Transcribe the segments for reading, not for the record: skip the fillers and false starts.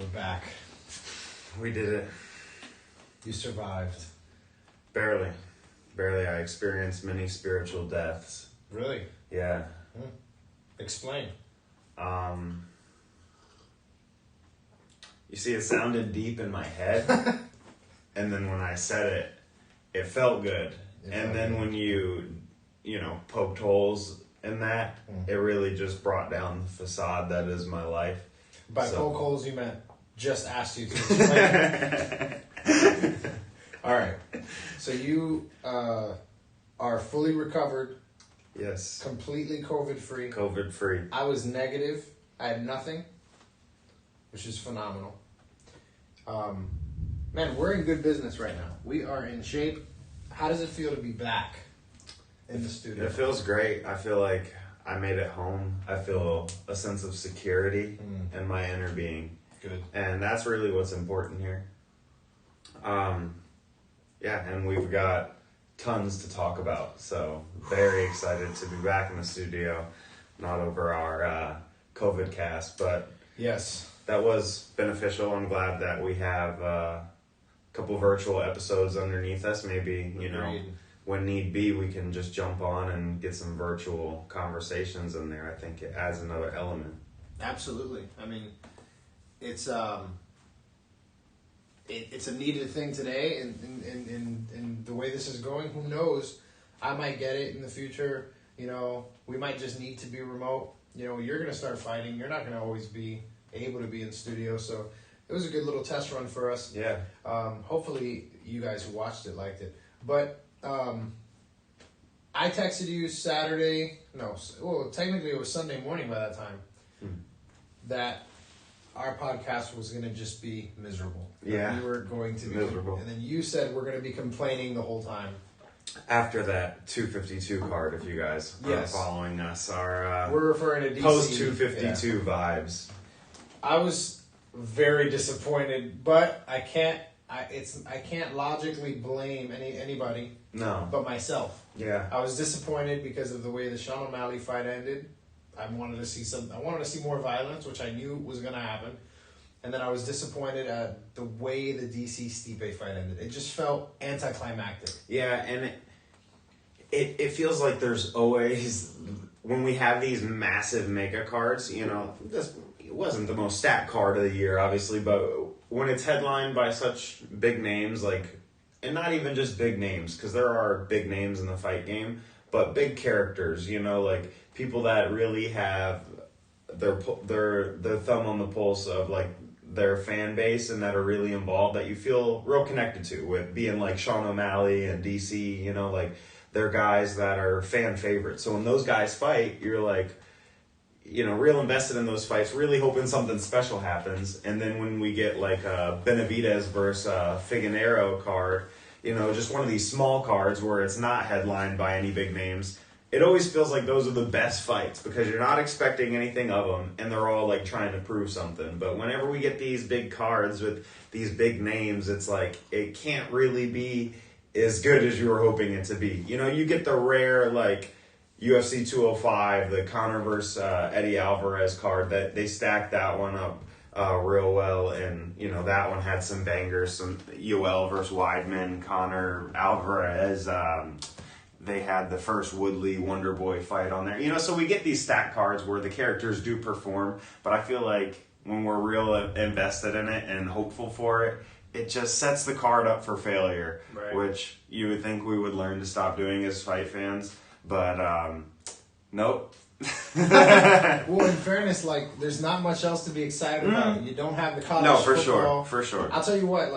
We're back. We did it. You survived. Barely. Barely. I experienced many spiritual deaths. Really? Yeah. Explain. You see, it sounded deep in my head. And then when I said it, it felt good. And then when you poked holes in that, it really just brought down the facade that is my life. By poke holes, you meant just asked you to explain. All right. So you are fully recovered. Yes. Completely COVID-free. COVID-free. I was negative. I had nothing, which is phenomenal. Man, we're in good business right now. We are in shape. How does it feel to be back in the studio? It feels great. I feel like I made it home. I feel a sense of security in my inner being. Good. And that's really what's important here. And we've got tons to talk about. So very excited to be back in the studio. Not over our COVID cast, but yes, that was beneficial. I'm glad that we have a couple virtual episodes underneath us. Maybe, when need be, we can just jump on and get some virtual conversations in there. I think it adds another element. Absolutely. I mean, it's a needed thing today, and the way this is going, who knows? I might get it in the future. We might just need to be remote. You're going to start fighting. You're not going to always be able to be in studio. So it was a good little test run for us. Yeah. Hopefully you guys who watched it liked it. But I texted you Saturday. No, well, technically it was Sunday morning by that time. That our podcast was going to just be miserable. Yeah. We were going to be miserable. And then you said we're going to be complaining the whole time. After that 252 card, if you guys are following us, our we're referring to DC. Post 252 vibes. I was very disappointed, but I can't logically blame anybody. No. But myself. Yeah. I was disappointed because of the way the Sean O'Malley fight ended. I wanted to see more violence, which I knew was going to happen. And then I was disappointed at the way the DC Stipe fight ended. It just felt anticlimactic. Yeah, and it feels like there's always, when we have these massive mega cards, this it wasn't the most stacked card of the year, obviously, but when it's headlined by such big names, and not even just big names, because there are big names in the fight game, but big characters, people that really have their thumb on the pulse of their fan base and that are really involved, that you feel real connected to, with being like Sean O'Malley and DC, they're guys that are fan favorites. So when those guys fight, you're real invested in those fights, really hoping something special happens. And then when we get a Benavidez versus Figueiredo card, just one of these small cards where it's not headlined by any big names, it always feels like those are the best fights because you're not expecting anything of them and they're all trying to prove something. But whenever we get these big cards with these big names, it's it can't really be as good as you were hoping it to be. You get the rare UFC 205, the Conor versus Eddie Alvarez card, that they stacked that one up real well, and that one had some bangers, some Yoel versus Weidman, Conor Alvarez. They had the first Woodley Wonder Boy fight on there. So we get these stacked cards where the characters do perform, but I feel like when we're real invested in it and hopeful for it, it just sets the card up for failure, right. Which you would think we would learn to stop doing as fight fans, but nope. Well, in fairness, there's not much else to be excited about. You don't have the college football. For sure. I'll tell you what,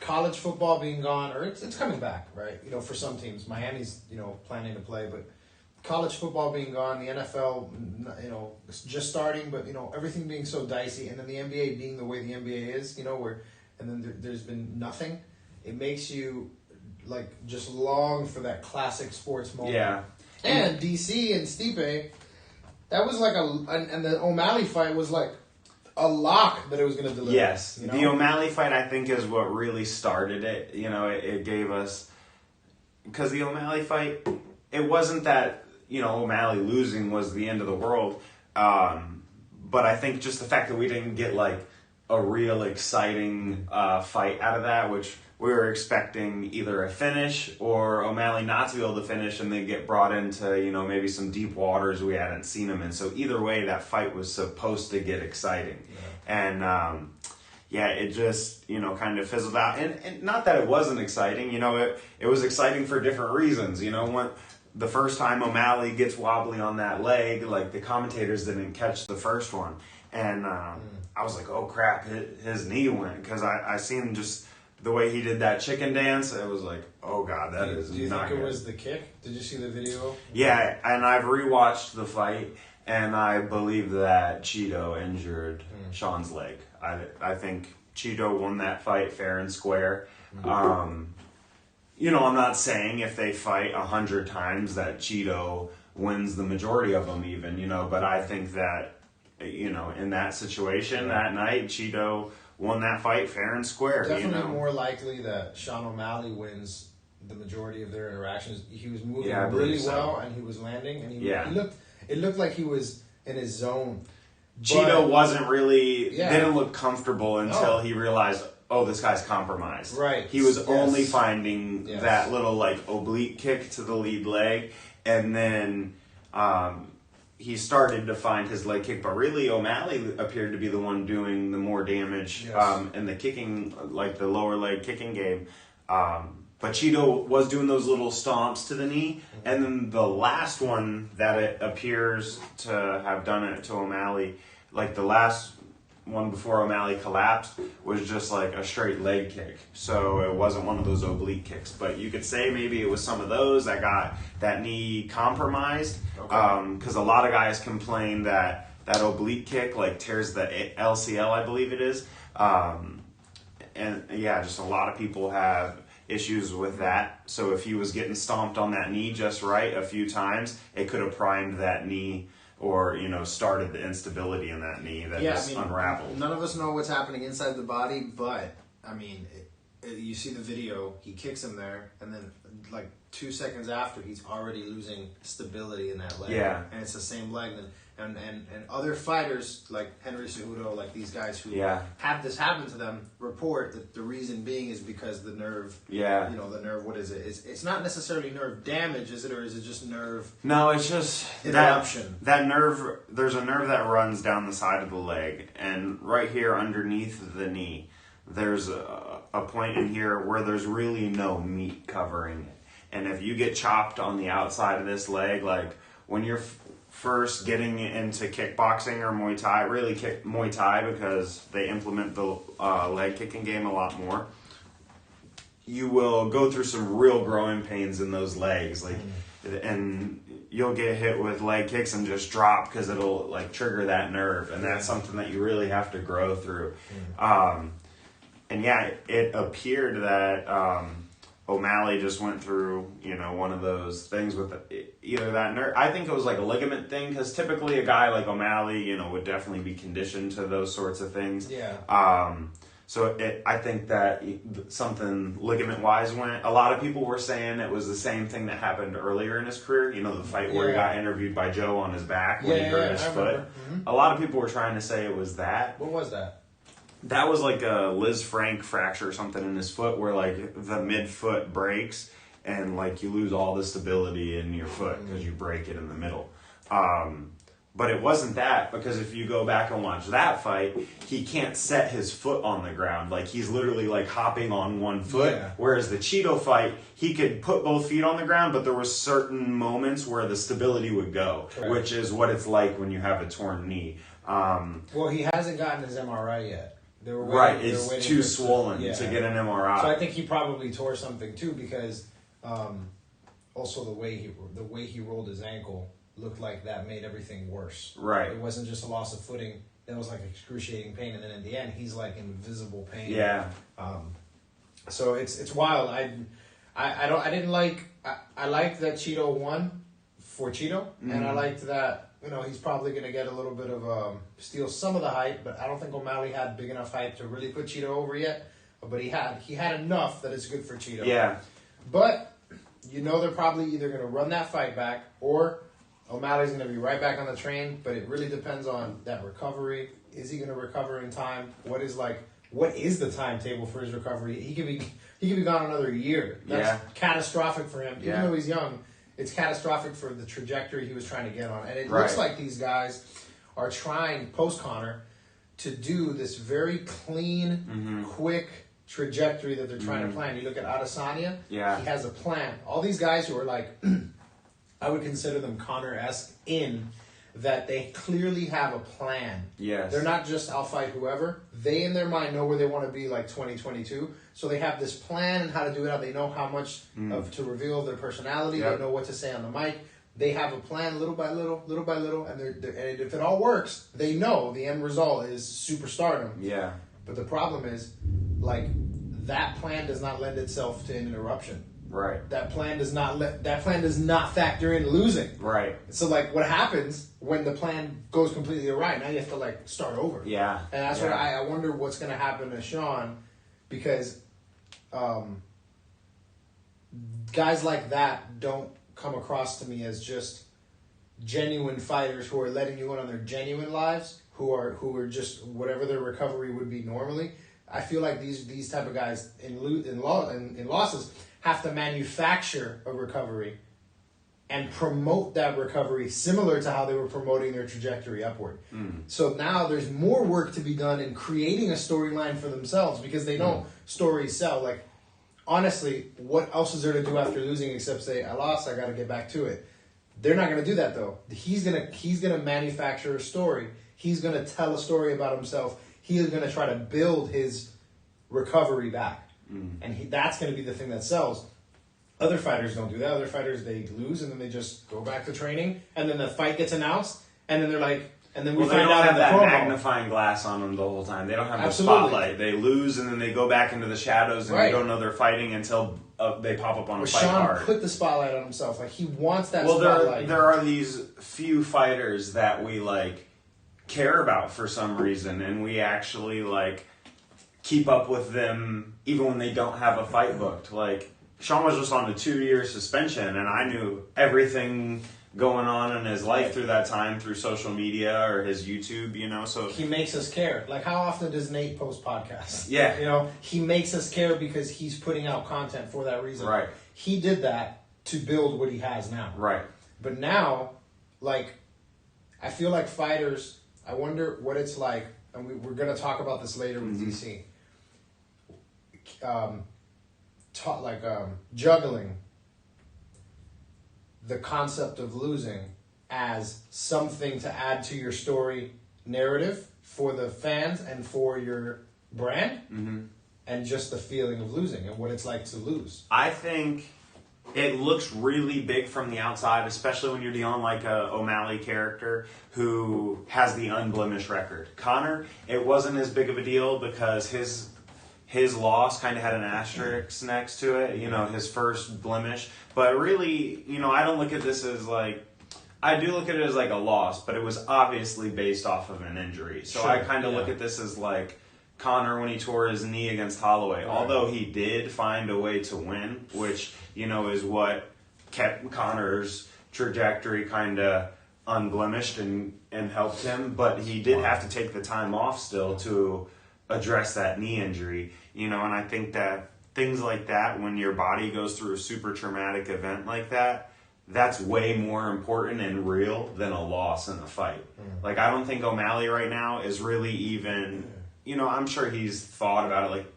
college football being gone, or it's coming back, right? For some teams. Miami's, planning to play, but college football being gone, the NFL, just starting, but, everything being so dicey, and then the NBA being the way the NBA is, and then there's been nothing. It makes you, just long for that classic sports moment. Yeah. And DC and Stipe, that was and the O'Malley fight was a lock that it was going to deliver. Yes. The O'Malley fight, I think, is what really started it. It gave us, because the O'Malley fight, it wasn't that, O'Malley losing was the end of the world. But I think just the fact that we didn't get a real exciting fight out of that, which we were expecting either a finish or O'Malley not to be able to finish and then get brought into, maybe some deep waters we hadn't seen him in. So either way, that fight was supposed to get exciting. Yeah. And, it just, kind of fizzled out. And not that it wasn't exciting, it was exciting for different reasons. When the first time O'Malley gets wobbly on that leg, like the commentators didn't catch the first one. And I was like, oh crap, his knee went. Because I seen just the way he did that chicken dance. It was like, oh God, that is not good. Do you think it was the kick? Did you see the video? Yeah, and I've rewatched the fight. And I believe that Cheeto injured Sean's leg. I think Cheeto won that fight fair and square. I'm not saying if they fight 100 times that Cheeto wins the majority of them even, but I think that, in that situation that night, Cheeto won that fight fair and square. Definitely more likely that Sean O'Malley wins the majority of their interactions. He was moving really well, and he was landing, and it looked like he was in his zone. Cheeto wasn't really, didn't look comfortable until he realized, oh, this guy's compromised. Right. He was only finding that little oblique kick to the lead leg, and then he started to find his leg kick, but really O'Malley appeared to be the one doing the more damage in the kicking, the lower leg kicking game. But Cheeto was doing those little stomps to the knee, and then the last one that it appears to have done it to O'Malley, the last one before O'Malley collapsed, was just a straight leg kick. So it wasn't one of those oblique kicks. But you could say maybe it was some of those that got that knee compromised. Because a lot of guys complain that oblique kick tears the LCL, I believe it is. Just a lot of people have issues with that. So if he was getting stomped on that knee just right a few times, it could have primed that knee or, started the instability in that knee that just unraveled. None of us know what's happening inside the body, but, you see the video, he kicks him there, and then, 2 seconds after, he's already losing stability in that leg. Yeah. And it's the same leg. And other fighters, like Henry Cejudo, these guys who have this happen to them, report that the reason being is because the nerve, the nerve, what is it? It's not necessarily nerve damage, is it? Or is it just nerve No, it's just interruption? That nerve, there's a nerve that runs down the side of the leg. And right here underneath the knee, there's a point in here where there's really no meat covering it. And if you get chopped on the outside of this leg, when you're first getting into kickboxing or Muay Thai, really Muay Thai because they implement the leg kicking game a lot more, you will go through some real growing pains in those legs. And you'll get hit with leg kicks and just drop because it'll trigger that nerve. And that's something that you really have to grow through. It appeared that O'Malley just went through, one of those things with either that nerve. I think it was a ligament thing because typically a guy like O'Malley, would definitely be conditioned to those sorts of things. Yeah. I think that something ligament-wise went. A lot of people were saying it was the same thing that happened earlier in his career. The fight where he got interviewed by Joe on his back when he hurt his foot. Mm-hmm. A lot of people were trying to say it was that. What was that? That was a Liz Frank fracture or something in his foot where the midfoot breaks and you lose all the stability in your foot because you break it in the middle. But it wasn't that, because if you go back and watch that fight, he can't set his foot on the ground. He's literally hopping on one foot. Yeah. Whereas the Cheeto fight, he could put both feet on the ground, but there was certain moments where the stability would go, which is what it's like when you have a torn knee. Well, he hasn't gotten his MRI yet. It's too swollen to get an MRI. So I think he probably tore something too, because also the way he rolled his ankle looked like that made everything worse. Right. It wasn't just a loss of footing. It was excruciating pain, and then in the end, he's in visible pain. Yeah. So it's wild. I liked that Cheeto won for Cheeto, and I liked that. He's probably going to get a little bit of steal some of the hype, but I don't think O'Malley had big enough hype to really put Cheeto over yet. But he had enough that it's good for Cheeto. Yeah. But they're probably either going to run that fight back, or O'Malley's going to be right back on the train, but it really depends on that recovery. Is he going to recover in time? What is the timetable for his recovery? He could be gone another year. That's catastrophic for him. Even though he's young, it's catastrophic for the trajectory he was trying to get on. And it looks like these guys are trying, post-Connor, to do this very clean, quick trajectory that they're trying to plan. You look at Adesanya, he has a plan. All these guys who are like, I would consider them Connor-esque in that they clearly have a plan. Yes. They're not just, I'll fight whoever. They, in their mind, know where they want to be like 2022. So they have this plan and how to do it. They know how much to reveal their personality. They know what to say on the mic. They have a plan little by little, and and if it all works, they know the end result is superstardom. Yeah. But the problem is, like, that plan does not lend itself to an interruption. Right. That plan does not factor in losing. Right. So, like, what happens when the plan goes completely awry? Now you have to, like, start over. Yeah. And that's what I wonder what's going to happen to Sean, because guys like that don't come across to me as just genuine fighters who are letting you in on their genuine lives, who are just whatever their recovery would be normally. I feel like these type of guys in losses have to manufacture a recovery and promote that recovery similar to how they were promoting their trajectory upward. So now there's more work to be done in creating a storyline for themselves, because they know stories sell. Like, honestly, what else is there to do after losing except say, I lost, I got to get back to it? They're not going to do that, though. He's gonna manufacture a story. He's going to tell a story about himself. He is going to try to build his recovery back. And that's going to be the thing that sells. Other fighters don't do that. Other fighters, they lose and then they just go back to training, and then the fight gets announced, and then they're like, and then we they find don't out have in the that promo. magnifying glass on them the whole time. They don't have the Absolutely. spotlight. They lose and then they go back into the shadows, and you don't know they're fighting until they pop up on a fight Sean card. put the spotlight on himself. Like, he wants that spotlight. There are these few fighters that we like care about for some reason, and we actually like keep up with them even when they don't have a fight booked. Like, Sean was just on a 2-year suspension, and I knew everything going on in his life through that time through social media or his YouTube, so he makes us care. Like, how often does Nate post podcasts? Yeah. He makes us care because he's putting out content for that reason. Right. He did that to build what he has now. Right. But now, like, I feel like fighters, I wonder what it's like, and we're going to talk about this later with DC. Juggling the concept of losing as something to add to your story narrative for the fans and for your brand, and just the feeling of losing and what it's like to lose. I think it looks really big from the outside, especially when you're dealing like a O'Malley character who has the unblemished record. Connor, it wasn't as big of a deal because his loss kind of had an asterisk next to it, his first blemish. But really, I don't look at this as like, I do look at it as like a loss, but it was obviously based off of an injury. So I kind of look at this as like Connor when he tore his knee against Holloway. Right. Although he did find a way to win, which, is what kept Connor's trajectory kind of unblemished and helped him. But he did have to take the time off still to address that knee injury, and I think that things like that, when your body goes through a super traumatic event like that, that's way more important and real than a loss in a fight. Like, I don't think O'Malley right now is really even, I'm sure he's thought about it like,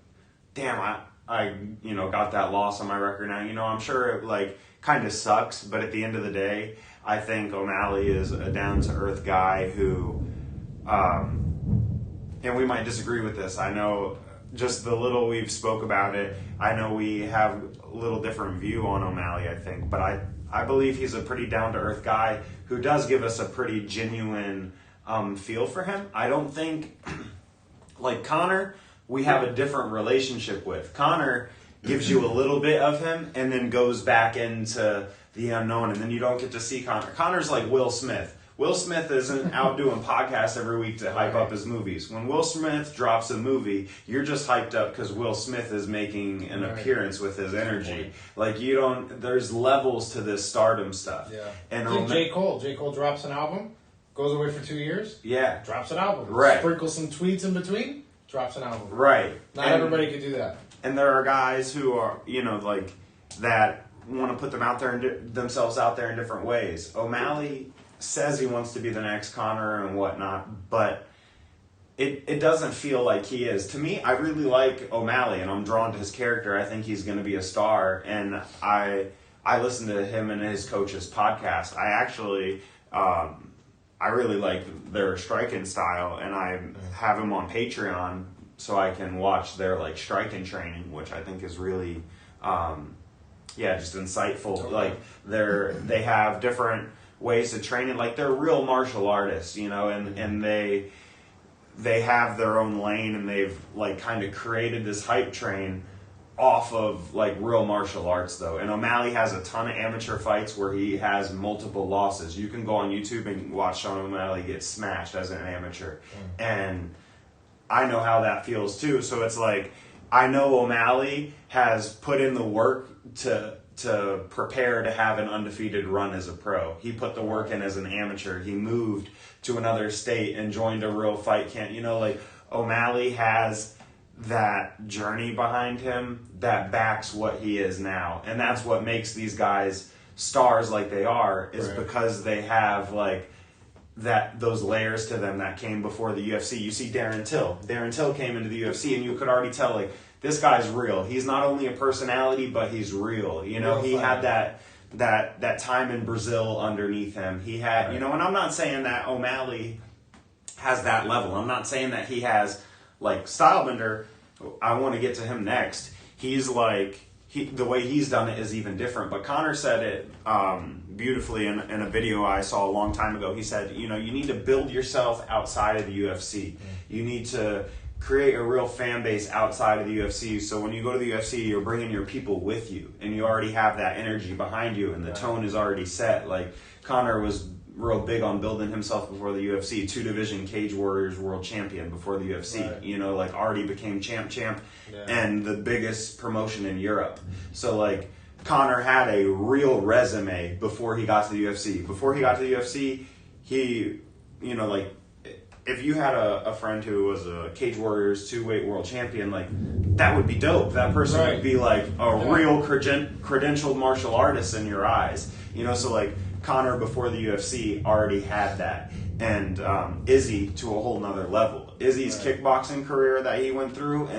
damn, I got that loss on my record now. I'm sure it like kind of sucks, but at the end of the day, I think O'Malley is a down-to-earth guy who, and we might disagree with this. I know just the little we've spoke about it, I know we have a little different view on O'Malley, I think. But I believe he's a pretty down-to-earth guy who does give us a pretty genuine feel for him. I don't think, like Connor, we have a different relationship with. Connor gives you a little bit of him and then goes back into the unknown, and then you don't get to see Connor. Connor's like Will Smith. Will Smith isn't out doing podcasts every week to hype up his movies. When Will Smith drops a movie, you're just hyped up because Will Smith is making an appearance with his energy. Like, you don't, there's levels to this stardom stuff. Yeah. And J. Cole drops an album, goes away for 2 years. Yeah. Drops an album. Right. Sprinkles some tweets in between, drops an album. Right. Not everybody could do that. And there are guys who are, like, that want to put themselves out there in different ways. O'Malley says he wants to be the next Conor and whatnot, but it doesn't feel like he is. To me, I really like O'Malley, and I'm drawn to his character. I think he's going to be a star, and I listen to him and his coach's podcast. I actually, I really like their striking style, and I have him on Patreon so I can watch their like striking training, which I think is really, just insightful. Okay. Like they have different ways to train it. Like they're real martial artists, and they have their own lane, and they've like kind of created this hype train off of like real martial arts though. And O'Malley has a ton of amateur fights where he has multiple losses. You can go on YouTube and watch Sean O'Malley get smashed as an amateur. And I know how that feels too. So it's like, I know O'Malley has put in the work to prepare to have an undefeated run as a pro. He put the work in as an amateur. He moved to another state and joined a real fight camp. Like O'Malley has that journey behind him that backs what he is now. And that's what makes these guys stars like they are, is because they have like those layers to them that came before the UFC. You see Darren Till. Darren Till came into the UFC and you could already tell like this guy's real. He's not only a personality, but he's real. He had that time in Brazil underneath him. He had, and I'm not saying that O'Malley has that level. I'm not saying that he has like Stylebender. I want to get to him next. He's like, the way he's done it is even different. But Conor said it beautifully in a video I saw a long time ago. He said, you need to build yourself outside of the UFC. You need to create a real fan base outside of the UFC. So when you go to the UFC, you're bringing your people with you, and you already have that energy behind you, and the tone is already set. Like Conor was real big on building himself before the UFC. 2-division Cage Warriors world champion before the UFC. Like already became champ, and the biggest promotion in Europe. So like Conor had a real resume before he got to the UFC. Before he got to the UFC, he, like, if you had a friend who was a Cage Warriors 2-weight world champion, like, that would be dope. That person would be like a real credentialed martial artist in your eyes. So like Conor before the UFC already had that. And Izzy to a whole nother level. Izzy's kickboxing career that he went through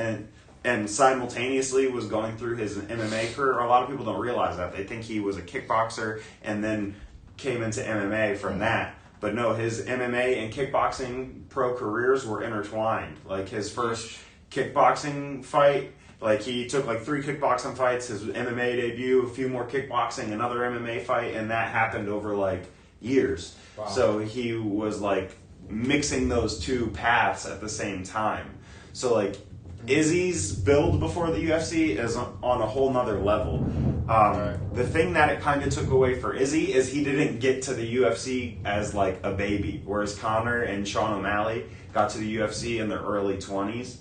and simultaneously was going through his MMA career. A lot of people don't realize that. They think he was a kickboxer and then came into MMA from that. But no, his MMA and kickboxing pro careers were intertwined. Like his first kickboxing fight, like he took like 3 kickboxing fights, his MMA debut, a few more kickboxing, another MMA fight, and that happened over like years. Wow. So he was like mixing those two paths at the same time. So like Izzy's build before the UFC is on a whole nother level. The thing that it kind of took away for Izzy is he didn't get to the UFC as like a baby, whereas Conor and Sean O'Malley got to the UFC in their early 20s.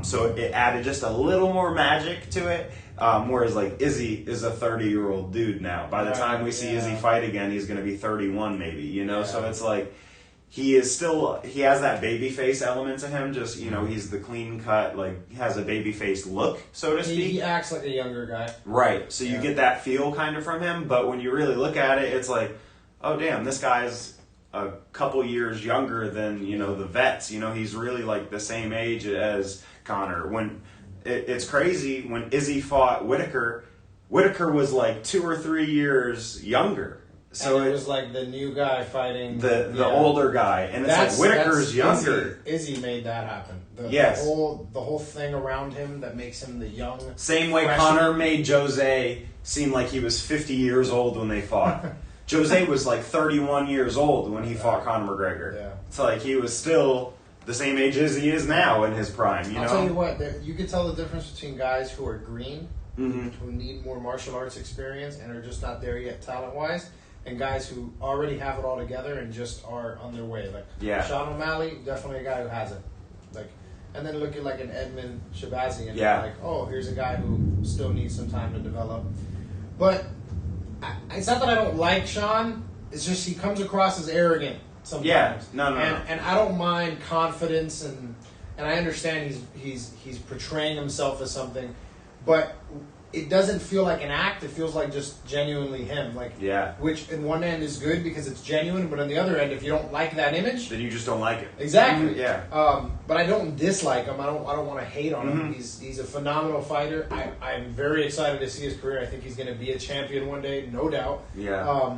So it added just a little more magic to it. Whereas like Izzy is a 30-year-old dude now. By the time we see Izzy fight again, he's going to be 31 maybe, So it's like he has that baby face element to him. Just, he's the clean cut, like has a baby face look, so to speak. He acts like a younger guy. Right. So you get that feel kind of from him. But when you really look at it, it's like, oh damn, this guy's a couple years younger than, the vets. He's really like the same age as Conor. When it's crazy, when Izzy fought Whitaker was like 2 or 3 years younger. So and it was like the new guy fighting the older guy, and it's like Whitaker's younger. Izzy made that happen. The whole thing around him that makes him the young. Same way Conor made Jose seem like he was 50 years old when they fought. Jose was like 31 years old when he fought Conor McGregor. Yeah. It's like he was still the same age as he is now in his prime. I'll tell you what, you can tell the difference between guys who are green, who need more martial arts experience and are just not there yet talent-wise, and guys who already have it all together and just are on their way. Like Sean O'Malley, definitely a guy who has it. Like, and then look at like an Edmund Shabazi and like, oh, here's a guy who still needs some time to develop. But it's not that I don't like Sean. It's just he comes across as arrogant sometimes. Yeah, no. And I don't mind confidence, and I understand he's portraying himself as something, but it doesn't feel like an act. It feels like just genuinely him. Like, which in one end is good because it's genuine, but on the other end, if you don't like that image, then you just don't like it. Exactly. Yeah. But I don't dislike him. I don't want to hate on him. He's a phenomenal fighter. I'm very excited to see his career. I think he's going to be a champion one day, no doubt. Yeah.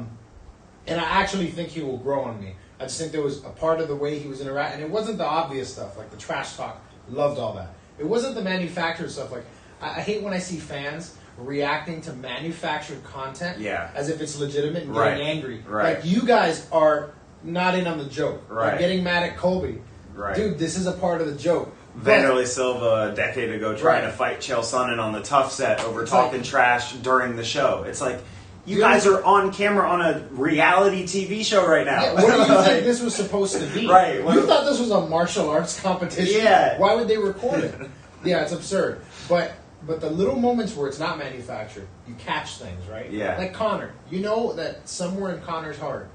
And I actually think he will grow on me. I just think there was a part of the way he was interacting, and it wasn't the obvious stuff like the trash talk. Loved all that. It wasn't the manufactured stuff. Like, I hate when I see fans reacting to manufactured content as if it's legitimate and getting angry. Right. Like, you guys are not in on the joke. Right. Like getting mad at Colby. Right. Dude, this is a part of the joke. Vanderlei Silva a decade ago trying to fight Chael Sonnen on the Tough set over talking trash during the show. It's like, you guys are on camera on a reality TV show right now. Yeah, what do you think this was supposed to be? Right. You thought this was a martial arts competition? Yeah. Why would they record it? Yeah, it's absurd. But the little moments where it's not manufactured, you catch things, right? Yeah. Like Conor. You know that somewhere in Conor's heart,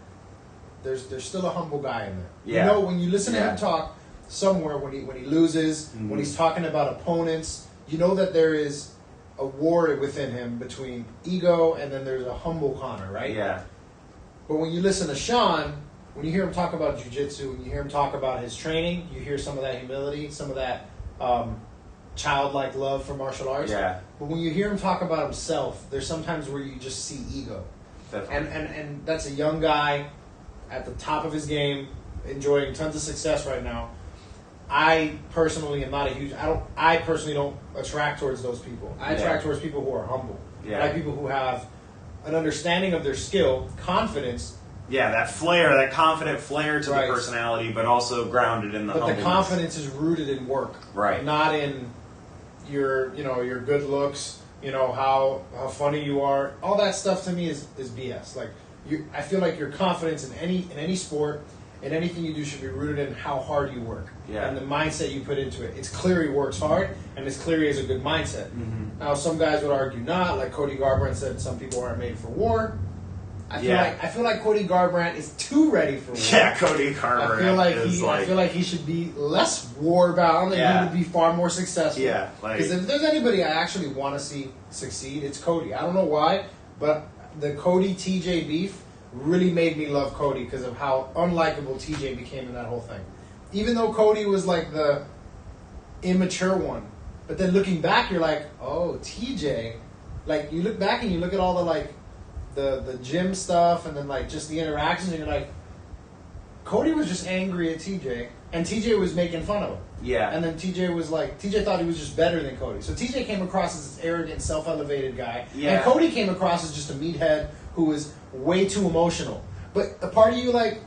there's still a humble guy in there. Yeah. You know, when you listen to him talk, somewhere when he loses, when he's talking about opponents, you know that there is a war within him between ego and then there's a humble Conor, right? Yeah. But when you listen to Sean, when you hear him talk about jiu-jitsu, when you hear him talk about his training, you hear some of that humility, some of that childlike love for martial arts. Yeah. But when you hear him talk about himself, there's sometimes where you just see ego. Definitely. And that's a young guy at the top of his game, enjoying tons of success right now. I personally am not a huge. I personally don't attract towards those people. I attract towards people who are humble. Yeah. Like people who have an understanding of their skill, confidence. Yeah, that flair, that confident flair to the personality, but also grounded in the humbleness. But the confidence is rooted in work, right? Not in your good looks. You know how funny you are. All that stuff to me is BS. Like I feel like your confidence in any sport. And anything you do should be rooted in how hard you work and the mindset you put into it. It's clear he works hard, and it's clear he has a good mindset. Mm-hmm. Now, some guys would argue not. Like Cody Garbrandt said, some people aren't made for war. I feel like Cody Garbrandt is too ready for war. Yeah, Cody Garbrandt. I feel like he should be less war bound, and he would be far more successful. Yeah, because if there's anybody I actually want to see succeed, it's Cody. I don't know why, but the Cody TJ beef really made me love Cody because of how unlikable TJ became in that whole thing. Even though Cody was like the immature one, but then looking back, you're like, oh, TJ. Like you look back and you look at all the like the gym stuff and then like just the interactions, and you're like, Cody was just angry at TJ, and TJ was making fun of him. Yeah. And then TJ thought he was just better than Cody. So TJ came across as this arrogant, self-elevated guy, and Cody came across as just a meathead who was way too emotional. But a part of you like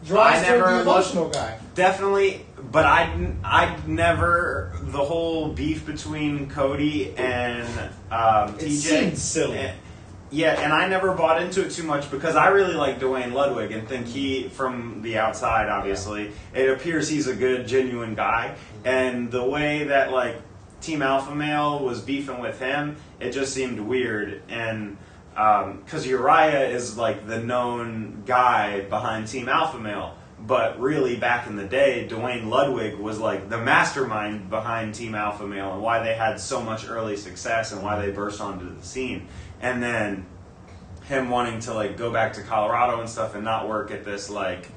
drives toward the emotional guy. Definitely, but I never the whole beef between Cody and TJ. It seemed silly. And I never bought into it too much because I really like Dwayne Ludwig and think he, from the outside, obviously, it appears he's a good, genuine guy. And the way that like Team Alpha Male was beefing with him, it just seemed weird. And because Uriah is like the known guy behind Team Alpha Male, but really back in the day, Dwayne Ludwig was like the mastermind behind Team Alpha Male and why they had so much early success and why they burst onto the scene. And then him wanting to like go back to Colorado and stuff and not work at this like,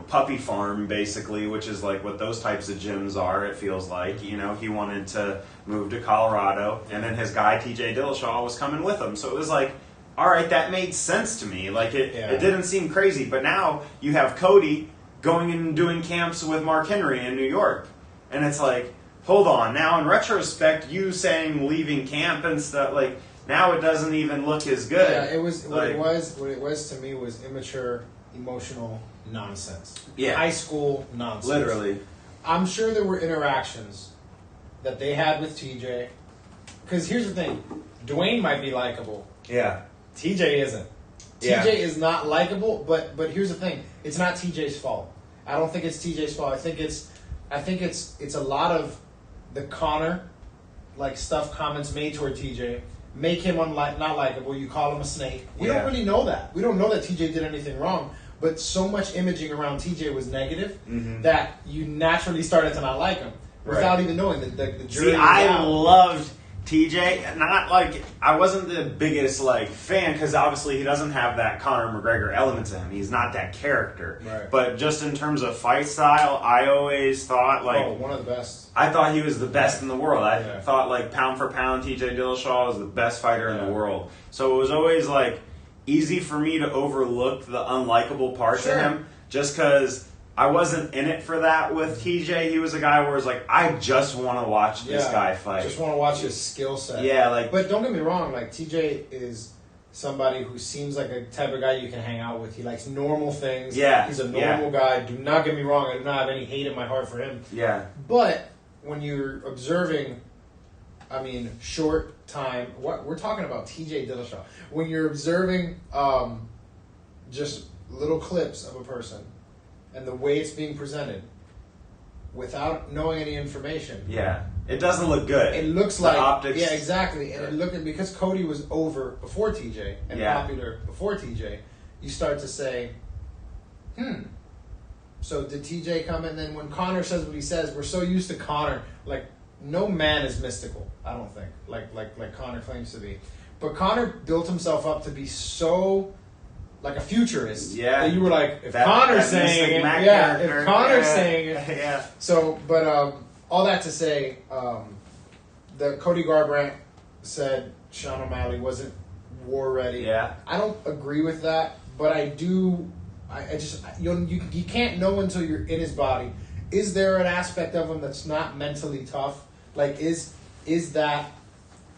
puppy farm basically, which is like what those types of gyms are, it feels like. He wanted to move to Colorado, and then his guy TJ Dillashaw was coming with him. So it was like, all right, that made sense to me. Like it didn't seem crazy. But now you have Cody going and doing camps with Mark Henry in New York. And it's like, hold on. Now in retrospect, you saying leaving camp and stuff, like now it doesn't even look as good. Yeah, it was what it was to me was immature, emotional nonsense. Yeah. High school nonsense. Literally. I'm sure there were interactions that they had with TJ. Because here's the thing. Dwayne might be likable. Yeah. TJ isn't. TJ is not likable, but here's the thing: it's not TJ's fault. I don't think it's TJ's fault. I think it's a lot of the Connor stuff comments made toward TJ make him not likable. You call him a snake. We don't really know that. We don't know that TJ did anything wrong. But so much imaging around TJ was negative that you naturally started to not like him without even knowing the jury. See, I loved TJ. Not I wasn't the biggest fan because obviously he doesn't have that Conor McGregor element to him. He's not that character. Right. But just in terms of fight style, I always thought one of the best. I thought he was the best in the world. I thought pound for pound, TJ Dillashaw was the best fighter in the world. So it was always easy for me to overlook the unlikable parts of him just because I wasn't in it for that with TJ. He was a guy where it's I just want to watch this guy fight. Just want to watch his skill set. Yeah, But don't get me wrong, TJ is somebody who seems like a type of guy you can hang out with. He likes normal things. Yeah. He's a normal guy. Do not get me wrong. I do not have any hate in my heart for him. Yeah. But when you're observing, short time. What we're talking about, TJ Dillashaw. When you're observing just little clips of a person and the way it's being presented without knowing any information. Yeah. It doesn't look good. It looks the like optics. Yeah, exactly. And it looked because Cody was over before TJ and popular before TJ, you start to say, so did TJ come in? And then when Conor says what he says, we're so used to Conor, no man is mystical, I don't think, like Conor claims to be. But Conor built himself up to be so a futurist. Yeah. That you were if Conor's saying it, if Conor's saying it. Yeah. So, but all that to say, the Cody Garbrandt said Sean O'Malley wasn't war ready. Yeah. I don't agree with that, but I do. I just you can't know until you're in his body. Is there an aspect of him that's not mentally tough? Is that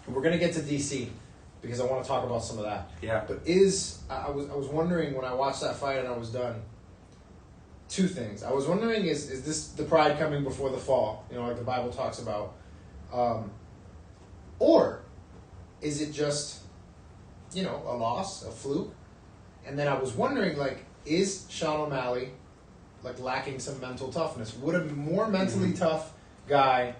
we're gonna get to DC because I want to talk about some of that. Yeah. But I was wondering when I watched that fight and I was done. Two things. I was wondering is this the pride coming before the fall? Like the Bible talks about, or is it just a loss, a fluke? And then I was wondering is Sean O'Malley lacking some mental toughness? Would a more mentally tough guy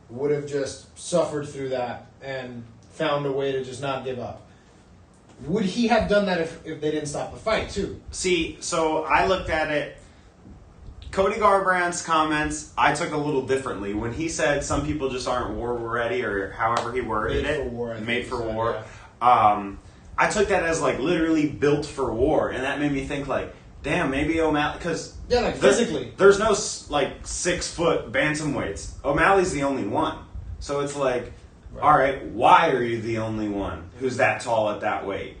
would have just suffered through that and found a way to just not give up? Would he have done that if they didn't stop the fight too? See, so I looked at it. Cody Garbrandt's comments, I took a little differently. When he said some people just aren't war ready, or however he worded made for war. I took that as literally built for war, and that made me think damn, maybe O'Malley, because physically there's no 6 foot bantamweights. O'Malley's the only one, so it's all right, why are you the only one who's that tall at that weight?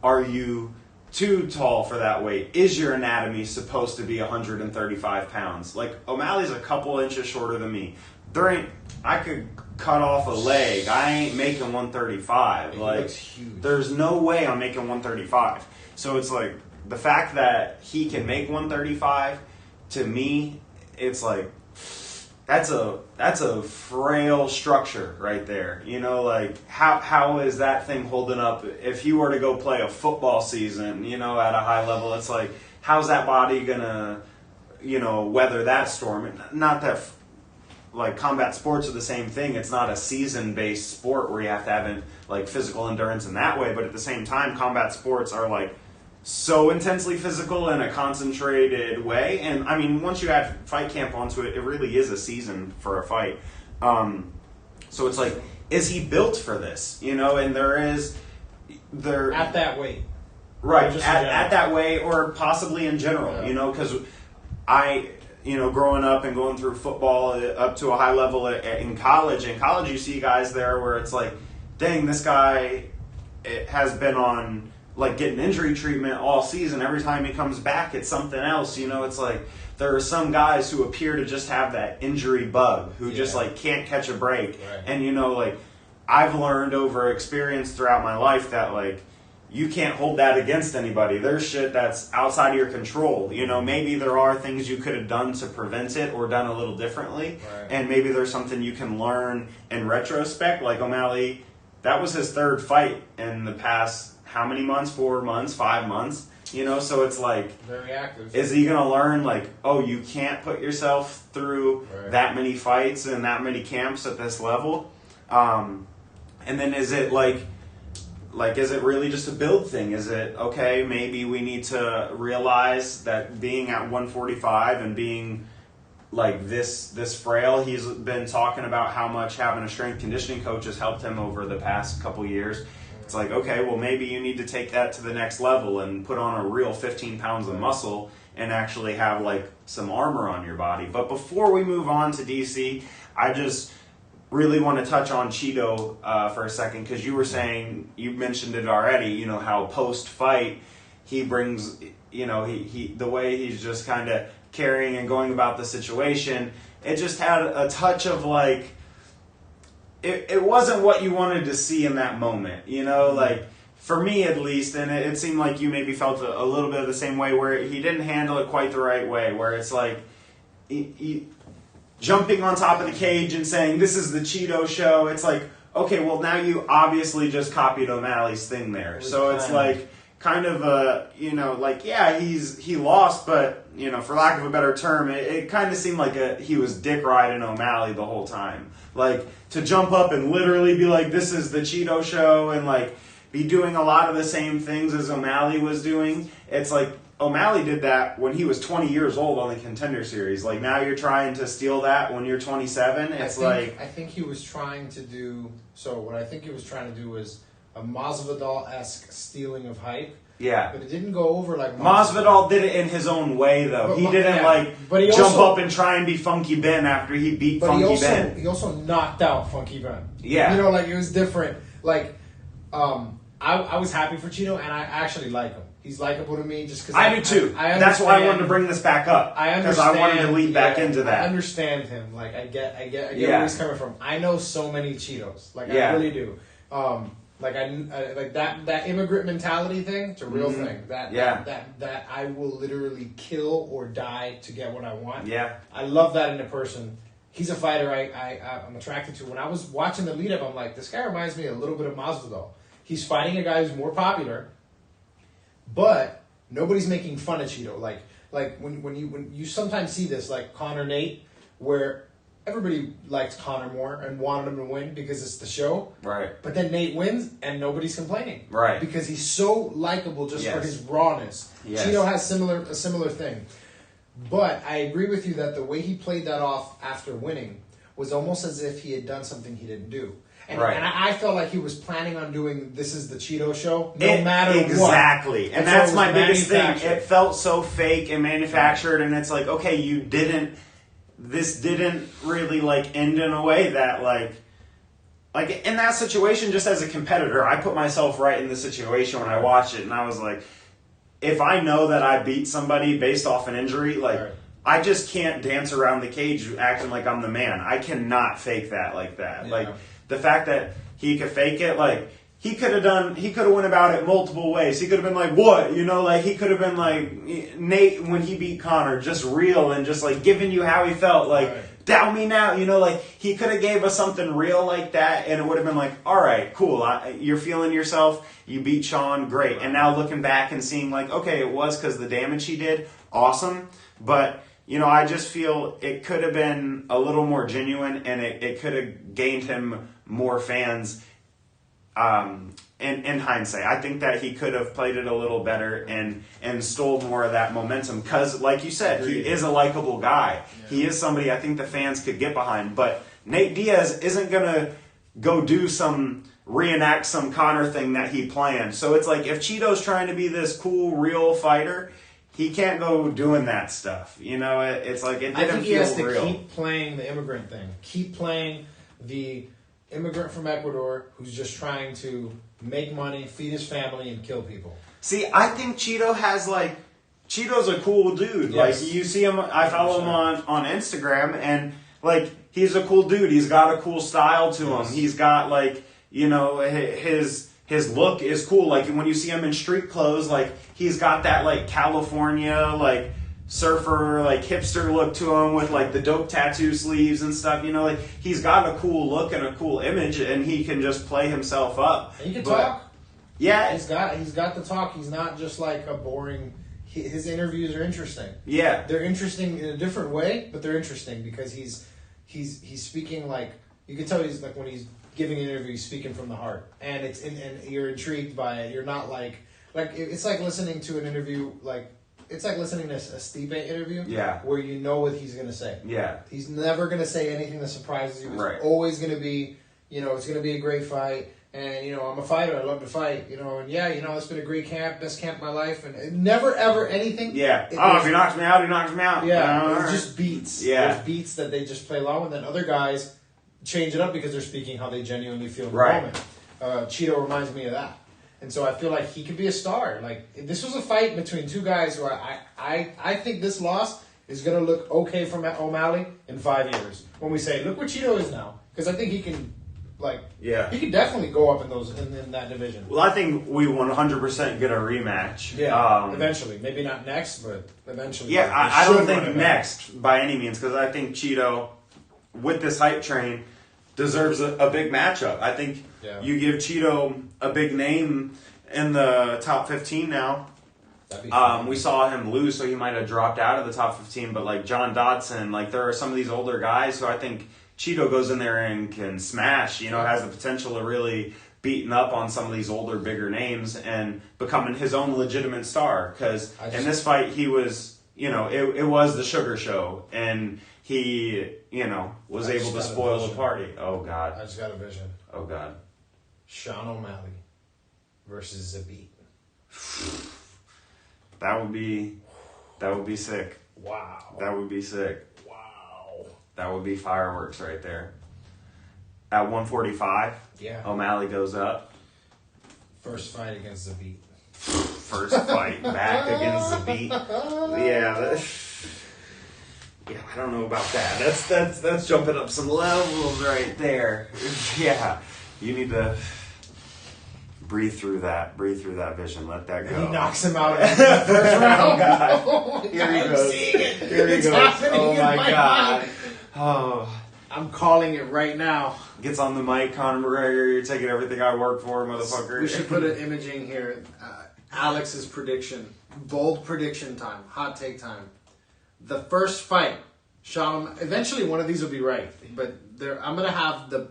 Are you too tall for that weight? Is your anatomy supposed to be 135 pounds? O'Malley's a couple inches shorter than me. I could cut off a leg. I ain't making 135. He looks huge. There's no way I'm making 135. So it's the fact that he can make 135, to me, it's that's a frail structure right there. How is that thing holding up? If he were to go play a football season, at a high level, it's how's that body gonna, weather that storm? Not that combat sports are the same thing. It's not a season-based sport where you have to have physical endurance in that way. But at the same time, combat sports are so intensely physical in a concentrated way. And once you add fight camp onto it, it really is a season for a fight. So it's is he built for this? And there at that weight, right? At that way, or possibly in general. Because growing up and going through football up to a high level in college. In college, you see guys there where it's dang, this guy has been on getting injury treatment all season. Every time he comes back, it's something else. It's there are some guys who appear to just have that injury bug, who just can't catch a break. Right. And I've learned over experience throughout my life that you can't hold that against anybody. There's shit that's outside of your control. Maybe there are things you could have done to prevent it or done a little differently. Right. And maybe there's something you can learn in retrospect. O'Malley, that was his third fight in the past how many months? 4 months, 5 months. So it's like, very active. is he going to learn like, oh, you can't put yourself through that many fights and that many camps at this level? And then is it is it really just a build thing? Is it, okay, maybe we need to realize that being at 145 and being like this frail, he's been talking about how much having a strength conditioning coach has helped him over the past couple years. It's like, okay, well, maybe you need to take that to the next level and put on a real 15 pounds of muscle and actually have like some armor on your body. But before we move on to DC, I just really want to touch on Cheeto for a second, because you were saying, you mentioned it already, how post-fight he brings, he the way he's just kind of carrying and going about the situation, it just had a touch of like, it wasn't what you wanted to see in that moment, like for me at least, and it seemed like you maybe felt a little bit of the same way, where he didn't handle it quite the right way, where it's like he jumping on top of the cage and saying, this is the Cheeto show. It's like, okay, well now you obviously just copied O'Malley's thing there. So it's like kind of a, yeah, he lost, but, for lack of a better term, it kind of seemed like he was dick riding O'Malley the whole time. Like, to jump up and literally be like, this is the Cheeto show, and like be doing a lot of the same things as O'Malley was doing. It's like, O'Malley did that when he was 20 years old on the Contender Series. Like, now you're trying to steal that when you're 27. I think he was trying to do... So, what I think he was trying to do was a Masvidal-esque stealing of hype. Yeah. But it didn't go over like Masvidal did it in his own way, though. He didn't, jump up and try and be Funky Ben after he beat Funky Ben. He also knocked out Funky Ben. Yeah. It was different. Like, I was happy for Cheeto, and I actually like him. He's likable to me just because I do too. That's why I wanted to bring this back up. Because I wanted to lead back into that. I understand him. Like, I get where he's coming from. I know so many Cheetos. Like, I really do. Like that immigrant mentality thing. It's a real thing. That I will literally kill or die to get what I want. Yeah. I love that in a person. He's a fighter I'm attracted to. When I was watching the lead up, I'm like, this guy reminds me a little bit of Masvidal. He's fighting a guy who's more popular. But nobody's making fun of Cheeto. Like when you sometimes see this, like Conor Nate, where everybody liked Conor more and wanted him to win because it's the show. Right. But then Nate wins and nobody's complaining. Right. Because he's so likable just for his rawness. Yes. Cheeto has a similar thing. But I agree with you that the way he played that off after winning was almost as if he had done something he didn't do. And I felt like he was planning on doing This Is the Cheeto Show, no matter what. Exactly. And that's my biggest thing. It felt so fake and manufactured, and it's like, okay, this didn't really, like, end in a way that, like, in that situation, just as a competitor, I put myself right in the situation when I watched it, and I was like, if I know that I beat somebody based off an injury, like, I just can't dance around the cage acting like I'm the man. I cannot fake that like that. Yeah. Like, the fact that he could fake it, like, he could have went about it multiple ways. He could have been like, what? Like, he could have been like, Nate, when he beat Conor, just real and just, like, giving you how he felt. Like, doubt me now. Like, he could have gave us something real like that, and it would have been like, all right, cool. You're feeling yourself. You beat Sean, great. And now looking back and seeing, like, okay, it was because the damage he did, awesome. But... I just feel it could have been a little more genuine, and it could have gained him more fans in hindsight. I think that he could have played it a little better and stole more of that momentum because, like you said, he is a likable guy. Yeah. He is somebody I think the fans could get behind. But Nate Diaz isn't going to go reenact some Conor thing that he planned. So it's like if Cheeto's trying to be this cool, real fighter, he can't go doing that stuff. It's like it didn't feel real. I think he has to keep playing the immigrant thing. Keep playing the immigrant from Ecuador who's just trying to make money, feed his family, and kill people. See, I think Cheeto's a cool dude. Yes. Like, you see him, I follow him on Instagram, and, like, he's a cool dude. He's got a cool style to him. He's got, like, his look is cool. Like, when you see him in street clothes, like, he's got that, like, California, like, surfer, like, hipster look to him with, like, the dope tattoo sleeves and stuff. Like, he's got a cool look and a cool image, and he can just play himself up. And he can talk. Yeah. He's got the talk. He's not just like a boring. His interviews are interesting. Yeah. They're interesting in a different way, but they're interesting because he's speaking like you can tell he's like when he's giving an interview, he's speaking from the heart, and and you're intrigued by it. You're not like it's like listening to an interview like. It's like listening to a Stipe interview, where you know what he's going to say. Yeah, he's never going to say anything that surprises you. It's right. always going to be, it's going to be a great fight. And I'm a fighter. I love to fight. And it's been a great camp, best camp of my life, and never ever anything. Yeah. If he knocks me out, he knocks me out. Yeah, it's just beats. Yeah, there's beats that they just play along with. And other guys change it up because they're speaking how they genuinely feel in the moment. Cheeto reminds me of that. And so I feel like he could be a star. Like, if this was a fight between two guys who I think this loss is going to look okay from O'Malley in 5 years. When we say, look where Cheeto is now. Because I think he can, he could definitely go up in that division. Well, I think we 100% get a rematch. Yeah, eventually. Maybe not next, but eventually. Yeah, I don't think next by any means. Because I think Cheeto, with this hype train, deserves a big matchup. I think you give Cheeto a big name in the top 15 now. We saw him lose, so he might have dropped out of the top 15. But like John Dodson, there are some of these older guys who I think Cheeto goes in there and can smash. Has the potential to really beaten up on some of these older, bigger names and becoming his own legitimate star. Because in this fight, he was, it was the sugar show, and he, was able to spoil the party. Oh, God. I just got a vision. Oh, God. Sean O'Malley versus Zabit. That would be sick. Wow. That would be sick. Wow. That would be fireworks right there. At 145, O'Malley goes up. First fight against Zabit. First fight back against Zabit. Yeah, yeah, I don't know about that. That's jumping up some levels right there. Yeah, you need to breathe through that vision. Let that go. He knocks him out in the first round. Oh, God. Oh, my Here he God, goes. I'm seeing it. Here he It's goes. happening Oh in my God. mind. Oh. I'm calling it right now. Gets on the mic, Conor McGregor. You're taking everything I work for, motherfucker. We should put an imaging here. Alex's prediction. Bold prediction time. Hot take time. The first fight. Sean, eventually one of these will be right. But I'm going to have the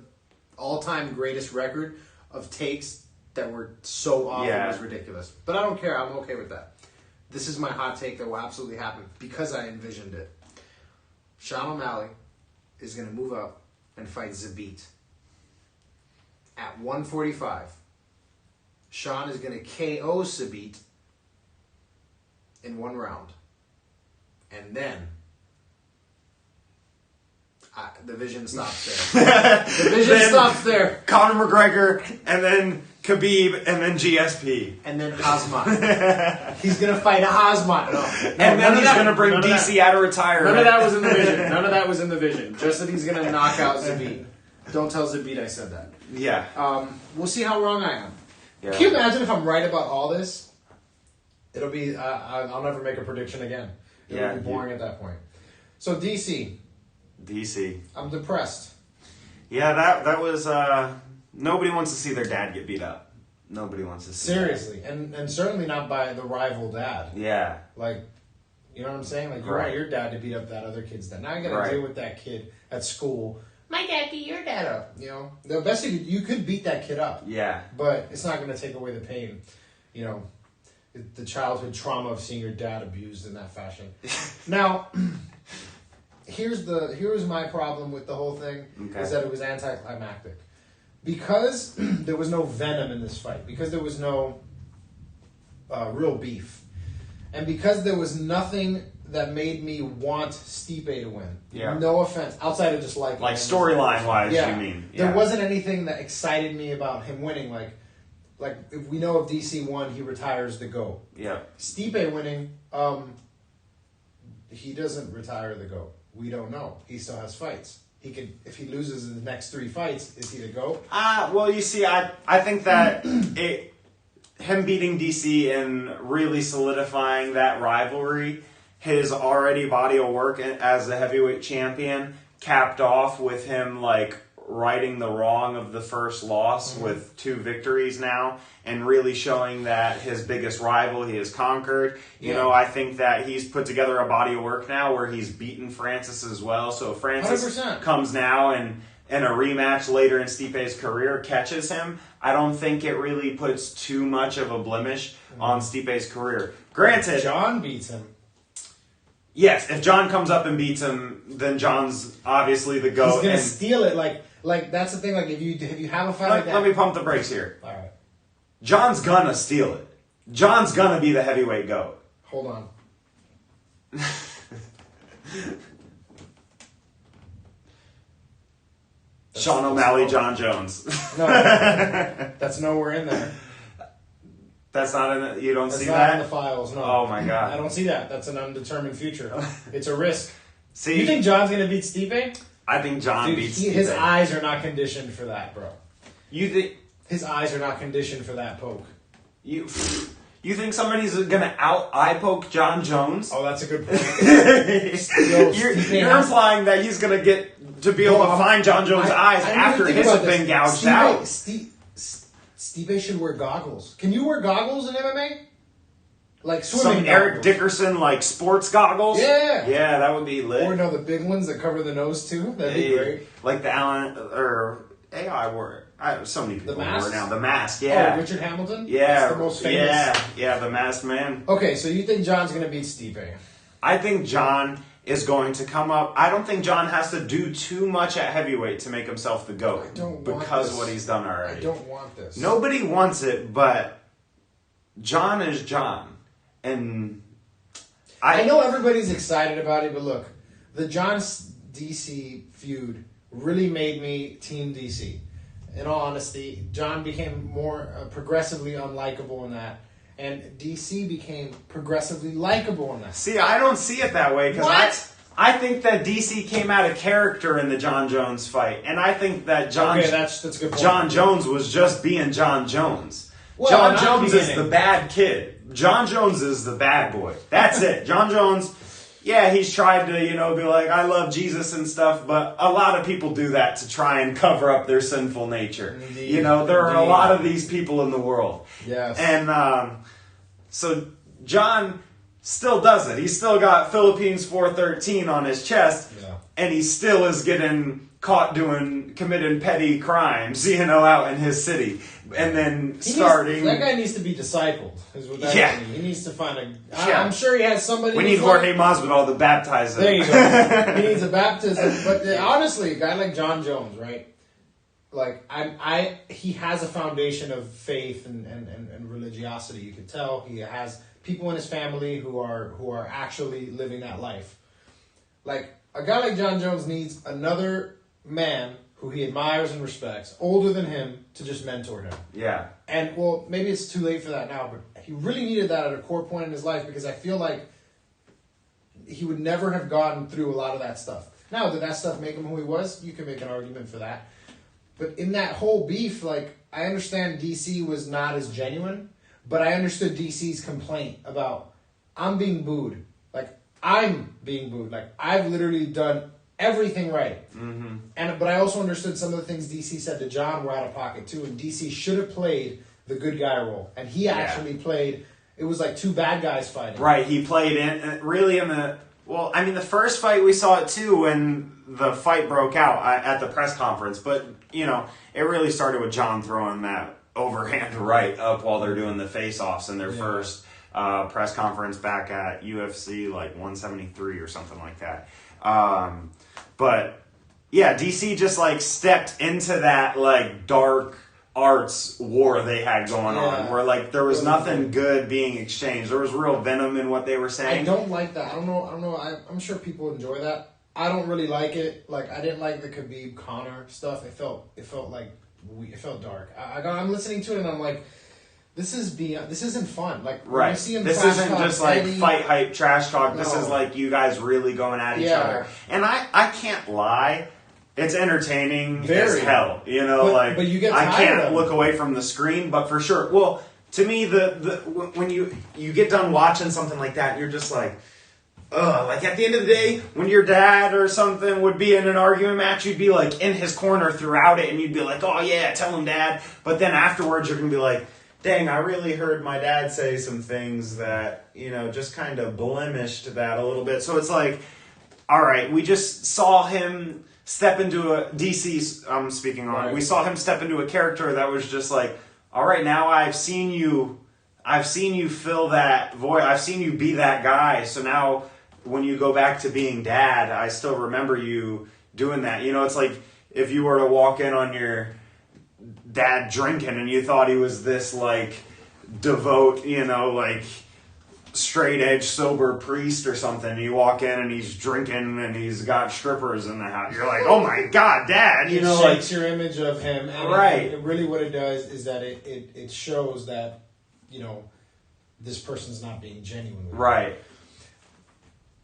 all-time greatest record of takes that were so off it was ridiculous. But I don't care. I'm okay with that. This is my hot take that will absolutely happen because I envisioned it. Sean O'Malley is going to move up and fight Zabit. At 145, Sean is going to KO Zabit in one round. And then the vision stops there. The vision stops there. Conor McGregor, and then Khabib, and then GSP. And then Hazmat. He's going to fight Hazmat. No, and then he's going to bring DC out of retirement. None of that was in the vision. None of that was in the vision. Just that he's going to knock out Zabit. Don't tell Zabit I said that. Yeah. We'll see how wrong I am. Yeah. Can you imagine if I'm right about all this? It'll be, I'll never make a prediction again. It'll be boring at that point. So DC. I'm depressed. Yeah, that was, nobody wants to see their dad get beat up. Nobody wants to see Seriously. And certainly not by the rival dad. Yeah. Like, you know what I'm saying? Like, you want your dad to beat up that other kid's dad. Now you got to deal with that kid at school. My dad beat your dad up. The best thing, you could beat that kid up. Yeah. But it's not going to take away the pain. The childhood trauma of seeing your dad abused in that fashion. Now, here's my problem with the whole thing, is that it was anticlimactic. Because there was no venom in this fight, because there was no real beef, and because there was nothing that made me want Stipe to win. Yeah. No offense, outside of just like storyline wise, you mean? Yeah. There wasn't anything that excited me about him winning. Like if we know if DC won, he retires the GOAT. Yeah. Stipe winning, he doesn't retire the GOAT. We don't know. He still has fights. He could, if he loses in the next 3 fights, is he the GOAT? Well, you see, I think that him beating DC and really solidifying that rivalry, his already body of work as the heavyweight champion, capped off with him righting the wrong of the first loss with 2 victories now, and really showing that his biggest rival he has conquered. You know, I think that he's put together a body of work now where he's beaten Francis as well. So if Francis 100%. comes now and a rematch later in Stipe's career catches him, I don't think it really puts too much of a blemish on Stipe's career. Granted, John beats him. Yes, if John comes up and beats him, then John's obviously the GOAT. He's gonna steal it. Like that's the thing. Like if you have a fight like that, let me pump the brakes here. All right. John's gonna steal it. John's gonna be the heavyweight GOAT. Hold on. Sean O'Malley, John Jones. No, that's nowhere in there. That's not in it. You don't That's see not that in the files. No. Oh my god. I don't see that. That's an undetermined future. It's a risk. See, You think John's gonna beat Stipe? I think John Dude, beats his Stipe. eyes are not conditioned for that, bro. You think His eyes are not conditioned for that poke. you think somebody's gonna eye poke John Jones? Oh, that's a good point. You're implying that he's gonna get to be able to find John Jones' eyes after his have been gouged out. Stipe should wear goggles. Can you wear goggles in MMA? Like swimming Some Eric goggles. Dickerson like sports goggles. Yeah. Yeah, that would be lit. Or no, the big ones that cover the nose too. That'd be great. Like the Allen or AI wore. So many people The wear it mask? now. The mask, yeah. Oh, Richard Hamilton? Yeah. That's the most famous. Yeah, the masked man. Okay, so you think John's going to beat Stipe? I think John is going to come up. I don't think John has to do too much at heavyweight to make himself the GOAT. I don't want because this. of what he's done already. I don't want this. Nobody wants it, but John is John. And I know everybody's excited about it, but look, the John DC feud really made me Team DC. In all honesty, John became more progressively unlikable in that, and DC became progressively likable in that. See, I don't see it that way because I think that DC came out of character in the John Jones fight, and I think that that's a good point. John Jones was just being John Jones. Well, John not Jones the is beginning. the bad kid. John Jones is the bad boy. That's it. John Jones, yeah, he's tried to, be like, I love Jesus and stuff, but a lot of people do that to try and cover up their sinful nature. Indeed. There are a lot of these people in the world. Yes. And so John still does it. He's still got Philippines 413 on his chest, and he still is getting caught committing petty crimes, out in his city. And then that guy needs to be discipled. Is what that is. He needs to find I'm sure he has somebody. We need Jorge Masvidal to baptize him. There you go. He needs a baptism. But honestly, a guy like John Jones, right? Like he has a foundation of faith and religiosity. You can tell he has people in his family who are actually living that life. Like a guy like John Jones needs another man who he admires and respects, older than him, to just mentor him. Yeah. And, well, maybe it's too late for that now, but he really needed that at a core point in his life because I feel like he would never have gotten through a lot of that stuff. Now, did that stuff make him who he was? You can make an argument for that. But in that whole beef, like, I understand DC was not as genuine, but I understood DC's complaint about, I'm being booed. Like, I'm being booed. Like, I've literally done everything right. Mm-hmm. But I also understood some of the things DC said to John were out of pocket too, and DC should have played the good guy role, and he actually played. It was like two bad guys fighting. Right, he played the first fight we saw it too when the fight broke out at the press conference, but it really started with John throwing that overhand right up while they're doing the face-offs in their first press conference back at UFC like 173 or something like that. But yeah, DC just like stepped into that like dark arts war they had going on, where like there was nothing good being exchanged. There was real venom in what they were saying. I don't like that. I don't know. I'm sure people enjoy that. I don't really like it. Like I didn't like the Khabib Conor stuff. It felt dark. I'm listening to it and I'm like, this isn't fun. Like right. You see him this trash isn't talk just like Eddie. fight hype trash talk. This No. is like you guys really going at each other. And I can't lie. It's entertaining as hell. But you get I tired can't of it. look away from the screen, but for sure. Well, to me, when you get done watching something like that, you're just like, like at the end of the day, when your dad or something would be in an argument match, you'd be like in his corner throughout it, and you'd be like, oh yeah, tell him, Dad. But then afterwards, you're gonna be like, dang, I really heard my dad say some things that, just kind of blemished that a little bit. So it's like, all right, we just saw him step into a DC. I'm speaking on. Right. We saw him step into a character that was just like, all right, now I've seen you fill that void. I've seen you be that guy. So now, when you go back to being dad, I still remember you doing that. It's like if you were to walk in on your dad drinking and you thought he was this like devout, like straight edge sober priest or something. And you walk in and he's drinking and he's got strippers in the house. You're like, oh my God, Dad! It shakes your image of him, and right? It really, what it does is that it shows that this person's not being genuine with right. You.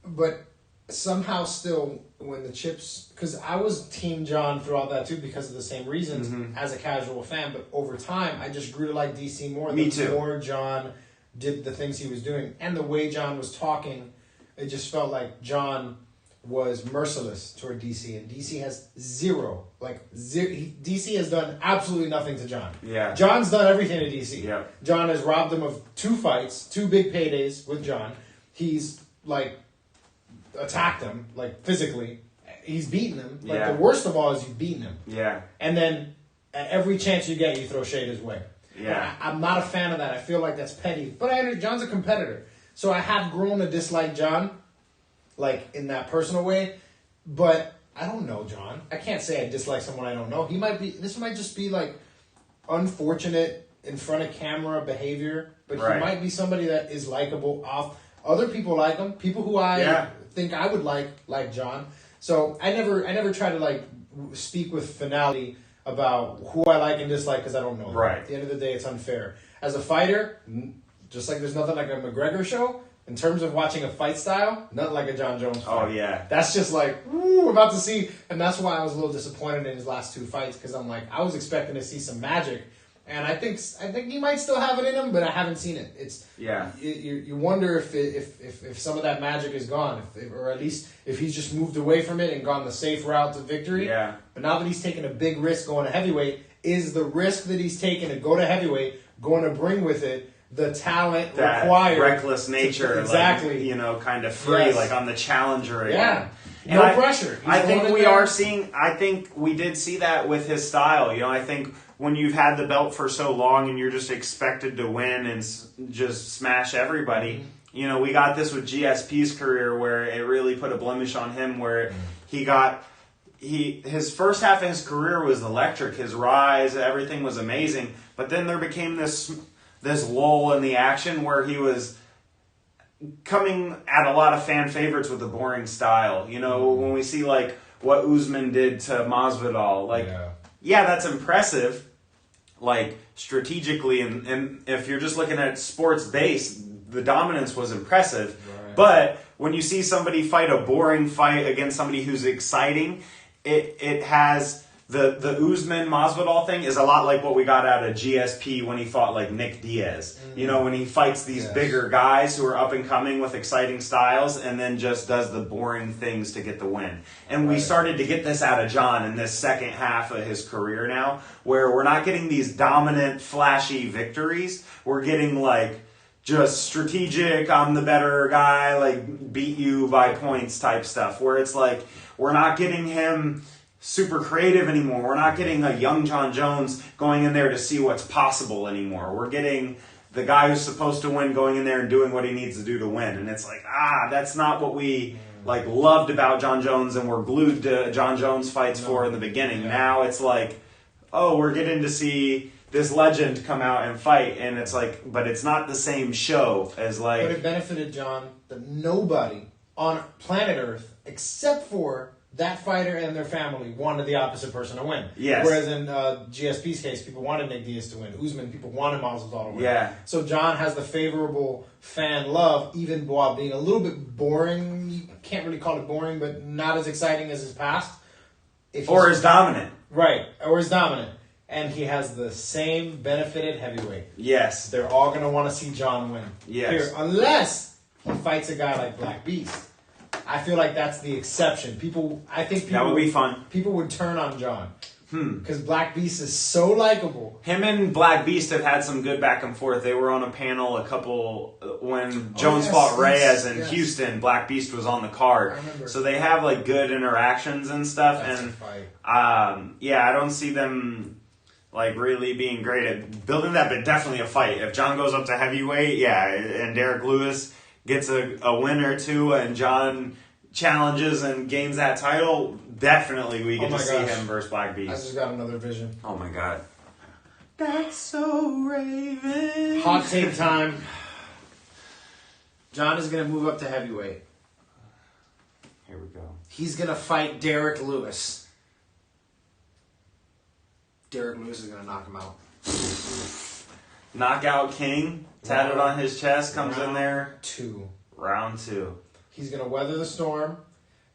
But somehow still, when the chips... Because I was Team John throughout that too because of the same reasons as a casual fan. But over time, I just grew to like DC more. Me too. The more John did the things he was doing. And the way John was talking, it just felt like John was merciless toward DC. And DC has zero. DC has done absolutely nothing to John. Yeah. John's done everything to DC. Yeah. John has robbed him of 2 fights, 2 big paydays with John. He's attacked him, physically. He's beaten him. The worst of all is you've beaten him. Yeah. And then at every chance you get, you throw shade his way. Yeah. I'm not a fan of that. I feel like that's petty. But John's a competitor. So I have grown to dislike John, in that personal way. But I don't know John. I can't say I dislike someone I don't know. This might just be unfortunate in front of camera behavior. But he might be somebody that is likable off. Other people like him. People who I think I would like John. So I never try to speak with finality about who I like and dislike because I don't know them. Right. At the end of the day, it's unfair. As a fighter, just like there's nothing like a McGregor show, in terms of watching a fight style, nothing like a John Jones fight. Oh, yeah. That's just we're about to see. And that's why I was a little disappointed in his last 2 fights because I'm I was expecting to see some magic. And I think he might still have it in him, but I haven't seen it. It's you wonder if some of that magic is gone, or at least if he's just moved away from it and gone the safe route to victory. Yeah. But now that he's taken a big risk going to heavyweight, is the risk that he's taken to go to heavyweight going to bring with it the talent that required, reckless nature, exactly, kind of free, on the challenger again. Yeah. No pressure. I think we did see that with his style. I think when you've had the belt for so long and you're just expected to win and just smash everybody, we got this with GSP's career where it really put a blemish on him where his first half of his career was electric. His rise, everything was amazing. But then there became this lull in the action where he was coming at a lot of fan favorites with a boring style. When we see what Usman did to Masvidal, that's impressive, strategically, and if you're just looking at sports base, the dominance was impressive. Right. But when you see somebody fight a boring fight against somebody who's exciting, it has the Usman Masvidal thing is a lot like what we got out of GSP when he fought Nick Diaz. When he fights these bigger guys who are up and coming with exciting styles and then just does the boring things to get the win. And we started to get this out of John in this second half of his career now, where we're not getting these dominant, flashy victories. We're getting just strategic, I'm the better guy, beat you by points type stuff, where it's we're not getting him super creative anymore. We're not getting a young John Jones going in there to see what's possible anymore. We're getting the guy who's supposed to win going in there and doing what he needs to do to win. And it's that's not what we loved about John Jones and we're glued to John Jones fights for in the beginning. Yeah. Now it's we're getting to see this legend come out and fight, and it's but it's not the same show as But it benefited John that nobody on planet Earth, except for that fighter and their family, wanted the opposite person to win. Yes. Whereas in GSP's case, people wanted Nick Diaz to win. Usman, people wanted Masvidal to win. Yeah. So John has the favorable fan love, even while being a little bit boring. You can't really call it boring, but not as exciting as his past. Or as dominant. Right. Or as dominant. And he has the same benefited heavyweight. Yes. They're all going to want to see John win. Yes. Here, unless he fights a guy like Black Beast. I feel like that's the exception. I think people That would be fun. People would turn on John. Because Black Beast is so likable. Him and Black Beast have had some good back and forth. They were on a panel when Jones fought Reyes in Houston. Black Beast was on the card, so they have like good interactions and stuff. That's and a fight. I don't see them like really being great at building that, but definitely a fight. If John goes up to heavyweight, and Derek Lewis gets a win or two, and John challenges and gains that title, definitely we get to see him versus Black Beast. I just got another vision. Oh my god. That's so Raven. Hot take time. John is going to move up to heavyweight. Here we go. He's going to fight Derek Lewis. Derek Lewis is going to knock him out. Knockout King, tatted on his chest, comes in there. Round 2. He's going to weather the storm.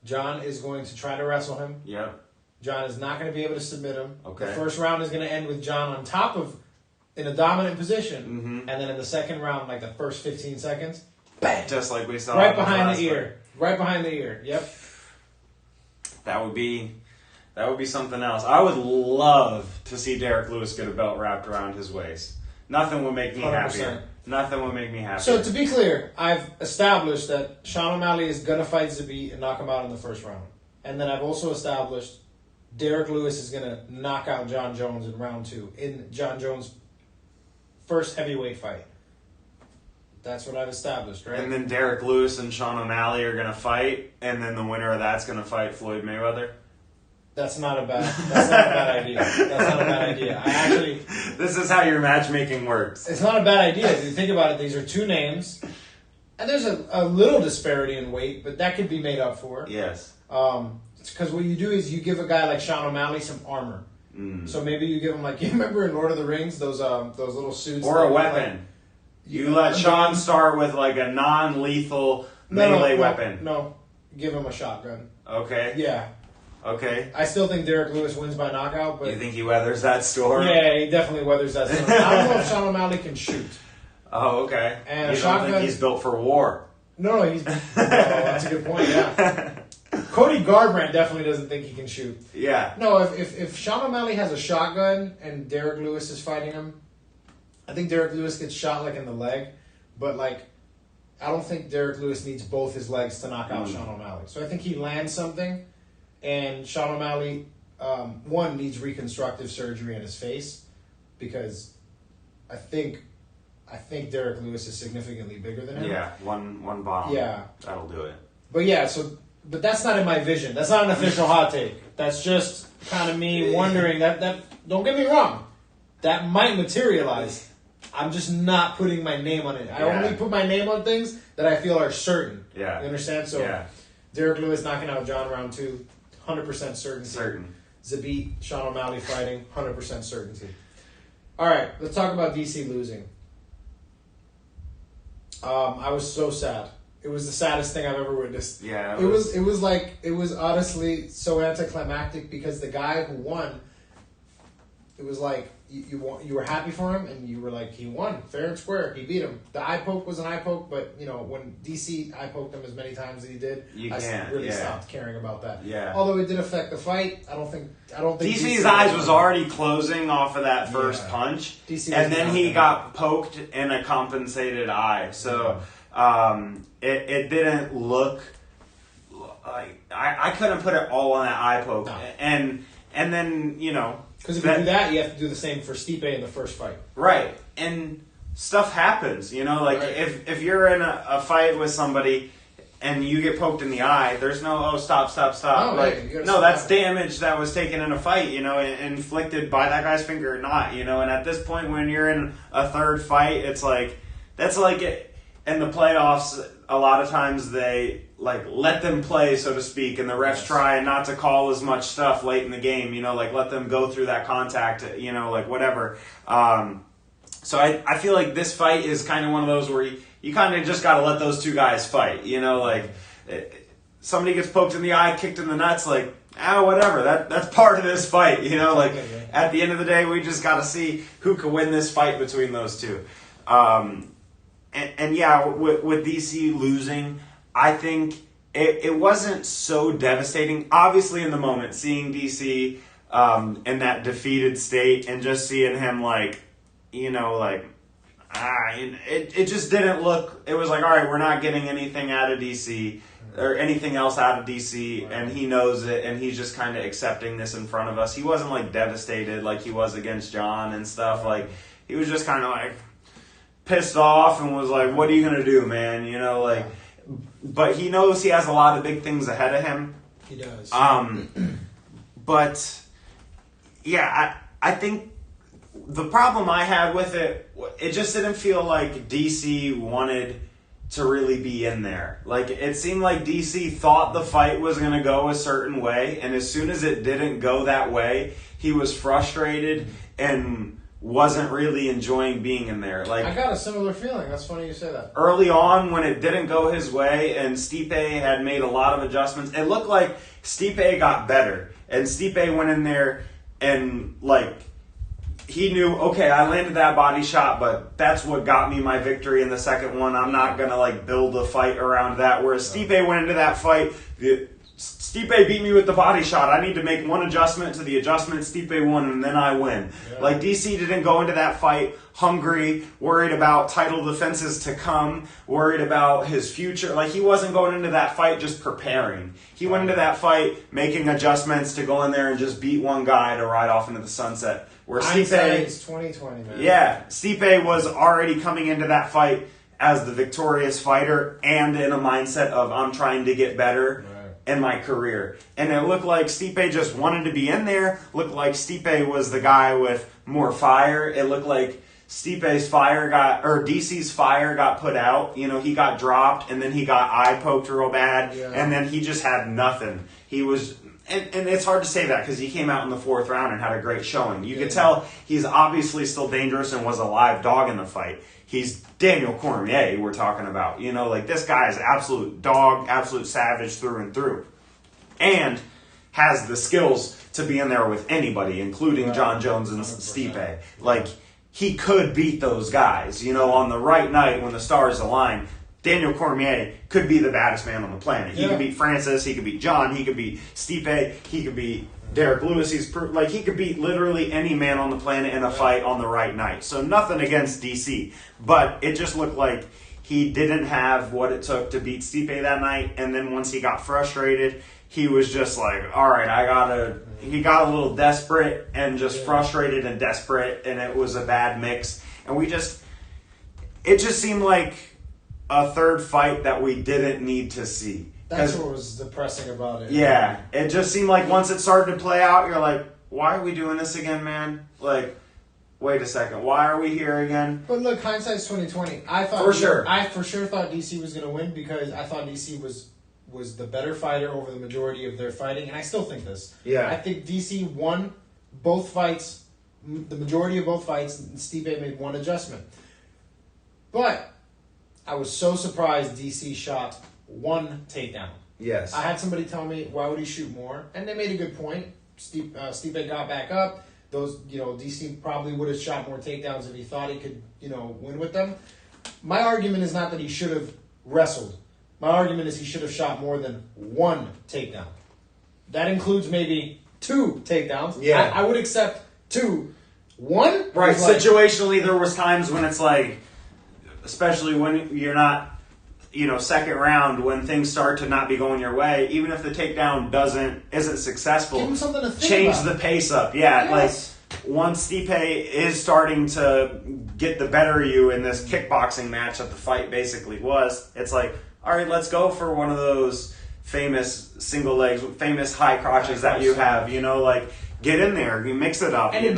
John is going to try to wrestle him. Yep. John is not going to be able to submit him. Okay. The first round is going to end with John on top in a dominant position. Mm-hmm. And then in the second round, like the first 15 seconds, bang! Just like we saw. Right behind the ear. Right behind the ear. Yep. That would be something else. I would love to see Derek Lewis get a belt wrapped around his waist. Nothing would make me 100%. happier. Nothing would make me happier. So to be clear, I've established that Sean O'Malley is going to fight Zabit and knock him out in the first round. And then I've also established Derek Lewis is going to knock out John Jones in round 2 in John Jones' first heavyweight fight. That's what I've established, right? And then Derek Lewis and Sean O'Malley are going to fight, and then the winner of that's going to fight Floyd Mayweather. That's not a bad idea. That's not a bad idea. This is how your matchmaking works. It's not a bad idea. If you think about it, these are 2 names. And there's a little disparity in weight, but that could be made up for. Yes. Because what you do is you give a guy like Sean O'Malley some armor. So maybe you give him you remember in Lord of the Rings, those little suits? Or a weapon. You let Sean start with a non-lethal melee weapon. No, give him a shotgun. Okay. Yeah. Okay. I still think Derek Lewis wins by knockout, but you think he weathers that storm? Yeah, he definitely weathers that storm. I don't know if Sean O'Malley can shoot. Oh, okay. And you don't think he's built for war? No, he's. That's a good point. Yeah. Cody Garbrandt definitely doesn't think he can shoot. Yeah. No, if Sean O'Malley has a shotgun and Derek Lewis is fighting him, I think Derek Lewis gets shot in the leg, but I don't think Derek Lewis needs both his legs to knock out Sean O'Malley. So I think he lands something, and Sean O'Malley one needs reconstructive surgery in his face because I think Derek Lewis is significantly bigger than him. Yeah, one bomb. Yeah, that'll do it. But that's not in my vision. That's not an official hot take. That's just kind of me wondering that don't get me wrong, that might materialize. I'm just not putting my name on it. I only put my name on things that I feel are certain. Yeah. You understand? So Derek Lewis knocking out John round 2, 100% certainty. Certain. Zabit, Sean O'Malley fighting, 100% certainty. All right, let's talk about DC losing. I was so sad. It was the saddest thing I've ever witnessed. Yeah. It was honestly so anticlimactic because the guy who won, it was you were happy for him and you were he won fair and square. He beat him. The eye poke was an eye poke, but when DC eye poked him as many times as he did, I really stopped caring about that. Yeah. Although it did affect the fight, I don't think DC's eyes was already closing off of that first punch, and then he got poked in a compensated eye. So it didn't look like I couldn't put it all on that eye poke, and then because if you do that, you have to do the same for Stipe in the first fight. Right. And stuff happens, if you're in a fight with somebody and you get poked in the eye, there's no, stop. No, that's damage that was taken in a fight, inflicted by that guy's finger or not, and at this point when you're in a third fight, it's that's in the playoffs, a lot of times they let them play, so to speak, and the refs try not to call as much stuff late in the game, let them go through that contact, whatever. So I feel like this fight is kind of one of those where you kind of just got to let those two guys fight, somebody gets poked in the eye, kicked in the nuts, whatever, that's part of this fight, at the end of the day, we just got to see who can win this fight between those two. And with DC losing, I think it wasn't so devastating. Obviously, in the moment, seeing DC in that defeated state and just seeing him it just didn't look. It was like, all right, we're not getting anything out of DC or anything else out of DC, and he knows it, and he's just kind of accepting this in front of us. He wasn't like devastated like he was against John and stuff. Like he was just kind of like pissed off and was like, "What are you gonna do, man?" But he knows he has a lot of big things ahead of him. He does. But yeah, I think the problem I had with it just didn't feel like DC wanted to really be in there. Like, it seemed like DC thought the fight was going to go a certain way, and as soon as it didn't go that way, he was frustrated and wasn't really enjoying being in there. Like, I got a similar feeling. That's funny you say that. Early on, when it didn't go his way and Stipe had made a lot of adjustments, it looked like Stipe got better. And Stipe went in there and, he knew, okay, I landed that body shot, but that's what got me my victory in the second one. I'm not going to, build a fight around that. Whereas Stipe went into that fight, Stipe beat me with the body shot. I need to make one adjustment to the adjustment. Stipe won, and then I win. Yeah. DC didn't go into that fight hungry, worried about title defenses to come, worried about his future. He wasn't going into that fight just preparing. He went into that fight making adjustments to go in there and just beat one guy to ride off into the sunset. Where Stipe, it's 2020, man. Yeah, Stipe was already coming into that fight as the victorious fighter and in a mindset of, I'm trying to get better in my career. And it looked like Stipe just wanted to be in there. Looked like Stipe was the guy with more fire. It looked like DC's fire got put out. He got dropped, and then he got eye poked real bad, and then he just had nothing. He was... And it's hard to say that because he came out in the fourth round and had a great showing. You could tell he's obviously still dangerous and was a live dog in the fight. He's Daniel Cormier we're talking about. This guy is absolute dog, absolute savage through and through. And has the skills to be in there with anybody, including John Jones and 100%. Stipe. He could beat those guys. On the right night when the stars align, Daniel Cormier could be the baddest man on the planet. He could beat Francis. He could beat John. He could beat Stipe. He could beat Derek Lewis. He could beat literally any man on the planet in a fight on the right night. So nothing against DC, but it just looked like he didn't have what it took to beat Stipe that night. And then once he got frustrated, he was just like, all right, he got a little desperate and just frustrated and desperate, and it was a bad mix. And it just seemed like a third fight that we didn't need to see. That's what was depressing about it. Yeah. It just seemed like once it started to play out, you're like, why are we doing this again, man? Wait a second. Why are we here again? But look, hindsight's 2020. I for sure thought DC was going to win because I thought DC was the better fighter over the majority of their fighting, and I still think this. Yeah. I think DC won both fights, the majority of both fights, and Stipe made one adjustment. But I was so surprised DC shot one takedown. Yes. I had somebody tell me, why would he shoot more? And they made a good point. Stipe got back up. DC probably would have shot more takedowns if he thought he could, win with them. My argument is not that he should have wrestled. My argument is he should have shot more than one takedown. That includes maybe two takedowns. Yeah. I would accept two. One? Right. Situationally, there was times when it's especially when you're not, second round, when things start to not be going your way, even if the takedown isn't successful, give him something to think change about. The pace up. Yeah, yes. Once Stipe is starting to get the better of you in this kickboxing match that the fight basically was, it's like, all right, let's go for one of those famous single legs, famous high crotches that you have, get in there, you mix it up. And it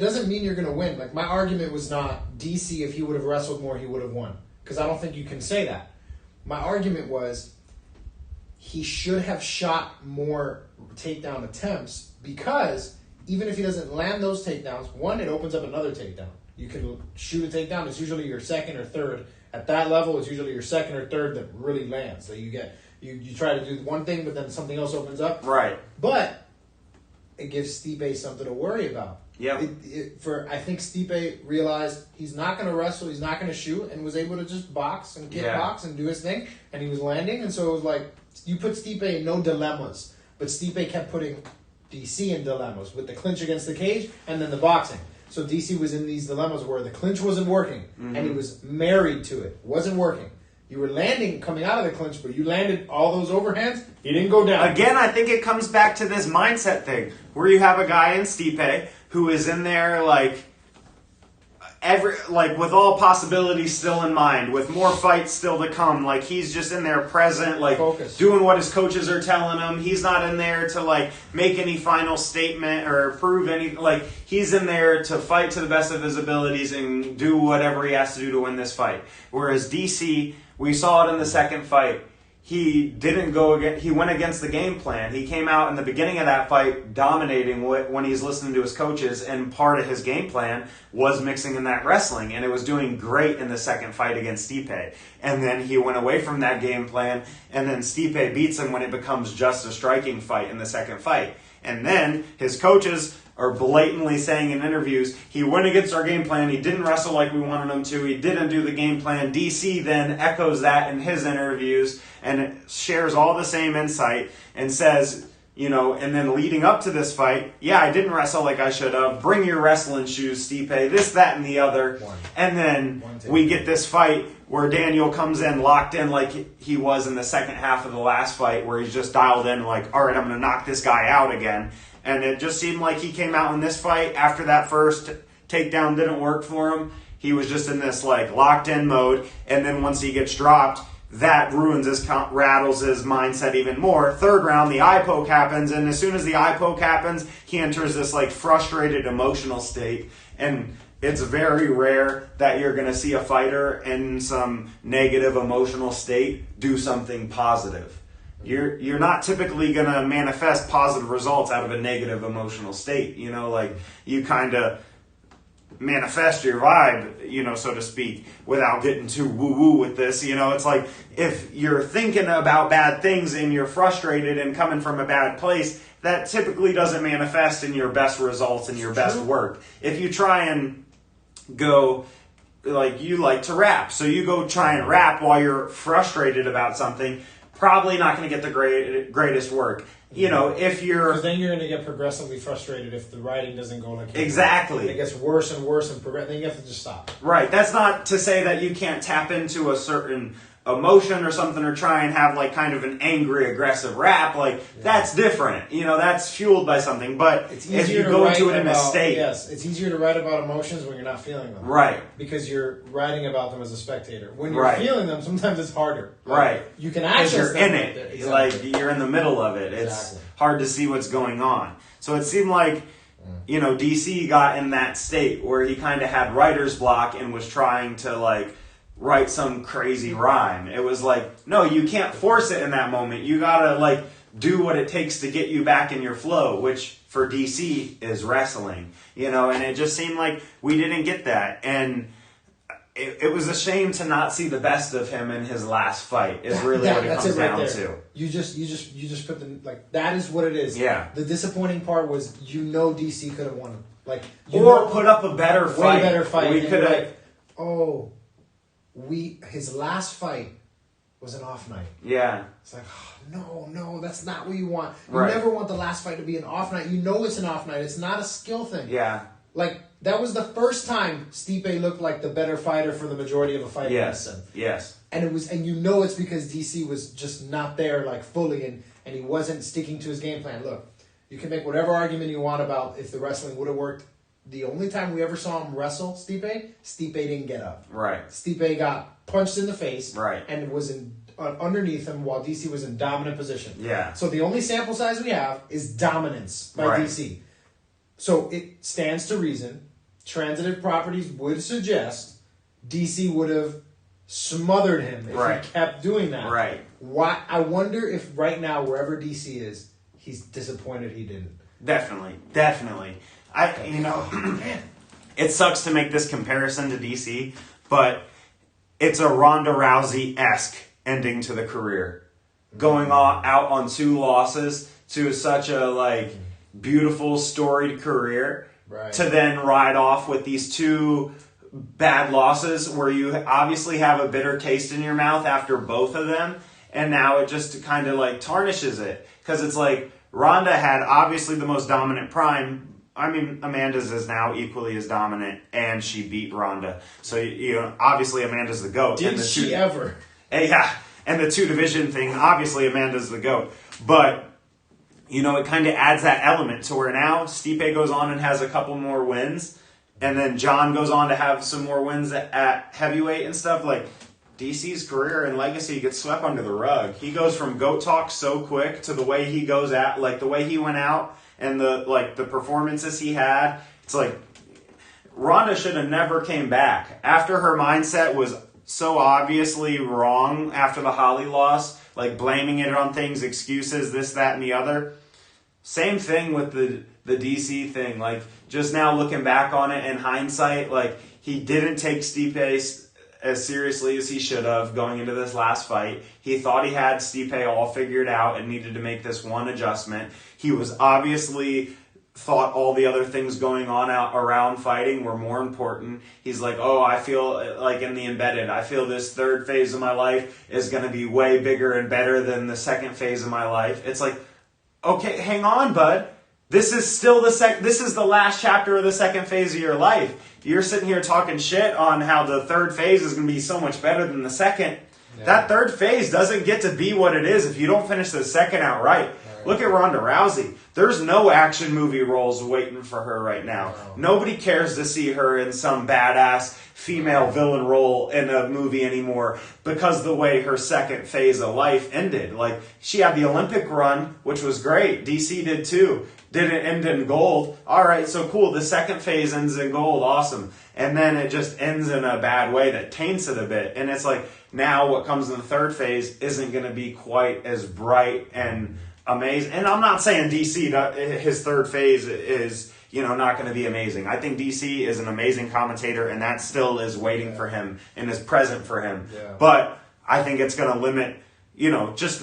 doesn't mean you're going to win. My argument was not DC, if he would have wrestled more, he would have won. Because I don't think you can say that. My argument was he should have shot more takedown attempts because even if he doesn't land those takedowns, one, it opens up another takedown. You can shoot a takedown. It's usually your second or third. At that level, it's usually your second or third that really lands. So you try to do one thing, but then something else opens up. Right. But it gives Stipe something to worry about. Yeah. I think Stipe realized he's not going to wrestle, he's not going to shoot, and was able to just box and kickbox and do his thing, and he was landing, and so it was like, You put Stipe in no dilemmas, but Stipe kept putting DC in dilemmas with the clinch against the cage and then the boxing. So DC was in these dilemmas where the clinch wasn't working, and he was married to it. Wasn't working. You were landing, coming out of the clinch, but you landed all those overhands. He didn't go down. Again, I think it comes back to this mindset thing where you have a guy in Stipe who is in there like with all possibilities still in mind, with more fights still to come. Like he's just in there present, like Focus. Doing what his coaches are telling him. He's not in there to like make any final statement or prove any. Like he's in there to fight to the best of his abilities and do whatever he has to do to win this fight. Whereas DC, we saw it in the second fight. He didn't go against. He went against the game plan. He came out in the beginning of that fight dominating when he's listening to his coaches, and part of his game plan was mixing in that wrestling, and it was doing great in the second fight against Stipe. And then he went away from that game plan, and then Stipe beats him when it becomes just a striking fight in the second fight. And then his coaches are blatantly saying in interviews, he went against our game plan, he didn't wrestle like we wanted him to, he didn't do the game plan. DC then echoes that in his interviews and shares all the same insight and says, and then leading up to this fight, yeah, I didn't wrestle like I should have, bring your wrestling shoes, Stipe, this, that, and the other. And then we get this fight where Daniel comes in locked in like he was in the second half of the last fight, where he's just dialed in like, all right, I'm going to knock this guy out again. And it just seemed like he came out in this fight after that first takedown didn't work for him. He was just in this like locked in mode. And then once he gets dropped, that ruins rattles his mindset even more. Third round, the eye poke happens. And as soon as the eye poke happens, he enters this like frustrated emotional state. And it's very rare that you're going to see a fighter in some negative emotional state do something positive. You're not typically going to manifest positive results out of a negative emotional state. Like you kind of manifest your vibe, so to speak, without getting too woo-woo with this. It's like if you're thinking about bad things and you're frustrated and coming from a bad place, that typically doesn't manifest in your best results and your best work. If you try and go, like you like to rap, so you go try and rap while you're frustrated about something, probably not going to get the greatest work. If you're... Because then you're going to get progressively frustrated if the writing doesn't go like... Exactly. It gets worse and worse and then you have to just stop. Right. That's not to say that you can't tap into a certain emotion or something or try and have like kind of an angry, aggressive rap. That's different. That's fueled by something. But if you go into it in a state... Yes, it's easier to write about emotions when you're not feeling them. Right. Because you're writing about them as a spectator. When you're feeling them, sometimes it's harder. Right. You can access you're them. in it. Exactly. You're in the middle of it. It's hard to see what's going on. So it seemed like, DC got in that state where he kind of had writer's block and was trying to write some crazy rhyme. It was like, no, you can't force it in that moment. You gotta do what it takes to get you back in your flow, which for DC is wrestling, and it just seemed like we didn't get that. And it was a shame to not see the best of him in his last fight is really what it comes down to. You just put the, that is what it is. Yeah. The disappointing part was, DC could have won. Put up a better fight. Way better fight. We could have. His last fight was an off night. Yeah. It's like, no, that's not what you want. You Right. never want the last fight to be an off night. It's an off night. It's not a skill thing. Yeah. That was the first time Stipe looked like the better fighter for the majority of a fight against him. Yes. And it's because DC was just not there fully and he wasn't sticking to his game plan. Look, you can make whatever argument you want about if the wrestling would have worked. The only time we ever saw him wrestle Stipe didn't get up. Right. Stipe got punched in the face. Right. And was underneath him while DC was in dominant position. Yeah. So the only sample size we have is dominance by DC. So it stands to reason, transitive properties would suggest DC would have smothered him if he kept doing that. Right. Why? I wonder if right now, wherever DC is, he's disappointed he didn't. Definitely. It sucks to make this comparison to DC, but it's a Ronda Rousey-esque ending to the career. Going out on 2 losses to such a beautiful storied career, to then ride off with these 2 bad losses where you obviously have a bitter taste in your mouth after both of them, and now it just kind of like tarnishes it, because it's like Ronda had obviously the most dominant prime. I mean, Amanda's is now equally as dominant, and she beat Ronda. So, you know, obviously Amanda's the GOAT. Did she ever? Yeah, and the 2 division thing, obviously Amanda's the GOAT. But, you know, it kind of adds that element to where now Stipe goes on and has a couple more wins, and then John goes on to have some more wins at heavyweight and stuff. Like, DC's career and legacy gets swept under the rug. He goes from GOAT talk so quick to the way he goes at, like the way he went out, and the performances he had. It's like Ronda should have never came back. After her mindset was so obviously wrong after the Holly loss, like blaming it on things, excuses, this, that, and the other. Same thing with the DC thing. Like, just now looking back on it in hindsight, like, he didn't take Stipe as seriously as he should have going into this last fight. He thought he had Stipe all figured out and needed to make this one adjustment. He was obviously thought all the other things going on out around fighting were more important. He's like, oh, I feel like in the embedded, I feel this third phase of my life is going to be way bigger and better than the second phase of my life. It's like, okay, hang on, bud. This is still this is the last chapter of the second phase of your life. You're sitting here talking shit on how the third phase is going to be so much better than the second. Yeah. That third phase doesn't get to be what it is if you don't finish the second out right. Look at Ronda Rousey. There's no action movie roles waiting for her right now. Nobody cares to see her in some badass female villain role in a movie anymore because the way her second phase of life ended. Like, she had the Olympic run, which was great. DC did too. Didn't end in gold. All right, so cool. The second phase ends in gold. Awesome. And then it just ends in a bad way that taints it a bit. And it's like, now what comes in the third phase isn't going to be quite as bright and amazing. And I'm not saying DC, his third phase is, you know, not going to be amazing. I think DC is an amazing commentator, and that still is waiting for him and is present for him. Yeah. But I think it's going to limit, you know, just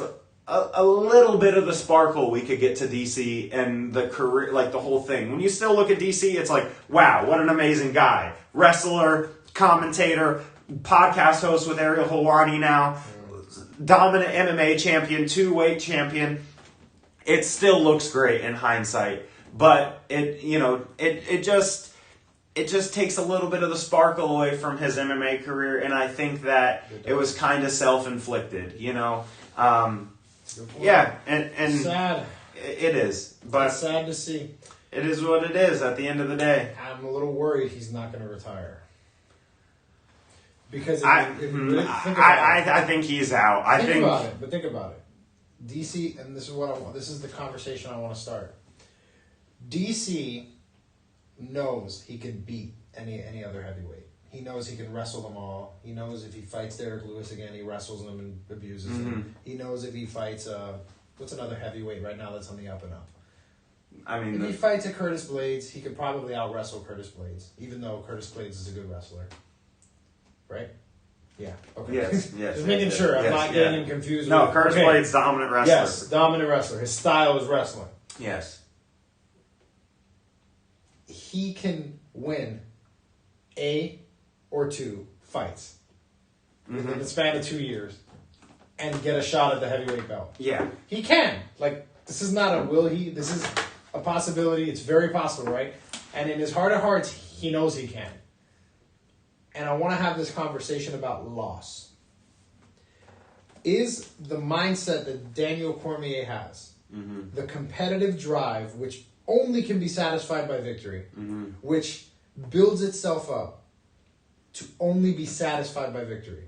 a little bit of the sparkle we could get to DC and the career, like the whole thing. When you still look at DC, it's like, wow, what an amazing guy. Wrestler, commentator, podcast host with Ariel Helwani now, dominant MMA champion, 2-weight champion. It still looks great in hindsight, but it just takes a little bit of the sparkle away from his MMA career, and I think that it was kind of self-inflicted, you know. Yeah, and sad. It is, but it's sad to see. It is what it is at the end of the day. I'm a little worried he's not going to retire. Because if you really think about it, I think he's out. Think about it. DC, and this is what I want. This is the conversation I want to start. DC knows he can beat any other heavyweight. He knows he can wrestle them all. He knows if he fights Derek Lewis again, he wrestles them and abuses them. He knows if he fights what's another heavyweight right now that's on the up and up. I mean, if he fights a Curtis Blades, he could probably out wrestle Curtis Blades, even though Curtis Blades is a good wrestler. Right? Yeah. Okay. Yes. Just making sure I'm not getting him confused. No, Curtis Blades, dominant wrestler. Yes, dominant wrestler. His style is wrestling. Yes. He can win a or two fights within the span of 2 years and get a shot at the heavyweight belt. Yeah. He can. Like, this is not a will he. This is a possibility. It's very possible, right? And in his heart of hearts, he knows he can. And I want to have this conversation about loss. Is the mindset that Daniel Cormier has, the competitive drive, which only can be satisfied by victory, which builds itself up to only be satisfied by victory,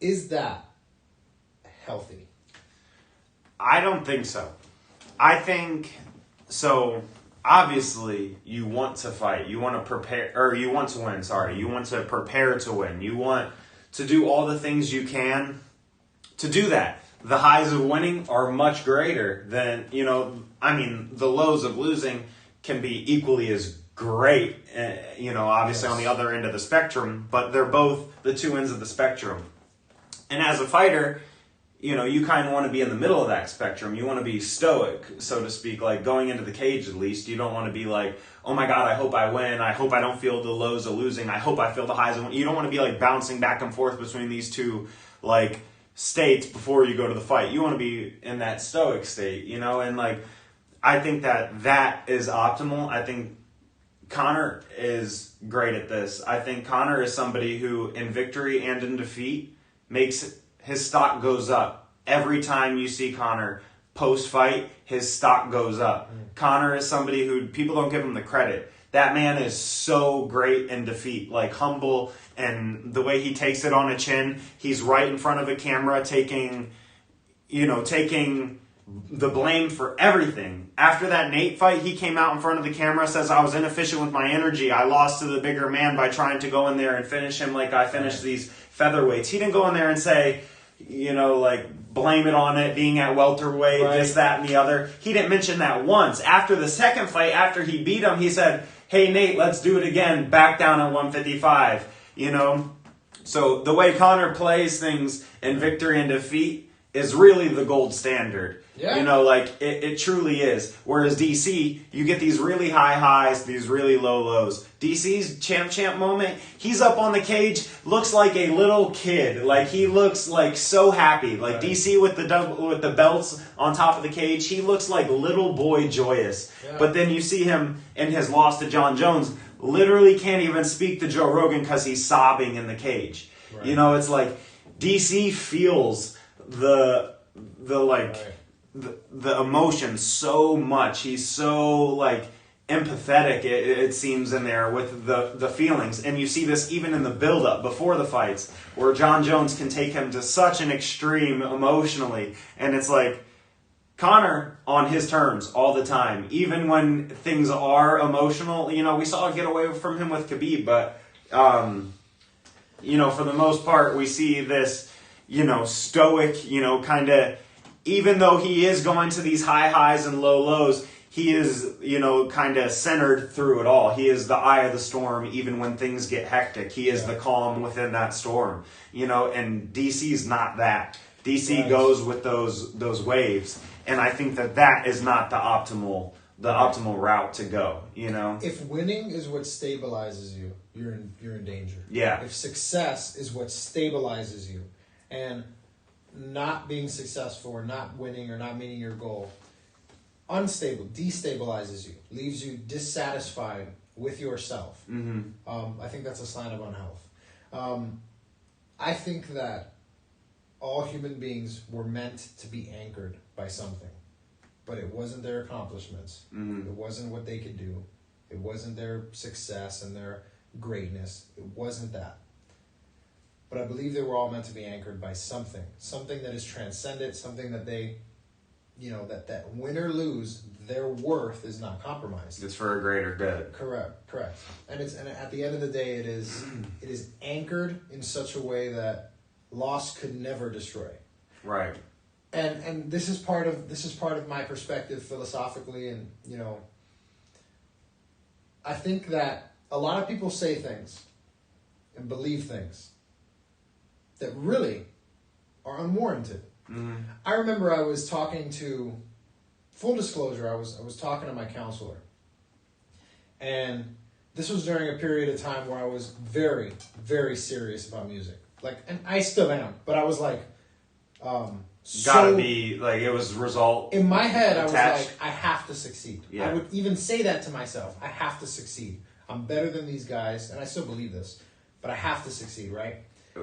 is that healthy? I don't think so. I think, so obviously you want to fight, you want to prepare, or you want to win, sorry. You want to prepare to win. You want to do all the things you can to do that. The highs of winning are much greater than, the lows of losing can be equally as great, obviously on the other end of the spectrum, but they're both the two ends of the spectrum. And as a fighter, you kind of want to be in the middle of that spectrum. You want to be stoic, so to speak, like going into the cage at least. You don't want to be like, oh my God, I hope I win. I hope I don't feel the lows of losing. I hope I feel the highs of winning. You don't want to be like bouncing back and forth between these two, like, states before you go to the fight. You want to be in that stoic state, you know, and like, I think that is optimal. I think Conor is great at this. I think Conor is somebody who, in victory and in defeat, makes his stock goes up. Every time you see Conor post-fight, his stock goes up. Conor is somebody who people don't give him the credit. That man is so great in defeat, like humble, and the way he takes it on a chin. He's right in front of a camera taking the blame for everything. After that Nate fight, he came out in front of the camera, says, I was inefficient with my energy. I lost to the bigger man by trying to go in there and finish him like I finished these featherweights. He didn't go in there and say, blame it on it being at welterweight, this, that, and the other. He didn't mention that once. After the second fight, after he beat him, he said, hey, Nate, let's do it again. Back down at 155, So the way Conor plays things in victory and defeat is really the gold standard. Yeah. It truly is. Whereas DC, you get these really high highs, these really low lows. DC's champ moment, he's up on the cage, looks like a little kid. Like, he looks like so happy. Like, DC with the belts on top of the cage, he looks like little boy joyous. Yeah. But then you see him in his loss to John Jones, literally can't even speak to Joe Rogan because he's sobbing in the cage. Right. It's like DC feels the emotion so much. He's so empathetic, it seems, in there with the feelings. And you see this even in the build-up before the fights, where John Jones can take him to such an extreme emotionally. And it's like Conor on his terms all the time, even when things are emotional. We saw it get away from him with Khabib, but for the most part, we see this stoic, kind of, even though he is going to these high highs and low lows, he is, kind of centered through it all. He is the eye of the storm, even when things get hectic. He is the calm within that storm, and DC's not that. DC goes with those waves, and I think that is not the optimal route to go, If winning is what stabilizes you, you're in danger. Yeah. If success is what stabilizes you, and not being successful or not winning or not meeting your goal, destabilizes you, leaves you dissatisfied with yourself. Mm-hmm. I think that's a sign of unhealth. I think that all human beings were meant to be anchored by something, but it wasn't their accomplishments. Mm-hmm. It wasn't what they could do. It wasn't their success and their greatness. It wasn't that. But I believe they were all meant to be anchored by something that is transcendent, something that they, that win or lose, their worth is not compromised. It's for a greater good. Correct. And at the end of the day, it is anchored in such a way that loss could never destroy. Right. And this is part of my perspective philosophically, and I think that a lot of people say things and believe things that really are unwarranted. Mm-hmm. I remember I was talking to, full disclosure, I was talking to my counselor. And this was during a period of time where I was very, very serious about music. And I still am, but I was gotta be, it was result in my head, attached. I was I have to succeed. Yeah. I would even say that to myself. I have to succeed. I'm better than these guys, and I still believe this, but I have to succeed, right?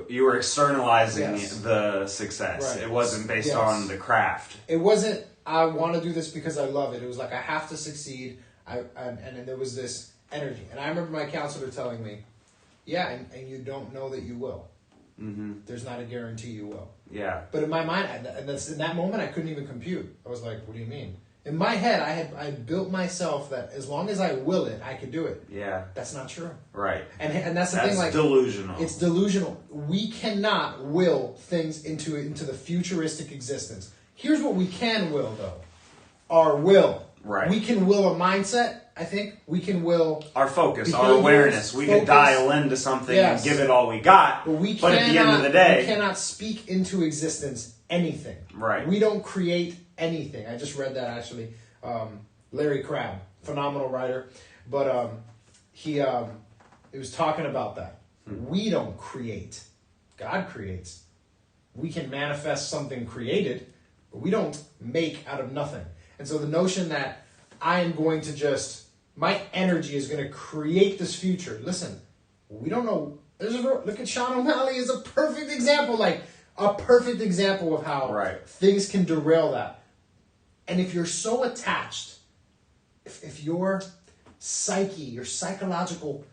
You were externalizing the success. Right. It wasn't based on the craft. It wasn't, I want to do this because I love it. It was I have to succeed. And then there was this energy. And I remember my counselor telling me, and you don't know that you will. Mm-hmm. There's not a guarantee you will. Yeah. But in my mind, in that moment, I couldn't even compute. I was like, what do you mean? In my head, I built myself that as long as I will it, I could do it. Yeah. That's not true. Right. And that's the thing. That's delusional. It's delusional. We cannot will things into the futuristic existence. Here's what we can will, though. Our will. Right. We can will a mindset. I think we can will our focus, our awareness. We can dial into something and give it all we got. But at the end of the day, we cannot speak into existence anything. Right. We don't create anything. I just read that actually. Larry Crabb, phenomenal writer, but he was talking about that. We don't create. God creates. we can manifest something created, but we don't make out of nothing. And so the notion that I am going to just, my energy is going to create this future. Listen, we don't know. Look at Sean O'Malley as a perfect example, like a perfect example of how things can derail that. And if you're so attached, if your psyche, your psychological,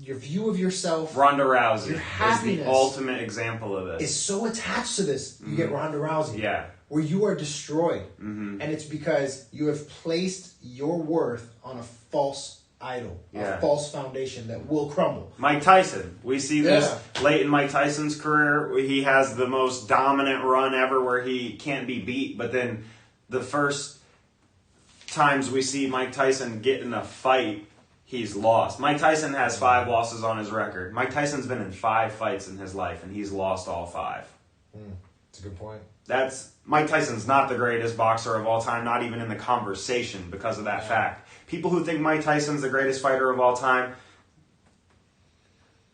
your view of yourself, Ronda Rousey your happiness is the ultimate example of this. Is so attached to this, you get Ronda Rousey. Yeah. Where you are destroyed. And it's because you have placed your worth on a false idol, a false foundation that will crumble. Mike Tyson. We see this late in Mike Tyson's career. He has the most dominant run ever where he can't be beat. But then the first times we see Mike Tyson get in a fight, he's lost. Mike Tyson has 5 losses on his record. Mike Tyson's been in 5 fights in his life, and he's lost all 5. That's a good point. Mike Tyson's not the greatest boxer of all time, not even in the conversation because of that fact. People who think Mike Tyson's the greatest fighter of all time,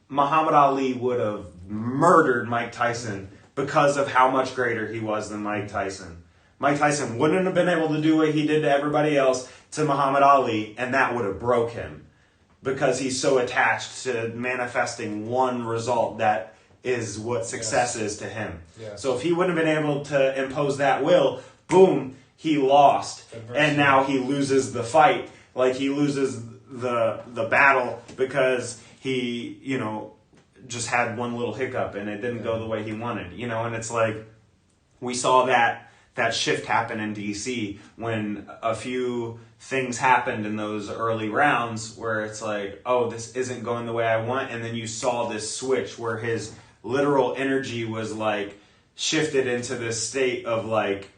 Muhammad Ali would have murdered Mike Tyson because of how much greater he was than Mike Tyson. Mike Tyson wouldn't have been able to do what he did to everybody else to Muhammad Ali, and that would have broke him because he's so attached to manifesting one result that is what success is to him. So if he wouldn't have been able to impose that will, boom, he lost. And now he loses the fight. Like he loses the battle because he, just had one little hiccup and it didn't go the way he wanted. And it's like we saw that shift happen in DC when a few things happened in those early rounds where it's like, oh, this isn't going the way I want. And then you saw this switch where his literal energy was like shifted into this state of like,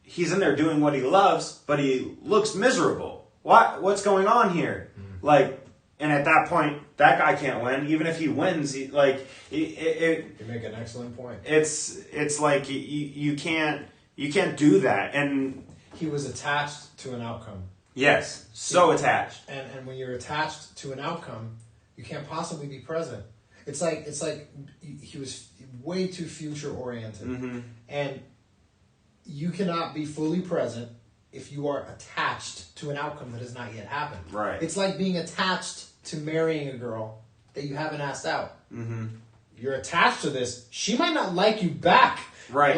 he's in there doing what he loves, but he looks miserable. What's going on here? Like, and at that point, that guy can't win. Even if he wins, you make an excellent point. It's like you can't do that. And he was attached to an outcome. Yes, so attached. And when you're attached to an outcome, you can't possibly be present. It's like he was way too future oriented, and you cannot be fully present if you are attached to an outcome that has not yet happened. Right. It's like being attached to marrying a girl that you haven't asked out. You're attached to this. She might not like you back. Right.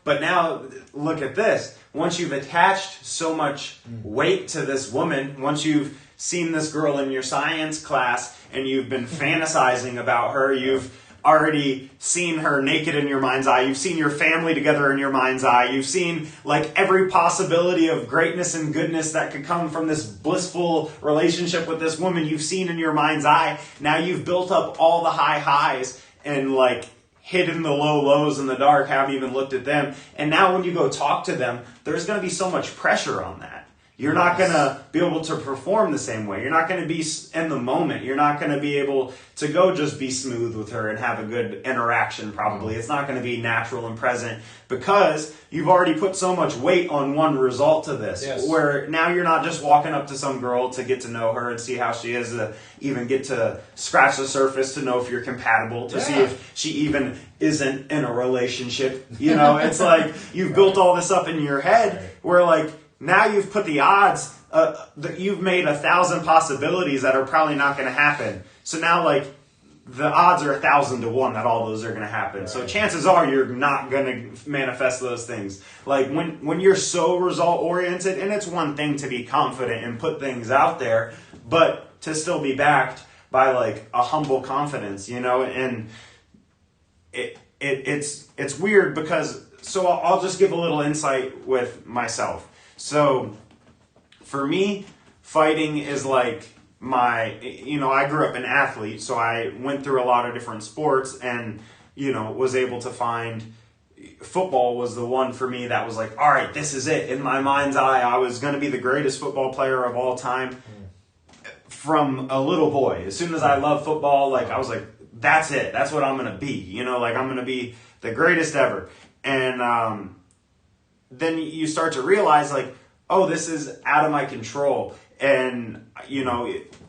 But now look at this. Once you've attached so much weight to this woman, once you've seen this girl in your science class and you've been fantasizing about her, you've already seen her naked in your mind's eye, you've seen your family together in your mind's eye, you've seen like every possibility of greatness and goodness that could come from this blissful relationship with this woman you've seen in your mind's eye. Now you've built up all the high highs and like hidden the low lows in the dark, haven't even looked at them. And now when you go talk to them, there's going to be so much pressure on that. You're not going to be able to perform the same way. You're not going to be in the moment. You're not going to be able to go just be smooth with her and have a good interaction probably. It's not going to be natural and present because you've already put so much weight on one result to this. Yes. Where now you're not just walking up to some girl to get to know her and see how she is, to even get to scratch the surface to know if you're compatible, to see if she even isn't in a relationship. It's like you've built all this up in your head where like, now you've put the odds, that you've made 1,000 possibilities that are probably not going to happen. So now, like, the odds are 1,000 to 1 that all those are going to happen. Right. So chances are you're not going to manifest those things. Like, when you're so result-oriented, and it's one thing to be confident and put things out there, but to still be backed by, like, a humble confidence, and it's weird because, so I'll just give a little insight with myself. So, for me, fighting is like I grew up an athlete, so I went through a lot of different sports and, was able to find football was the one for me that was like, all right, this is it. In my mind's eye, I was going to be the greatest football player of all time from a little boy. As soon as I loved football, like, I was like, that's it. That's what I'm going to be. I'm going to be the greatest ever. And, then you start to realize like, oh, this is out of my control. And,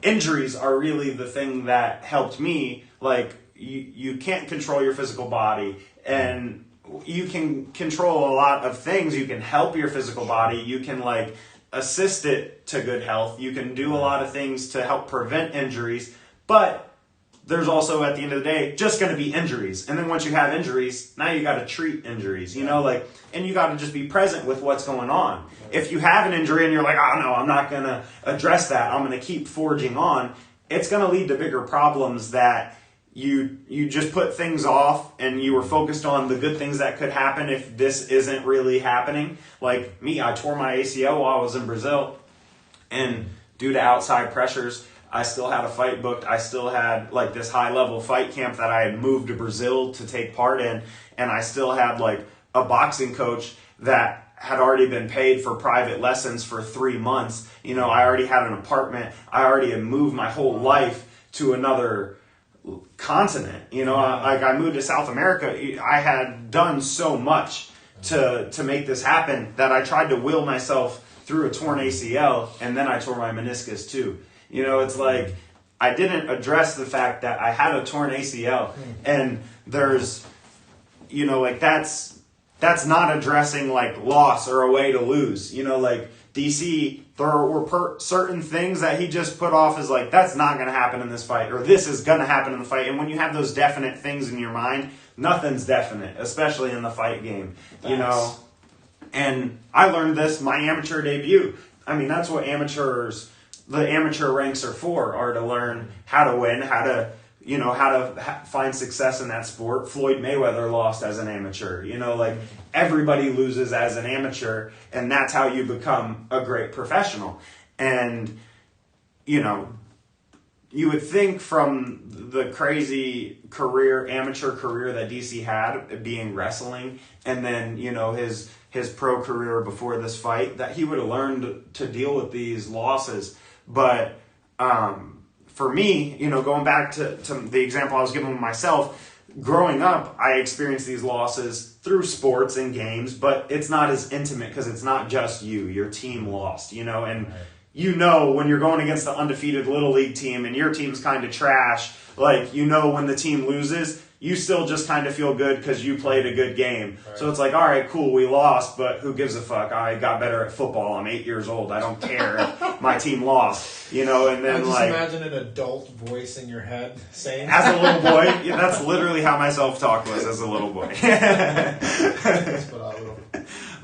injuries are really the thing that helped me like you can't control your physical body, and you can control a lot of things. You can help your physical body. You can like assist it to good health. You can do a lot of things to help prevent injuries, but there's also, at the end of the day, just going to be injuries. And then once you have injuries, now you got to treat injuries, you know, like, and you got to just be present with what's going on. If you have an injury and you're like, oh no, I'm not going to address that, I'm going to keep forging on, it's going to lead to bigger problems that you just put things off, and you were focused on the good things that could happen if this isn't really happening. Like me, I tore my ACL while I was in Brazil, and due to outside pressures, I still had a fight booked. I still had like this high level fight camp that I had moved to Brazil to take part in. And I still had like a boxing coach that had already been paid for private lessons for 3 months. You know, I already had an apartment. I already had moved my whole life to another continent. You know, I moved to South America. I had done so much to make this happen that I tried to will myself through a torn ACL, and then I tore my meniscus too. You know, it's like I didn't address the fact that I had a torn ACL, and there's, you know, like that's not addressing like loss or a way to lose. You know, like DC, there were certain things that he just put off as like, that's not going to happen in this fight, or this is going to happen in the fight. And when you have those definite things in your mind, nothing's definite, especially in the fight game. Thanks. You know, and I learned this my amateur debut. I mean, that's what the amateur ranks are to learn how to win, how to find success in that sport. Floyd Mayweather lost as an amateur. You know, like everybody loses as an amateur, and that's how you become a great professional. And, you know, you would think from the crazy amateur career that DC had, being wrestling, and then, you know, his pro career before this fight, that he would have learned to deal with these losses. But for me, you know, going back to the example I was giving myself, growing up, I experienced these losses through sports and games, but it's not as intimate because it's not just you. Your team lost, you know, and you know when you're going against the undefeated Little League team and your team's kind of trash, like, you know, when the team loses, you still just kind of feel good because you played a good game. Right. So it's like, all right, cool, we lost, but who gives a fuck? I got better at football. I'm 8 years old. I don't care if my team lost, you know. And then I just imagine an adult voice in your head saying, as a little boy, yeah, that's literally how my self-talk was as a little boy.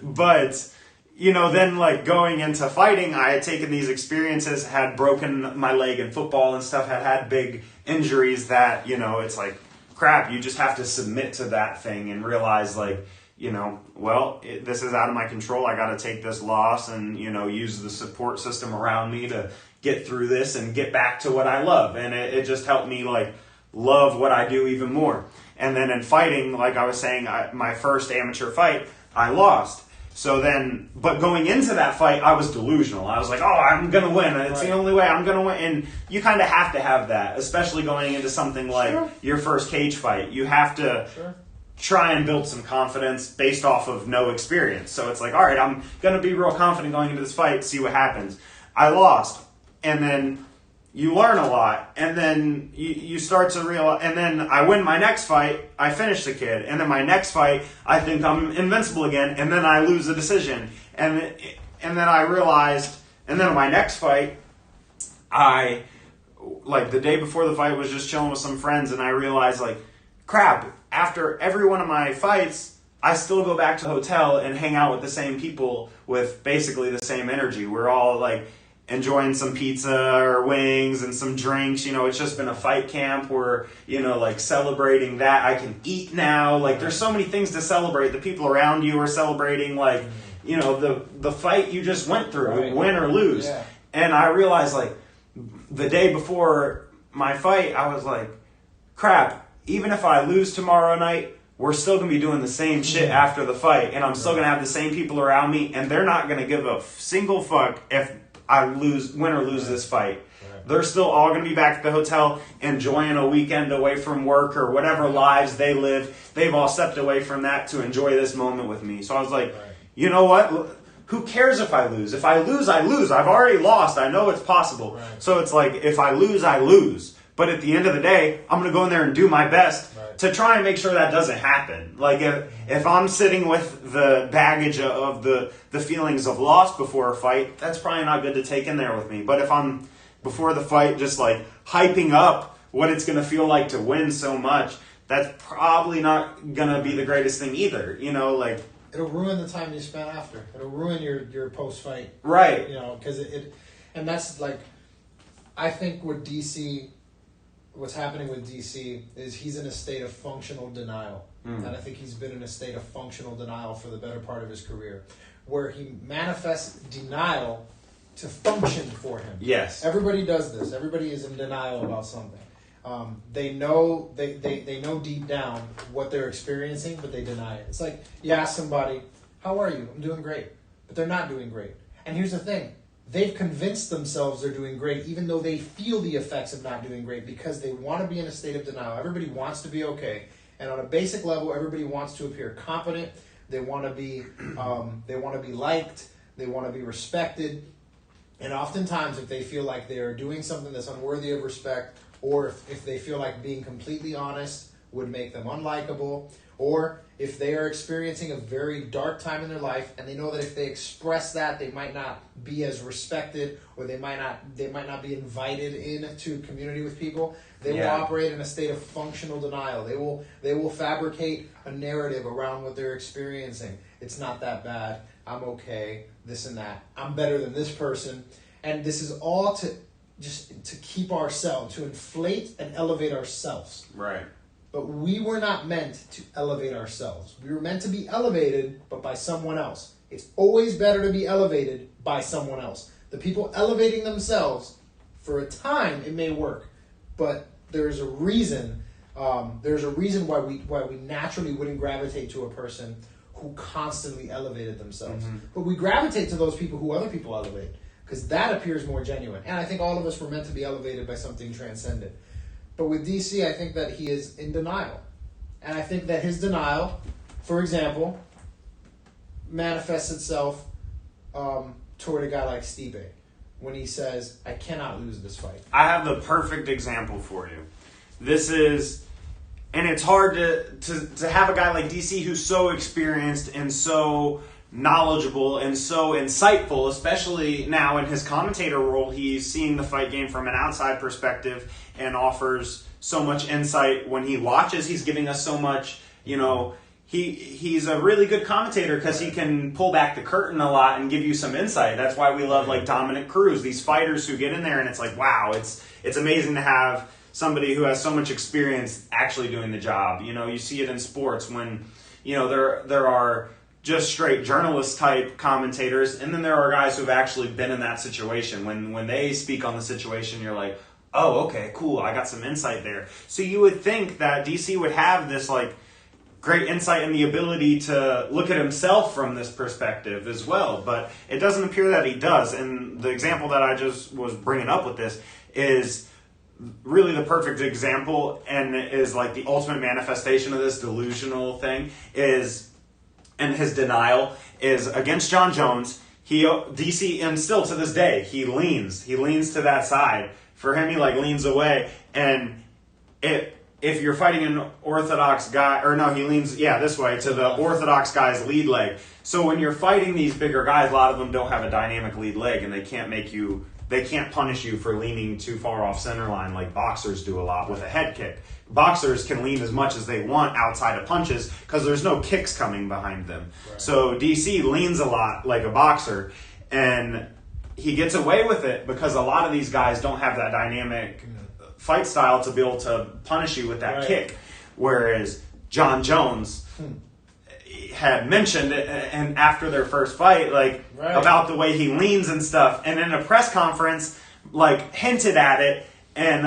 But, you know, then like going into fighting, I had taken these experiences, had broken my leg in football and stuff, had big injuries that, you know, it's like, crap, you just have to submit to that thing and realize, like, you know, well, this is out of my control. I got to take this loss and, you know, use the support system around me to get through this and get back to what I love. And it just helped me, like, love what I do even more. And then in fighting, like I was saying, my first amateur fight, I lost. So then, but going into that fight, I was delusional. I was like, oh, I'm going to win. It's the only way I'm going to win. And you kind of have to have that, especially going into something like your first cage fight. You have to try and build some confidence based off of no experience. So it's like, all right, I'm going to be real confident going into this fight, see what happens. I lost. And then you learn a lot, and then you start to realize, and then I win my next fight, I finish the kid, and then my next fight, I think I'm invincible again, and then I lose the decision, and then I realized, and then my next fight, I, like the day before the fight, was just chilling with some friends, and I realized, like, crap, after every one of my fights, I still go back to the hotel and hang out with the same people with basically the same energy. We're all, like, enjoying some pizza or wings and some drinks. You know, it's just been a fight camp. We're, you know, like celebrating that I can eat now. Like, there's so many things to celebrate. The people around you are celebrating, like, you know, the fight you just went through, win or lose. Yeah. And I realized, like, the day before my fight, I was like, crap, even if I lose tomorrow night, we're still going to be doing the same shit after the fight. And I'm still going to have the same people around me. And they're not going to give a single fuck if I win or lose this fight. Right. They're still all going to be back at the hotel enjoying a weekend away from work or whatever lives they live. They've all stepped away from that to enjoy this moment with me. So I was like, you know what? Who cares if I lose? If I lose, I lose. I've already lost. I know it's possible. Right. So it's like, if I lose, I lose. But at the end of the day, I'm going to go in there and do my best to try and make sure that doesn't happen. Like if I'm sitting with the baggage of the feelings of loss before a fight, that's probably not good to take in there with me. But if I'm before the fight just like hyping up what it's going to feel like to win so much, that's probably not going to be the greatest thing either. You know, like it'll ruin the time you spent after. It'll ruin your post fight. Right. You know, because and that's like, I think what's happening with DC is he's in a state of functional denial. And I think he's been in a state of functional denial for the better part of his career, where he manifests denial to function for him. Yes. Everybody does this. Everybody is in denial about something. They know they know deep down what they're experiencing, but they deny it. It's like you ask somebody, "How are you?" "I'm doing great," but they're not doing great. And here's the thing: they've convinced themselves they're doing great, even though they feel the effects of not doing great, because they want to be in a state of denial. Everybody wants to be okay, and on a basic level, everybody wants to appear competent. They want to be liked. They want to be respected. And oftentimes, if they feel like they are doing something that's unworthy of respect, or if they feel like being completely honest would make them unlikable, or if they are experiencing a very dark time in their life and they know that if they express that, they might not be as respected, or they might not be invited into community with people, they will operate in a state of functional denial. They will fabricate a narrative around what they're experiencing. It's not that bad. I'm okay. This and that. I'm better than this person. And this is all to keep ourselves, to inflate and elevate ourselves. Right. But we were not meant to elevate ourselves. We were meant to be elevated, but by someone else. It's always better to be elevated by someone else. The people elevating themselves, for a time, it may work, but there's a reason. There's a reason why we naturally wouldn't gravitate to a person who constantly elevated themselves. Mm-hmm. But we gravitate to those people who other people elevate, because that appears more genuine. And I think all of us were meant to be elevated by something transcendent. But with DC, I think that he is in denial. And I think that his denial, for example, manifests itself toward a guy like Stipe, when he says, "I cannot lose this fight." I have the perfect example for you. This is, and it's hard to have a guy like DC who's so experienced and so knowledgeable and so insightful, especially now in his commentator role. He's seeing the fight game from an outside perspective and offers so much insight when he watches. He's giving us so much, he's a really good commentator because he can pull back the curtain a lot and give you some insight. That's why we love like Dominic Cruz, these fighters who get in there and it's like, wow, it's amazing to have somebody who has so much experience actually doing the job. You see it in sports when, there are just straight journalist type commentators, and then there are guys who've actually been in that situation. When they speak on the situation, you're like, oh, okay, cool, I got some insight there. So you would think that DC would have this like great insight and the ability to look at himself from this perspective as well, but it doesn't appear that he does. And the example that I just was bringing up with this is really the perfect example, and is like the ultimate manifestation of this delusional thing and his denial is against John Jones. DC, and still to this day, he leans to that side. For him, he like leans away, and if you're fighting an orthodox guy, or no, he leans this way to the orthodox guy's lead leg. So when you're fighting these bigger guys, a lot of them don't have a dynamic lead leg, and they can't punish you for leaning too far off center line like boxers do a lot with a head kick. Boxers can lean as much as they want outside of punches because there's no kicks coming behind them. Right. So DC leans a lot like a boxer, and he gets away with it because a lot of these guys don't have that dynamic fight style to be able to punish you with that kick. Whereas John Jones had mentioned and after their first fight, about the way he leans and stuff, and in a press conference, hinted at it, and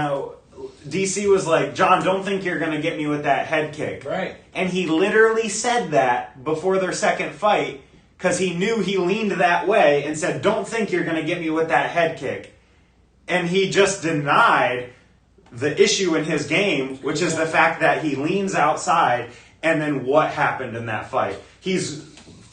DC was like, "John, don't think you're going to get me with that head kick." Right. And he literally said that before their second fight because he knew he leaned that way and said, "Don't think you're going to get me with that head kick." And he just denied the issue in his game, which is the fact that he leans outside, and then what happened in that fight. He's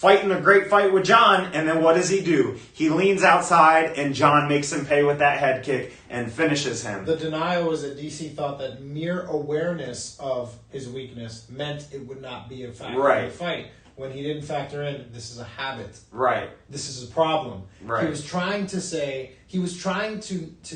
fighting a great fight with John, and then what does he do? He leans outside, and John makes him pay with that head kick and finishes him. The denial was that DC thought that mere awareness of his weakness meant it would not be a factor in the fight. When he didn't factor in, this is a habit. Right. This is a problem. Right. He was trying to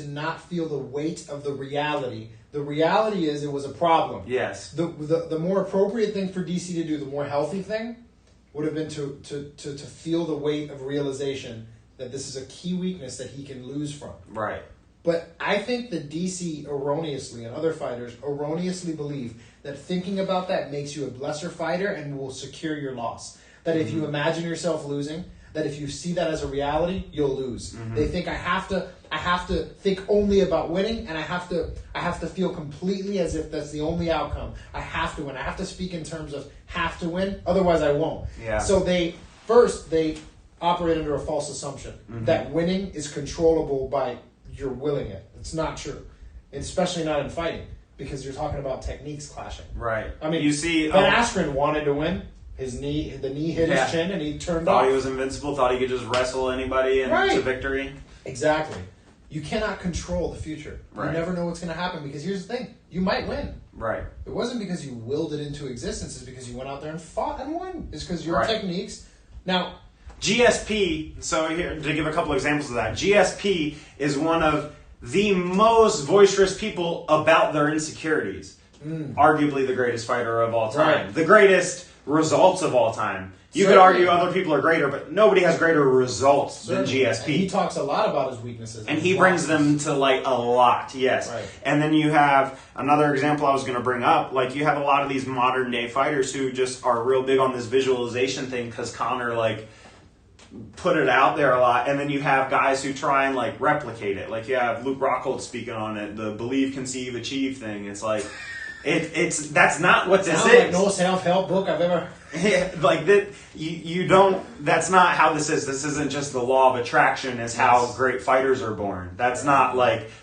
not feel the weight of the reality. The reality is it was a problem. Yes. The more appropriate thing for DC to do, the more healthy thing, would have been to feel the weight of realization that this is a key weakness that he can lose from. Right. But I think that DC erroneously, and other fighters erroneously believe that thinking about that makes you a lesser fighter and will secure your loss. That if you imagine yourself losing, that if you see that as a reality, you'll lose. They think I have to think only about winning, and I have to feel completely as if that's the only outcome. I have to win. I have to speak in terms of have to win, otherwise I won't. Yeah. So they operate under a false assumption that winning is controllable by you're willing it. It's not true, especially not in fighting, because you're talking about techniques clashing. Right. I mean, you see, Ben Askren wanted to win. The knee hit his chin, and he turned off. Thought he was invincible. Thought he could just wrestle anybody into victory. Exactly. You cannot control the future. Right. You never know what's going to happen, because here's the thing: you might win. Right. It wasn't because you willed it into existence. It's because you went out there and fought and won. It's because your techniques. Now, GSP, so here, to give a couple examples of that, GSP is one of the most boisterous people about their insecurities. Arguably the greatest fighter of all time. Right. The greatest results of all time. You could argue other people are greater, but nobody has greater results than GSP. And he talks a lot about his weaknesses. And he brings them to light a lot, yes. Right. And then you have another example I was going to bring up. Like, you have a lot of these modern day fighters who just are real big on this visualization thing because Conor, put it out there a lot. And then you have guys who try and, replicate it. Like, you have Luke Rockhold speaking on it, the believe, conceive, achieve thing. It's like, that's not what this is. Like no self-help book I've ever... Yeah, that you don't. That's not how this is. This isn't just the law of attraction. Is how great fighters are born. That's not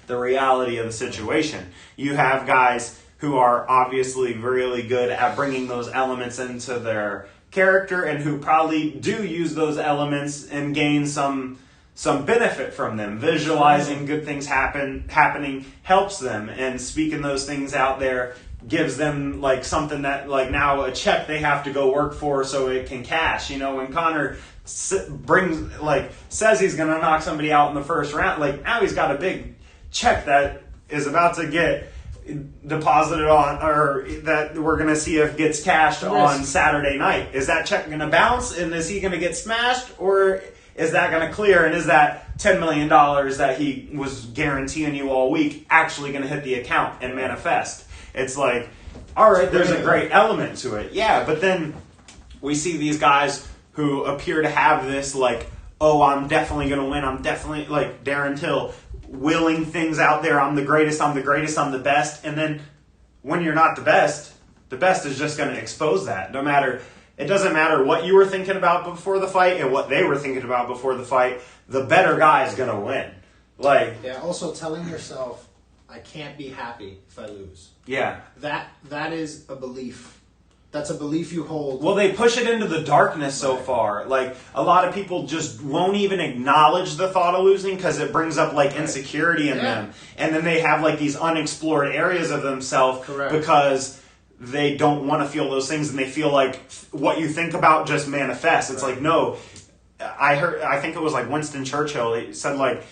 the reality of the situation. You have guys who are obviously really good at bringing those elements into their character, and who probably do use those elements and gain some benefit from them. Visualizing good things happening helps them, and speaking those things out there gives them something that now a check they have to go work for so it can cash. When Conor says he's going to knock somebody out in the first round, now he's got a big check that is about to get deposited on, or that we're going to see if gets cashed on Saturday night. Is that check going to bounce, and is he going to get smashed, or is that going to clear, and is that $10 million that he was guaranteeing you all week actually going to hit the account and manifest? It's all right, there's a great element to it. Yeah, but then we see these guys who appear to have this, I'm definitely going to win. I'm definitely, Darren Till, willing things out there. I'm the greatest, I'm the best. And then when you're not the best is just going to expose that. It doesn't matter what you were thinking about before the fight and what they were thinking about before the fight. The better guy is going to win. Also telling yourself, I can't be happy if I lose. Yeah. That is a belief. That's a belief you hold. Well, they push it into the darkness so far. A lot of people just won't even acknowledge the thought of losing because it brings up insecurity in them. And then they have these unexplored areas of themselves because they don't want to feel those things, and they feel like what you think about just manifests. It's no. I think it was Winston Churchill. He said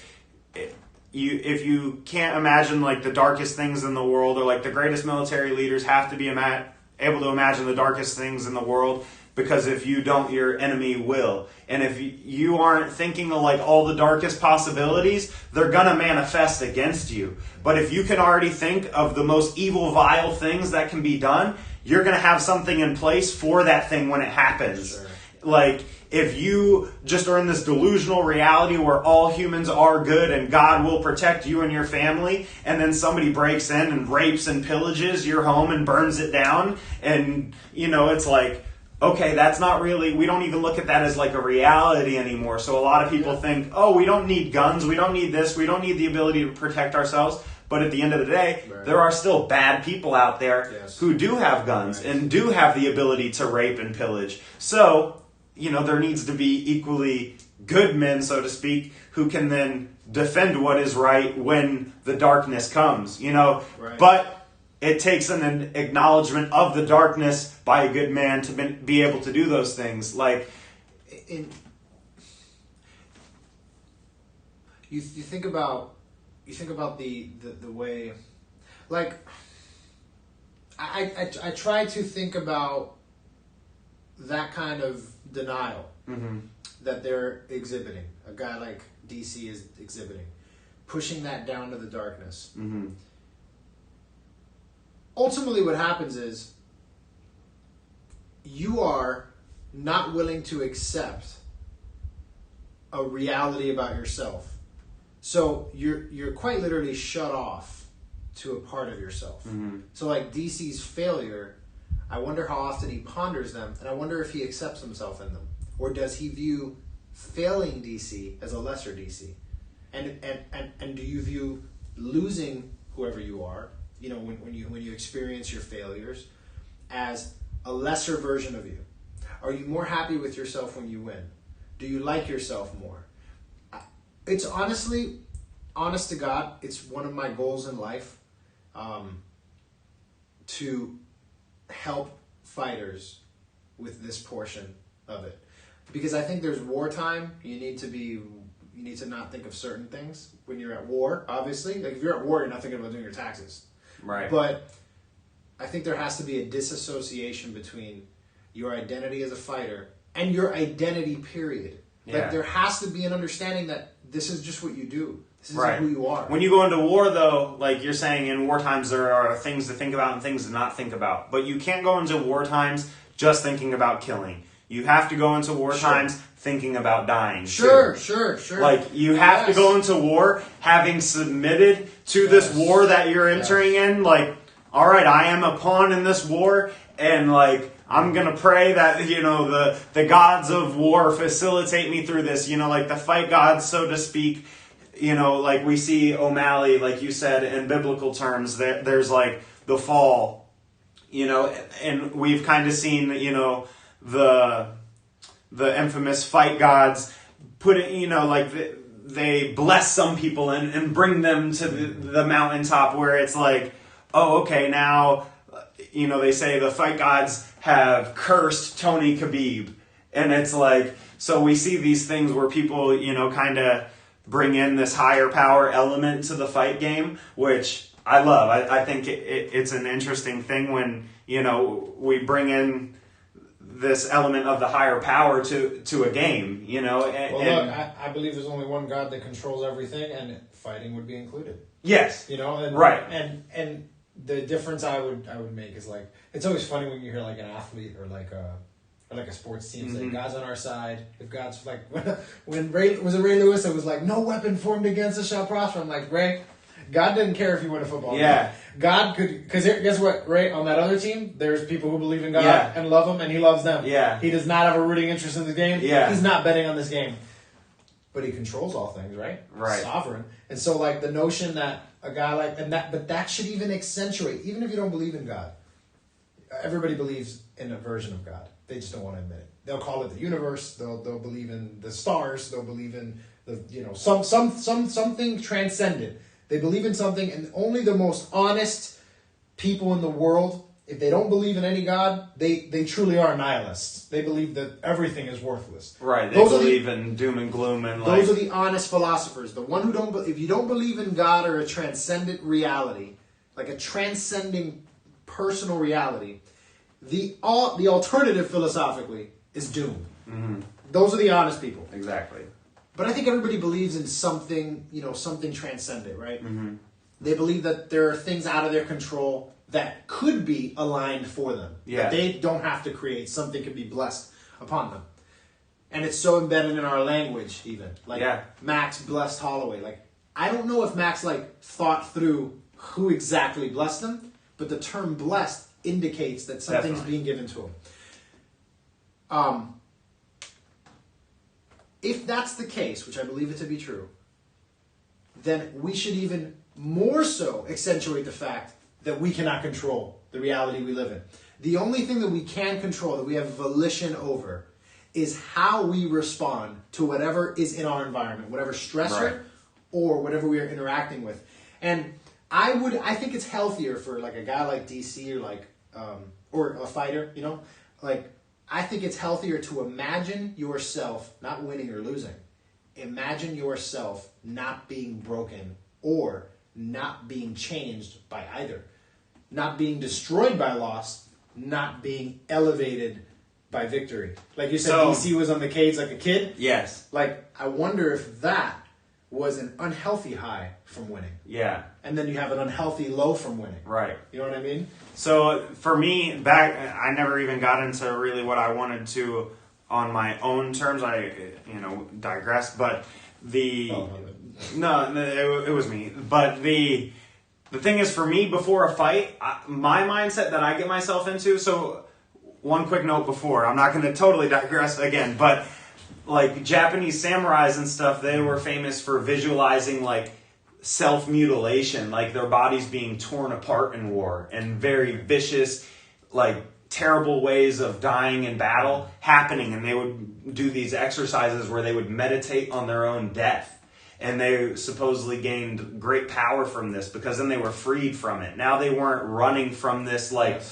if you can't imagine the darkest things in the world, or the greatest military leaders have to be able to imagine the darkest things in the world, because if you don't, your enemy will. And if you aren't thinking of all the darkest possibilities, they're gonna manifest against you. But if you can already think of the most evil, vile things that can be done, you're gonna have something in place for that thing when it happens. Sure. If you just are in this delusional reality where all humans are good and God will protect you and your family, and then somebody breaks in and rapes and pillages your home and burns it down, and it's okay, that's not really, we don't even look at that as a reality anymore. So a lot of people think, we don't need guns, we don't need this, we don't need the ability to protect ourselves. But at the end of the day, there are still bad people out there who do have guns and do have the ability to rape and pillage. So there needs to be equally good men, so to speak, who can then defend what is right when the darkness comes, Right. But it takes an acknowledgement of the darkness by a good man to be able to do those things. Like, you think about the way, like, I try to think about that kind of denial that they're exhibiting. A guy like DC is exhibiting, pushing that down to the darkness. Ultimately, what happens is you are not willing to accept a reality about yourself. So you're quite literally shut off to a part of yourself. So like DC's failure, I wonder how often he ponders them, and I wonder if he accepts himself in them. Or does he view failing DC as a lesser DC? And do you view losing whoever you are, when you experience your failures, as a lesser version of you? Are you more happy with yourself when you win? Do you like yourself more? It's honestly, honest to God, it's one of my goals in life, to help fighters with this portion of it. Because I think there's wartime, you need to not think of certain things when you're at war, obviously. Like if you're at war, you're not thinking about doing your taxes. right. But I think there has to be a disassociation between your identity as a fighter and your identity, period. Yeah. Like there has to be an understanding that this is just what you do. This is Right. who you are. When you go into war, though, like you're saying, in war times there are things to think about and things to not think about. But you can't go into war times just thinking about killing. You have to go into war times thinking about dying. Sure. Like, you have to go into war having submitted to this war that you're entering in. Like, all right, I am a pawn in this war, and, like, I'm going to pray that, the gods of war facilitate me through this. Like, the fight gods, so to speak. Like we see O'Malley, like you said, in biblical terms, there's, like, the fall. And we've kind of seen, the infamous fight gods put it, like they bless some people and bring them to the mountaintop where it's like, oh, okay, now, they say the fight gods have cursed Tony Khabib. And it's like, so we see these things where people, kind of bring in this higher power element to the fight game, which I love. I think it's an interesting thing when, we bring in this element of the higher power to a game, Look, I believe there's only one God that controls everything, and fighting would be included. Yes. And, right. And the difference I would make is, like, it's always funny when you hear like an athlete or like a sports team say God's on our side. If God's like when Ray Lewis, it was like no weapon formed against us shall prosper. I'm like, Ray, God didn't care if you win a football game. God could, because guess what, Ray, on that other team, there's people who believe in God and love Him, and He loves them. Yeah. He does not have a rooting interest in the game. Yeah. He's not betting on this game. But He controls all things, right? Right. Sovereign. And so, like, the notion that a guy like, but that should even accentuate, even if you don't believe in God, everybody believes in a version of God. They just don't want to admit it. They'll call it the universe. They'll believe in the stars. They'll believe in something transcendent. They believe in something, and only the most honest people in the world, if they don't believe in any God, they truly are nihilists. They believe that everything is worthless. Right. They believe in doom and gloom and those are the honest philosophers. The one who if you don't believe in God or a transcendent reality, like a transcending personal reality, the alternative philosophically is doom. Mm-hmm. Those are the honest people. Exactly. But I think everybody believes in something, something transcendent, right? Mm-hmm. They believe that there are things out of their control that could be aligned for them. Yeah. That they don't have to create. Something could be blessed upon them. And it's so embedded in our language, even. Like, Max blessed Holloway. Like, I don't know if Max, like, thought through who exactly blessed him, but the term blessed indicates that something's being given to him. If that's the case, which I believe it to be true, then we should even more so accentuate the fact that we cannot control the reality we live in. The only thing that we can control, that we have volition over, is how we respond to whatever is in our environment, whatever stressor Right. or whatever we are interacting with. And I think it's healthier for like a guy like DC or like or a fighter, you know, like I think it's healthier to imagine yourself not winning or losing. Imagine yourself not being broken or not being changed by either. Not being destroyed by loss, not being elevated by victory. Like you said, So- DC was on the cage like a kid. Yes. Like, I wonder if that was an unhealthy high from winning. Yeah. And then you have an unhealthy low from winning. Right. You know what I mean? So for me, I never even got into really what I wanted to on my own terms. I, digressed, but no, it was me. But the thing is, for me, before a fight, my mindset that I get myself into. So one quick note before, I'm not going to totally digress again, but like Japanese samurais and stuff, they were famous for visualizing like self-mutilation, like their bodies being torn apart in war, and very vicious, like terrible ways of dying in battle happening. And they would do these exercises where they would meditate on their own death. And they supposedly gained great power from this because then they were freed from it. Now they weren't running from this like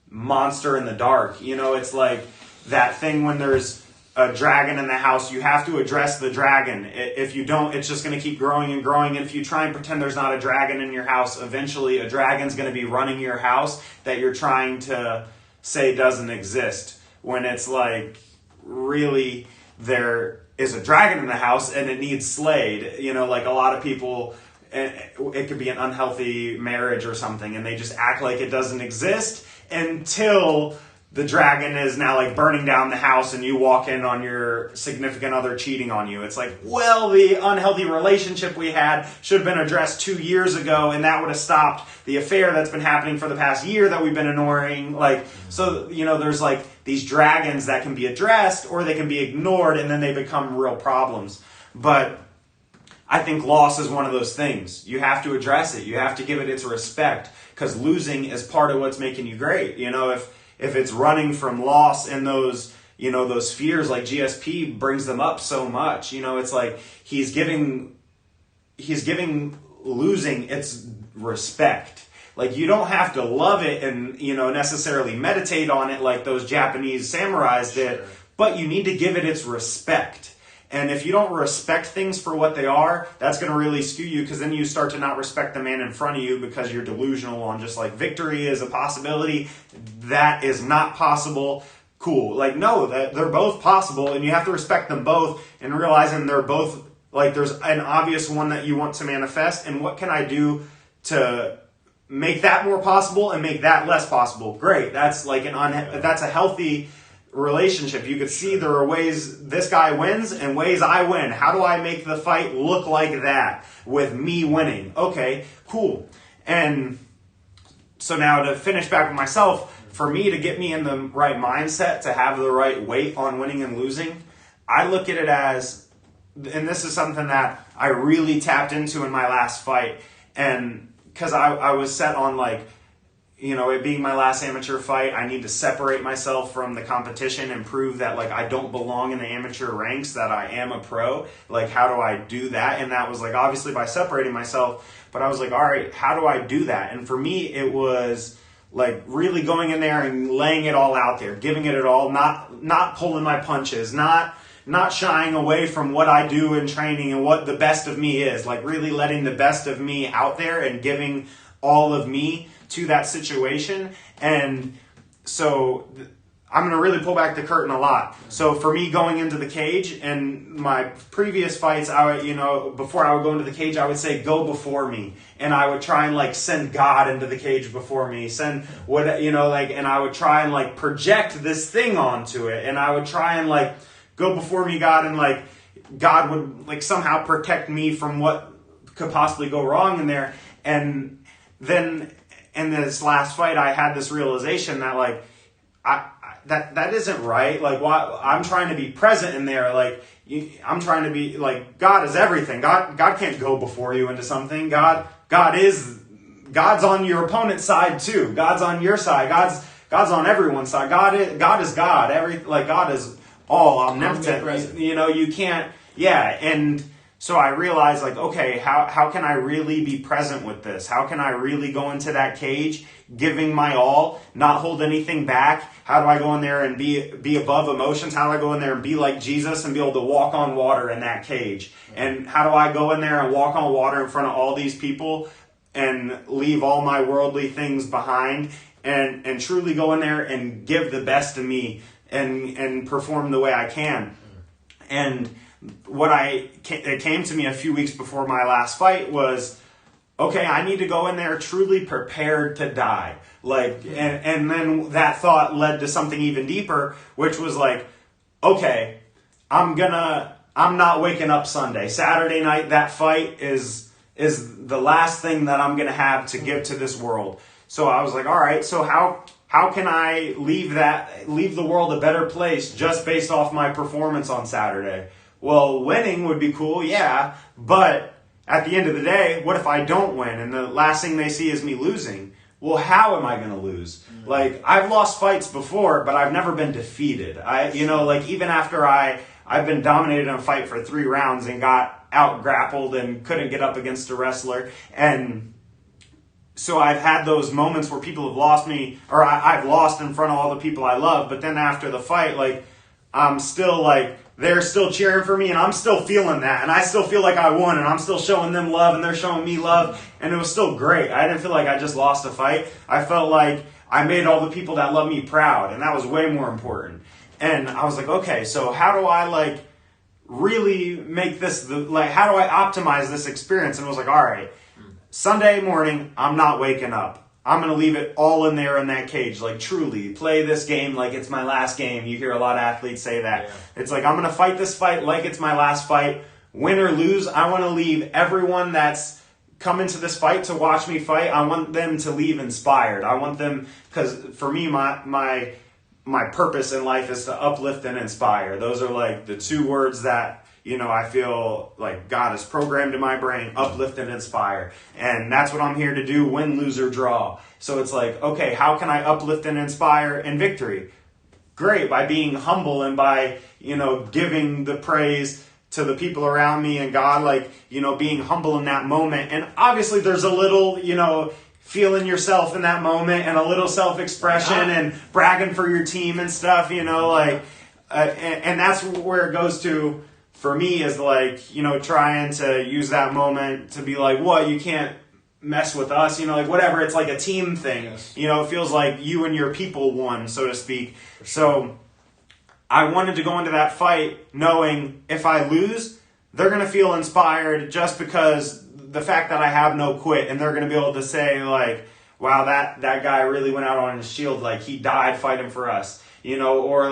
monster in the dark. You know, it's like that thing when there's a dragon in the house, you have to address the dragon. If you don't, it's just going to keep growing and growing. And if you try and pretend there's not a dragon in your house, eventually a dragon's going to be running your house that you're trying to say doesn't exist. When it's like, really, there is a dragon in the house and it needs slayed. You know, like a lot of people, it could be an unhealthy marriage or something, and they just act like it doesn't exist until the dragon is now like burning down the house and you walk in on your significant other cheating on you. It's like, well, the unhealthy relationship we had should have been addressed 2 years ago, and that would have stopped the affair that's been happening for the past year that we've been ignoring. Like, so, you know, there's like these dragons that can be addressed or they can be ignored, and then they become real problems. But I think loss is one of those things. You have to address it. You have to give it its respect, because losing is part of what's making you great. You know, if it's running from loss and those, you know, those fears, like GSP brings them up so much. You know, it's like he's giving losing its respect. Like, you don't have to love it and, you know, necessarily meditate on it like those Japanese samurais did, but you need to give it its respect. And if you don't respect things for what they are, that's going to really skew you, because then you start to not respect the man in front of you because you're delusional on just like victory is a possibility. That is not possible. Cool. Like, no, they're both possible, and you have to respect them both and realizing they're both, like, there's an obvious one that you want to manifest, and what can I do to make that more possible and make that less possible? Great. That's like that's a healthy relationship. You could see there are ways this guy wins and ways I win. How do I make the fight look like that with me winning? Okay, cool. And so now to finish back with myself, for me to get me in the right mindset, to have the right weight on winning and losing, I look at it as, and this is something that I really tapped into in my last fight, and because I was set on, like, you know, it being my last amateur fight, I need to separate myself from the competition and prove that, like, I don't belong in the amateur ranks, that I am a pro. Like, how do I do that? And that was, like, obviously by separating myself. But I was like, all right, how do I do that? And for me, it was, like, really going in there and laying it all out there, giving it all, not pulling my punches, not shying away from what I do in training and what the best of me is. Like, really letting the best of me out there and giving all of me to that situation. And so I'm going to really pull back the curtain a lot. So for me, going into the cage and my previous fights, I would, you know, before I would go into the cage, I would say, go before me. And I would try and, like, send God into the cage before me, send what, you know, like, and I would try and, like, project this thing onto it. And I would try and, like, go before me, God, and, like, God would, like, somehow protect me from what could possibly go wrong in there. And then in this last fight, I had this realization that, like, that isn't right. Like, I'm trying to be present in there. Like, I'm trying to be, like, God is everything. God can't go before you into something. God's on your opponent's side too. God's on your side. God's on everyone's side. God is God. God is all omnipotent. Omnipresent. You can't. Yeah, and so I realized, like, okay, how can I really be present with this? How can I really go into that cage, giving my all, not hold anything back? How do I go in there and be above emotions? How do I go in there and be like Jesus and be able to walk on water in that cage? And how do I go in there and walk on water in front of all these people and leave all my worldly things behind and truly go in there and give the best of me and perform the way I can? And it came to me a few weeks before my last fight was, okay, I need to go in there truly prepared to die. And then that thought led to something even deeper, which was like, okay, I'm not waking up Sunday. Saturday night, that fight is the last thing that I'm going to have to give to this world. So I was like, all right, so how can I leave the world a better place just based off my performance on Saturday? Well, winning would be cool, yeah, but at the end of the day, what if I don't win and the last thing they see is me losing? Well, how am I going to lose? Mm-hmm. Like, I've lost fights before, but I've never been defeated. Even after I've been dominated in a fight for 3 rounds and got out grappled and couldn't get up against a wrestler. And so I've had those moments where people have lost me, or I've lost in front of all the people I love. But then after the fight, like, I'm still like, they're still cheering for me and I'm still feeling that. And I still feel like I won and I'm still showing them love and they're showing me love. And it was still great. I didn't feel like I just lost a fight. I felt like I made all the people that love me proud. And that was way more important. And I was like, okay, so how do I really make this, how do I optimize this experience? And I was like, all right, Sunday morning, I'm not waking up. I'm going to leave it all in there in that cage. Like, truly, play this game like it's my last game. You hear a lot of athletes say that. Yeah. It's like, I'm going to fight this fight like it's my last fight. Win or lose, I want to leave everyone that's come into this fight to watch me fight, I want them to leave inspired. I want them, because for me, my purpose in life is to uplift and inspire. Those are like the 2 words that, I feel like God has programmed in my brain, uplift and inspire. And that's what I'm here to do, win, lose, or draw. So it's like, okay, how can I uplift and inspire in victory? Great, by being humble and by, giving the praise to the people around me and God, being humble in that moment. And obviously there's a little, feeling yourself in that moment and a little self-expression and bragging for your team and stuff, and that's where it goes to, for me, is trying to use that moment to be like, what, you can't mess with us, whatever. It's like a team thing. Yes. It feels like you and your people won, so to speak. Sure. So I wanted to go into that fight knowing if I lose, they're going to feel inspired just because the fact that I have no quit, and they're going to be able to say, like, wow, that guy really went out on his shield, like he died fighting for us, or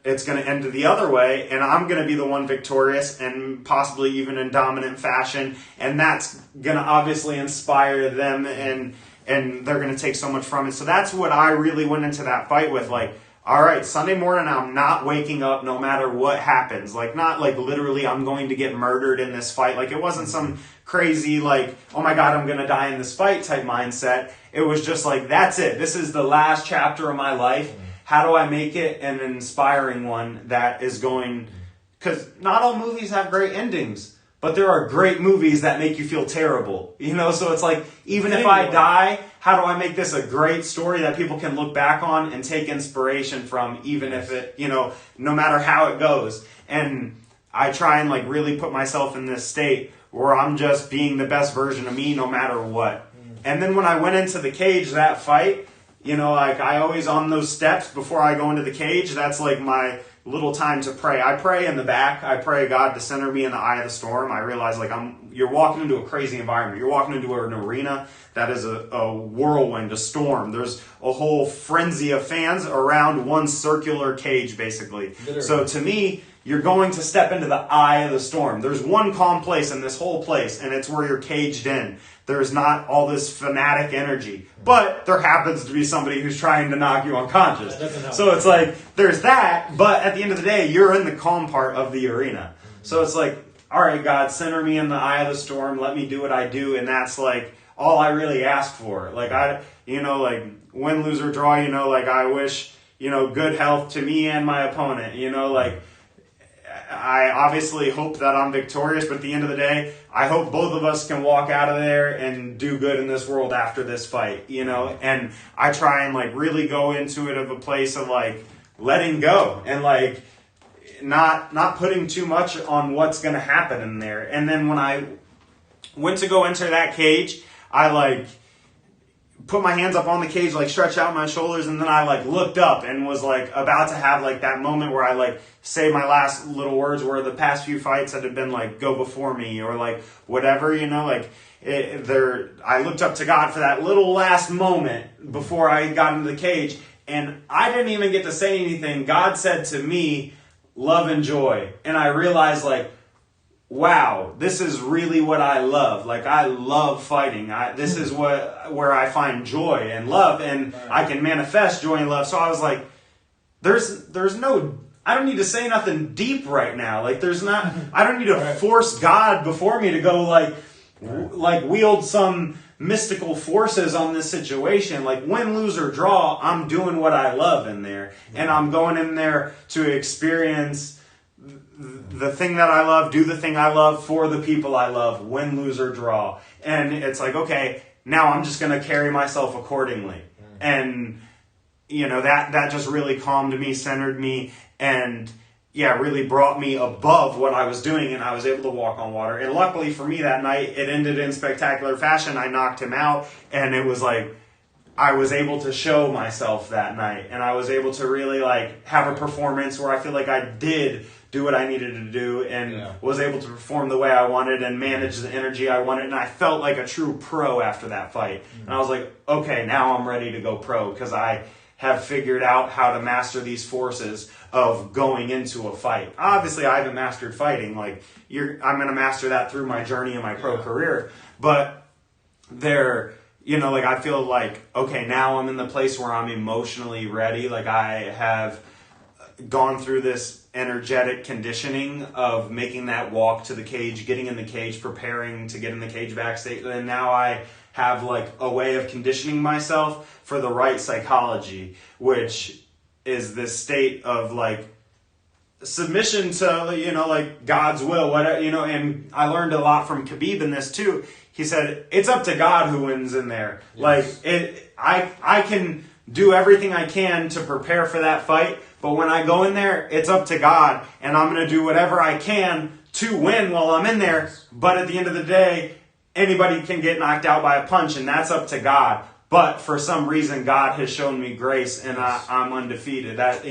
it's gonna end the other way, and I'm gonna be the one victorious, and possibly even in dominant fashion, and that's gonna obviously inspire them, and they're gonna take so much from it. So that's what I really went into that fight with, like, all right, Sunday morning, I'm not waking up no matter what happens. Like, not like literally I'm going to get murdered in this fight. Like, it wasn't some crazy, like, oh my God, I'm going to die in this fight type mindset. It was just like, that's it. This is the last chapter of my life. How do I make it an inspiring one that is going... Because not all movies have great endings, but there are great movies that make you feel terrible. So it's like, even if I die, how do I make this a great story that people can look back on and take inspiration from, even if it, no matter how it goes. And I try and really put myself in this state where I'm just being the best version of me no matter what. And then when I went into the cage, that fight, I always, on those steps before I go into the cage, that's like my little time to pray. I pray in the back. I pray God to center me in the eye of the storm. I realize you're walking into a crazy environment. You're walking into an arena that is a whirlwind, a storm. There's a whole frenzy of fans around one circular cage, basically. Literally. So to me, you're going to step into the eye of the storm. There's one calm place in this whole place, and it's where you're caged in. There's not all this fanatic energy. But there happens to be somebody who's trying to knock you unconscious. So it's like, there's that, but at the end of the day, you're in the calm part of the arena. So it's like, all right, God, center me in the eye of the storm. Let me do what I do. And that's all I really ask for. Win, lose, or draw, I wish, good health to me and my opponent. Like, I obviously hope that I'm victorious, but at the end of the day, I hope both of us can walk out of there and do good in this world after this fight, and I try and like really go into it of a place of like letting go and like not putting too much on what's going to happen in there. And then when I went to go enter that cage, I like put my hands up on the cage, like stretched out my shoulders, and then I like looked up and was like about to have like that moment where I like say my last little words, where the past few fights had been like go before me or like whatever, like I looked up to God for that little last moment before I got into the cage, and I didn't even get to say anything. God said to me, love and joy. And I realized like, wow, this is really what I love. Like, I love fighting. This is where I find joy and love, and I can manifest joy and love. So I was like, there's no, I don't need to say nothing deep right now. Like, I don't need to force God before me to go like wield some mystical forces on this situation. Like, win, lose, or draw, I'm doing what I love in there. And I'm going in there to experience the thing that I love, do the thing I love for the people I love, win, lose, or draw. And it's like, okay, now I'm just going to carry myself accordingly. And, that just really calmed me, centered me, and really brought me above what I was doing, and I was able to walk on water. And luckily for me that night, it ended in spectacular fashion. I knocked him out, and it was like, I was able to show myself that night, and I was able to really like have a performance where I feel like I did do what I needed to do, and was able to perform the way I wanted and manage the energy I wanted, and I felt like a true pro after that fight. And I was like, okay, now I'm ready to go pro, because I have figured out how to master these forces of going into a fight. Obviously, I haven't mastered fighting. Like, I'm going to master that through my journey in my pro career, but I feel like, okay, now I'm in the place where I'm emotionally ready. Like, I have gone through this energetic conditioning of making that walk to the cage, getting in the cage, preparing to get in the cage backstage. And now I have like a way of conditioning myself for the right psychology, which is this state of like submission to, like God's will, whatever, and I learned a lot from Khabib in this too. He said, it's up to God who wins in there. Yes. Like, I can do everything I can to prepare for that fight, but when I go in there, it's up to God, and I'm going to do whatever I can to win while I'm in there. But at the end of the day, anybody can get knocked out by a punch, and that's up to God. But for some reason, God has shown me grace, and I'm undefeated. That's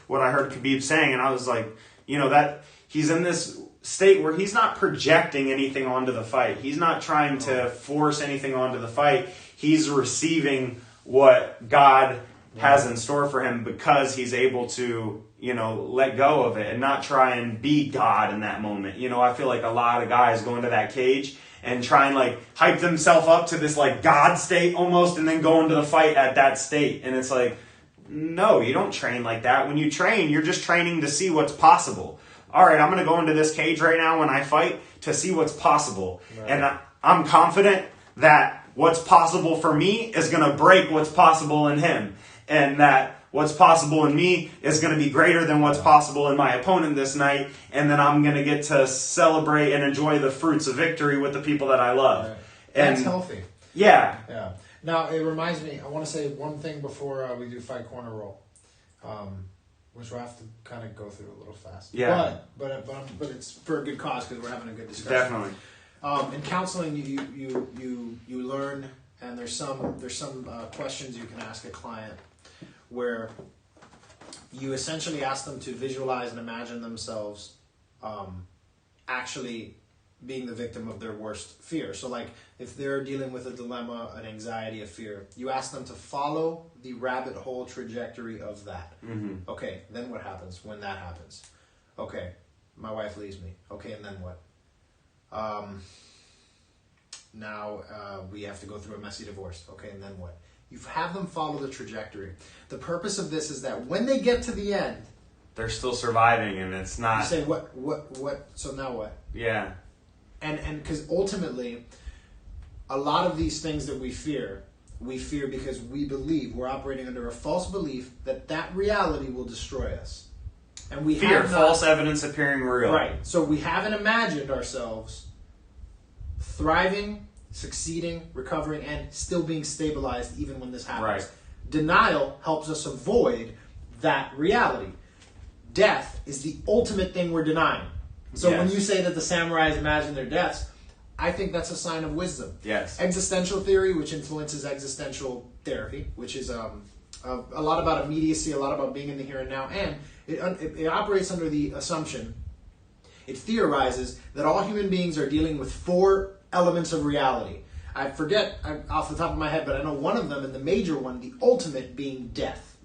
what I heard Khabib saying, and I was like, that he's in this state where he's not projecting anything onto the fight. He's not trying to force anything onto the fight. He's receiving what God has in store for him, because he's able to, let go of it and not try and be God in that moment. I feel like a lot of guys go into that cage and try and like hype themselves up to this like God state almost, and then go into the fight at that state. And it's like, no, you don't train like that. When you train, you're just training to see what's possible. All right, I'm going to go into this cage right now when I fight to see what's possible. Right. And I'm confident that what's possible for me is going to break what's possible in him. And that what's possible in me is going to be greater than what's possible in my opponent this night. And then I'm going to get to celebrate and enjoy the fruits of victory with the people that I love. Right. And that's healthy. Yeah. Yeah. Now, it reminds me, I want to say one thing before we do Fight Corner Roll, which we'll have to kind of go through a little fast. Yeah. But it's for a good cause, because we're having a good discussion. Definitely. In counseling, you learn, and there's some questions you can ask a client where you essentially ask them to visualize and imagine themselves actually being the victim of their worst fear. So like if they're dealing with a dilemma, an anxiety, a fear, you ask them to follow the rabbit hole trajectory of that. Mm-hmm. Okay, then what happens when that happens? Okay, my wife leaves me. Okay, and then what? Now we have to go through a messy divorce. Okay, and then what? You have them follow the trajectory. The purpose of this is that when they get to the end, they're still surviving, and it's not. You say what? So now what? Yeah. And because ultimately, a lot of these things that we fear We fear because we're operating under a false belief that reality will destroy us. And we Fear, have not, false evidence appearing real. Right. So we haven't imagined ourselves thriving, succeeding, recovering, and still being stabilized even when this happens. Right. Denial helps us avoid that reality. Death is the ultimate thing we're denying. So when you say that the samurais imagine their deaths, I think that's a sign of wisdom. Yes. Existential theory, which influences existential therapy, which is a lot about immediacy, a lot about being in the here and now, and it operates under the assumption, it theorizes that all human beings are dealing with 4 elements of reality. I forget off the top of my head, but I know one of them, and the major one, the ultimate, being death.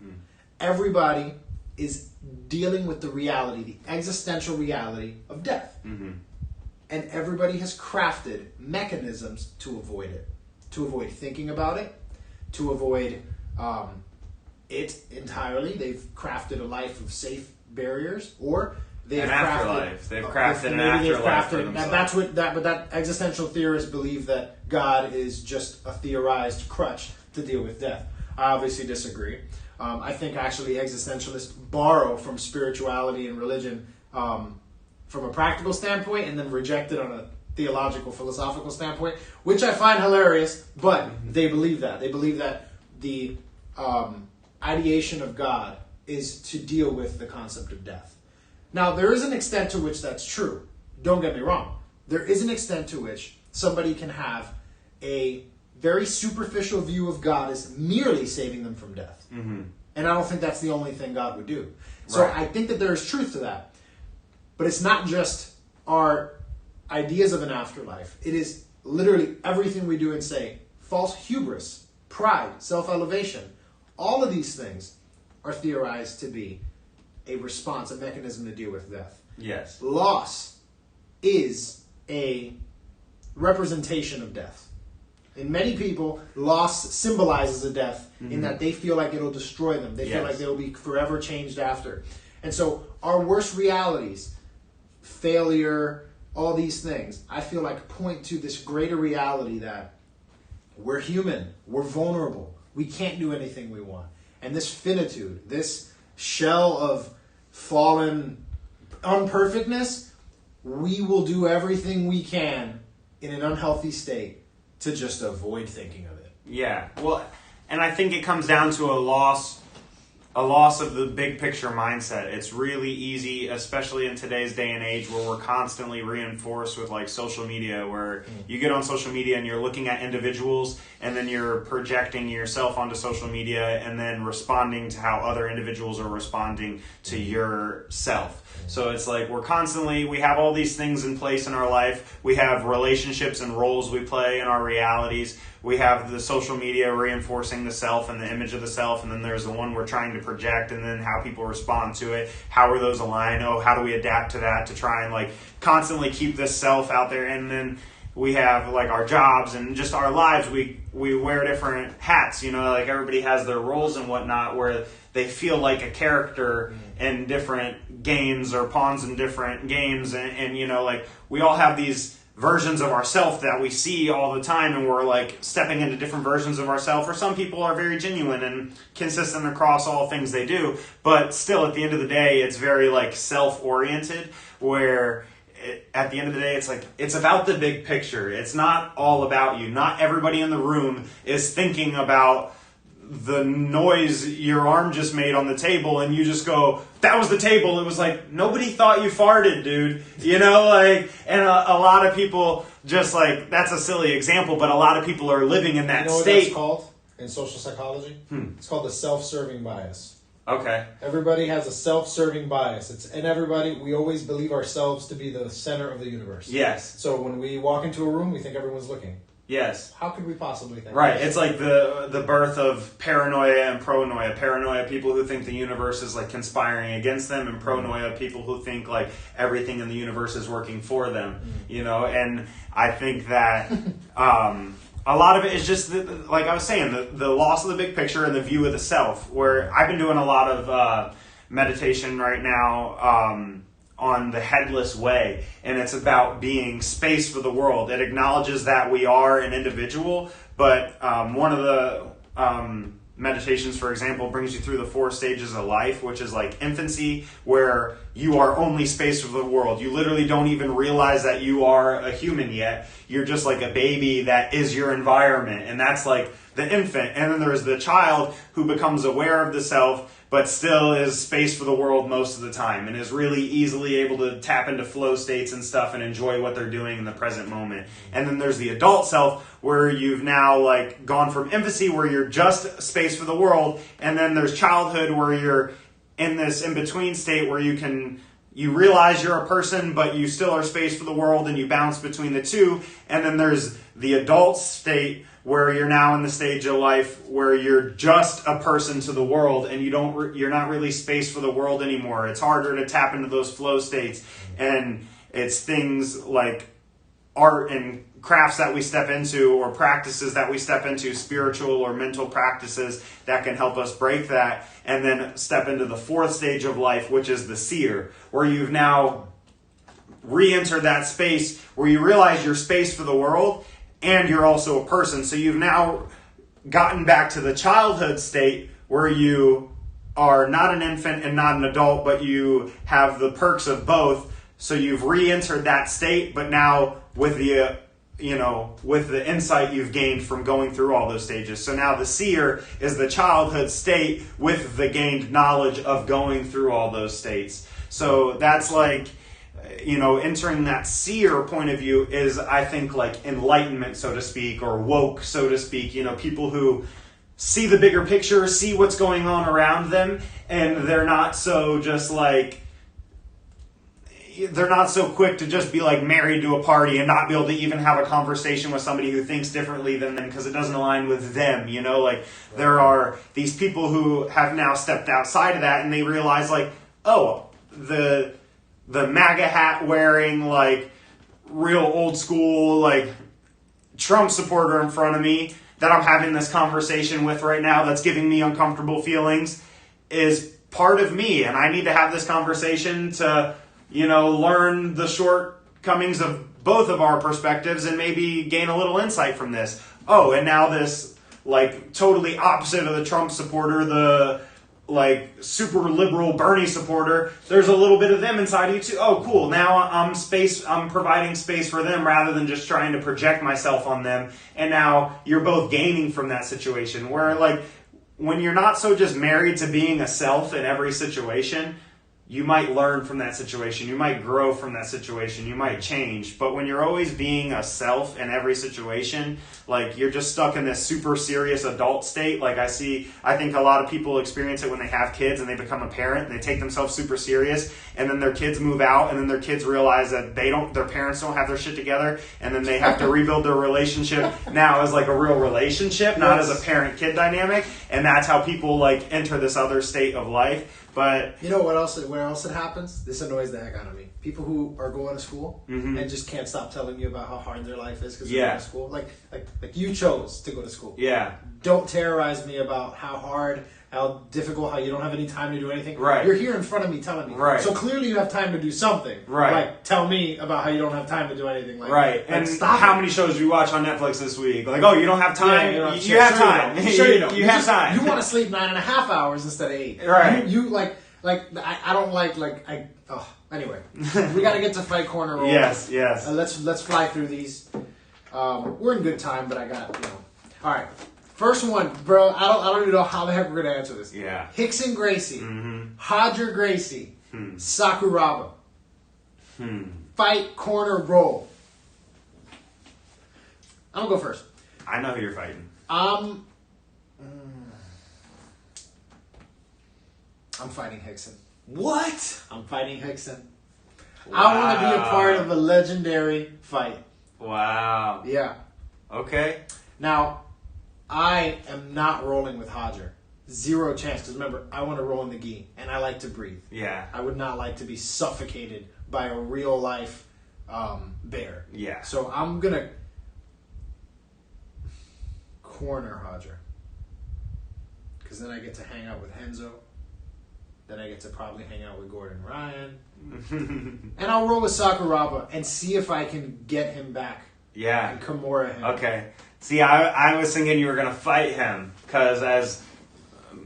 Everybody is dealing with the reality, the existential reality of death. And everybody has crafted mechanisms to avoid it, to avoid thinking about it, to avoid it entirely. They've crafted a life of safe barriers, or they've afterlife. They've crafted an afterlife for themselves. But that existential theorists believe that God is just a theorized crutch to deal with death. I obviously disagree. I think actually existentialists borrow from spirituality and religion from a practical standpoint and then reject it on a theological, philosophical standpoint, which I find hilarious, but they believe that. They believe that the ideation of God is to deal with the concept of death. Now, there is an extent to which that's true. Don't get me wrong. There is an extent to which somebody can have a very superficial view of God as merely saving them from death. And I don't think that's the only thing God would do. So I think that there is truth to that. But it's not just our ideas of an afterlife. It is literally everything we do and say. False hubris, pride, self-elevation. All of these things are theorized to be a response, a mechanism to deal with death. Yes. Loss is a representation of death. In many people, loss symbolizes a death in that they feel like it'll destroy them. They feel like they'll be forever changed after. And so our worst realities, failure, all these things, I feel like point to this greater reality that we're human, we're vulnerable, we can't do anything we want. And this finitude, this shell of fallen unperfectness, we will do everything we can in an unhealthy state to just avoid thinking of it. Yeah. Well, and I think it comes down to a loss of the big picture mindset. It's really easy, especially in today's day and age where we're constantly reinforced with like social media, where you get on social media and you're looking at individuals and then you're projecting yourself onto social media and then responding to how other individuals are responding to yourself. So it's like we have all these things in place in our life. We have relationships and roles we play in our realities. We have the social media reinforcing the self and the image of the self, and then there's the one we're trying to project, and then how people respond to it. How are those aligned? How do we adapt to that to try and like constantly keep this self out there? And then we have like our jobs and just our lives. We wear different hats, like everybody has their roles and whatnot, where they feel like a character in different games or pawns in different games, and like we all have these versions of ourselves that we see all the time, and we're like stepping into different versions of ourselves. For some people are very genuine and consistent across all things they do, but still at the end of the day it's very like self-oriented, where at the end of the day it's like it's about the big picture. It's not all about you. Not everybody in the room is thinking about the noise your arm just made on the table, and you just go, that was the table. It was like, nobody thought you farted, dude. And a lot of people just like, that's a silly example, but a lot of people are living in that what state. That's called in social psychology? It's called the self-serving bias. Okay. Everybody has a self-serving bias. We always believe ourselves to be the center of the universe. Yes. So when we walk into a room, we think everyone's looking. Yes. How could we possibly think Right. that? It's like the birth of paranoia and pronoia. Paranoia, people who think the universe is like conspiring against them, and pronoia, people who think like everything in the universe is working for them. And I think that a lot of it is just, like I was saying, the loss of the big picture and the view of the self, where I've been doing a lot of meditation right now on the headless way, and it's about being space for the world. It acknowledges that we are an individual, but one of the meditations, for example, brings you through the 4 stages of life, which is like infancy, where you are only space for the world. You literally don't even realize that you are a human yet. You're just like a baby that is your environment, and that's like the infant. And then there's the child who becomes aware of the self, but still is space for the world most of the time, and is really easily able to tap into flow states and stuff and enjoy what they're doing in the present moment. And then there's the adult self, where you've now like gone from infancy, where you're just space for the world, and then there's childhood, where you're in this in-between state where you realize you're a person, but you still are space for the world, and you bounce between the two. And then there's the adult state, where you're now in the stage of life where you're just a person to the world, and you're not really space for the world anymore. It's harder to tap into those flow states, and it's things like art and crafts that we step into, or practices that we step into, spiritual or mental practices that can help us break that, and then step into the 4th stage of life, which is the seer, where you've now re-entered that space where you realize you're space for the world, and you're also a person. So you've now gotten back to the childhood state, where you are not an infant and not an adult, but you have the perks of both. So you've re-entered that state, but now with the with the insight you've gained from going through all those stages. So now the seer is the childhood state with the gained knowledge of going through all those states. So that's like, entering that seer point of view is, I think, like enlightenment, so to speak, or woke, so to speak. People who see the bigger picture, see what's going on around them, and they're not so quick to just be like married to a party and not be able to even have a conversation with somebody who thinks differently than them because it doesn't align with them. There are these people who have now stepped outside of that, and they realize like, oh, the MAGA hat wearing, like, real old school, like, Trump supporter in front of me that I'm having this conversation with right now that's giving me uncomfortable feelings is part of me. And I need to have this conversation to, learn the shortcomings of both of our perspectives and maybe gain a little insight from this. Oh, and now this, like, totally opposite of the Trump supporter, the like super liberal Bernie supporter, there's a little bit of them inside of you too. Oh, cool. Now I'm providing space for them rather than just trying to project myself on them. And now you're both gaining from that situation, where like when you're not so just married to being a self in every situation, you might learn from that situation. You might grow from that situation. You might change. But when you're always being a self in every situation, like you're just stuck in this super serious adult state. Like I think a lot of people experience it when they have kids and they become a parent and they take themselves super serious, and then their kids move out, and then their kids realize that their parents don't have their shit together, and then they have to rebuild their relationship now as like a real relationship, not as a parent-kid dynamic. And that's how people like enter this other state of life. But where else it happens? This annoys the heck out of me. People who are going to school and just can't stop telling you about how hard their life is because they're going to school. Like you chose to go to school. Yeah. Don't terrorize me about how hard, how difficult, how you don't have any time to do anything. Right. You're here in front of me telling me. Right. So clearly you have time to do something. Right. Like tell me about how you don't have time to do anything. Like, right. Like, and stop how it. many shows do you watch on Netflix this week? Like, oh, you don't have time? Yeah, you have time. You have time. You want to sleep 9.5 hours instead of 8. Right. You I don't anyway, we got to get to Fight Corner roll. Yes. Let's fly through these. We're in good time, but I got All right, first one, bro. I don't even know how the heck we're gonna answer this. Yeah. Hickson Gracie, Hodger Gracie, Sakuraba. Fight Corner roll. I'm gonna go first. I know who you're fighting. I'm fighting Hickson. What? I'm fighting Hickson. Wow. I want to be a part of a legendary fight. Wow. Yeah. Okay. Now, I am not rolling with Hodger. 0 chance. Because remember, I want to roll in the gi, and I like to breathe. Yeah. I would not like to be suffocated by a real life bear. Yeah. So I'm going to corner Hodger. Because then I get to hang out with Henzo. Then I get to probably hang out with Gordon Ryan. And I'll roll with Sakuraba and see if I can get him back. Yeah. And Kimura him. Okay. See, I was thinking you were going to fight him because, as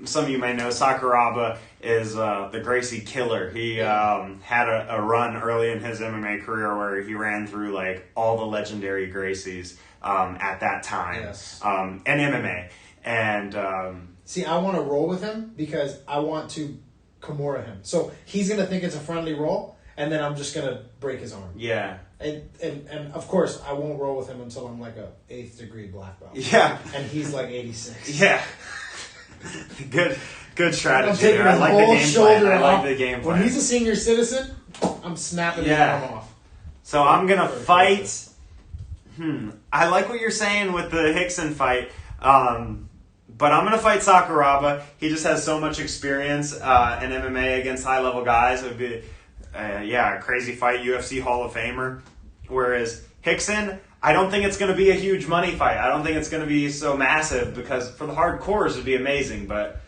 some of you may know, Sakuraba is the Gracie killer. He had a run early in his MMA career where he ran through like all the legendary Gracies at that time. Yes. And MMA. And see, I want to roll with him because I want to Kimura him. So he's going to think it's a friendly roll, and then I'm just going to break his arm. yeah. And of course, I won't roll with him until I'm like a 8th degree black belt. Yeah. And he's like 86. Yeah. Good strategy. I'm taking there. I his like whole the game shoulder plan. I like off. the game plan. When he's a senior citizen, I'm snapping his Yeah. arm off. So I'm gonna fight. I like what you're saying with the Hickson fight, but I'm gonna fight Sakuraba. He just has so much experience in MMA against high level guys. It would be, a crazy fight, UFC Hall of Famer. Whereas Hickson, I don't think it's gonna be a huge money fight. I don't think it's gonna be so massive because for the hardcores it'd be amazing. But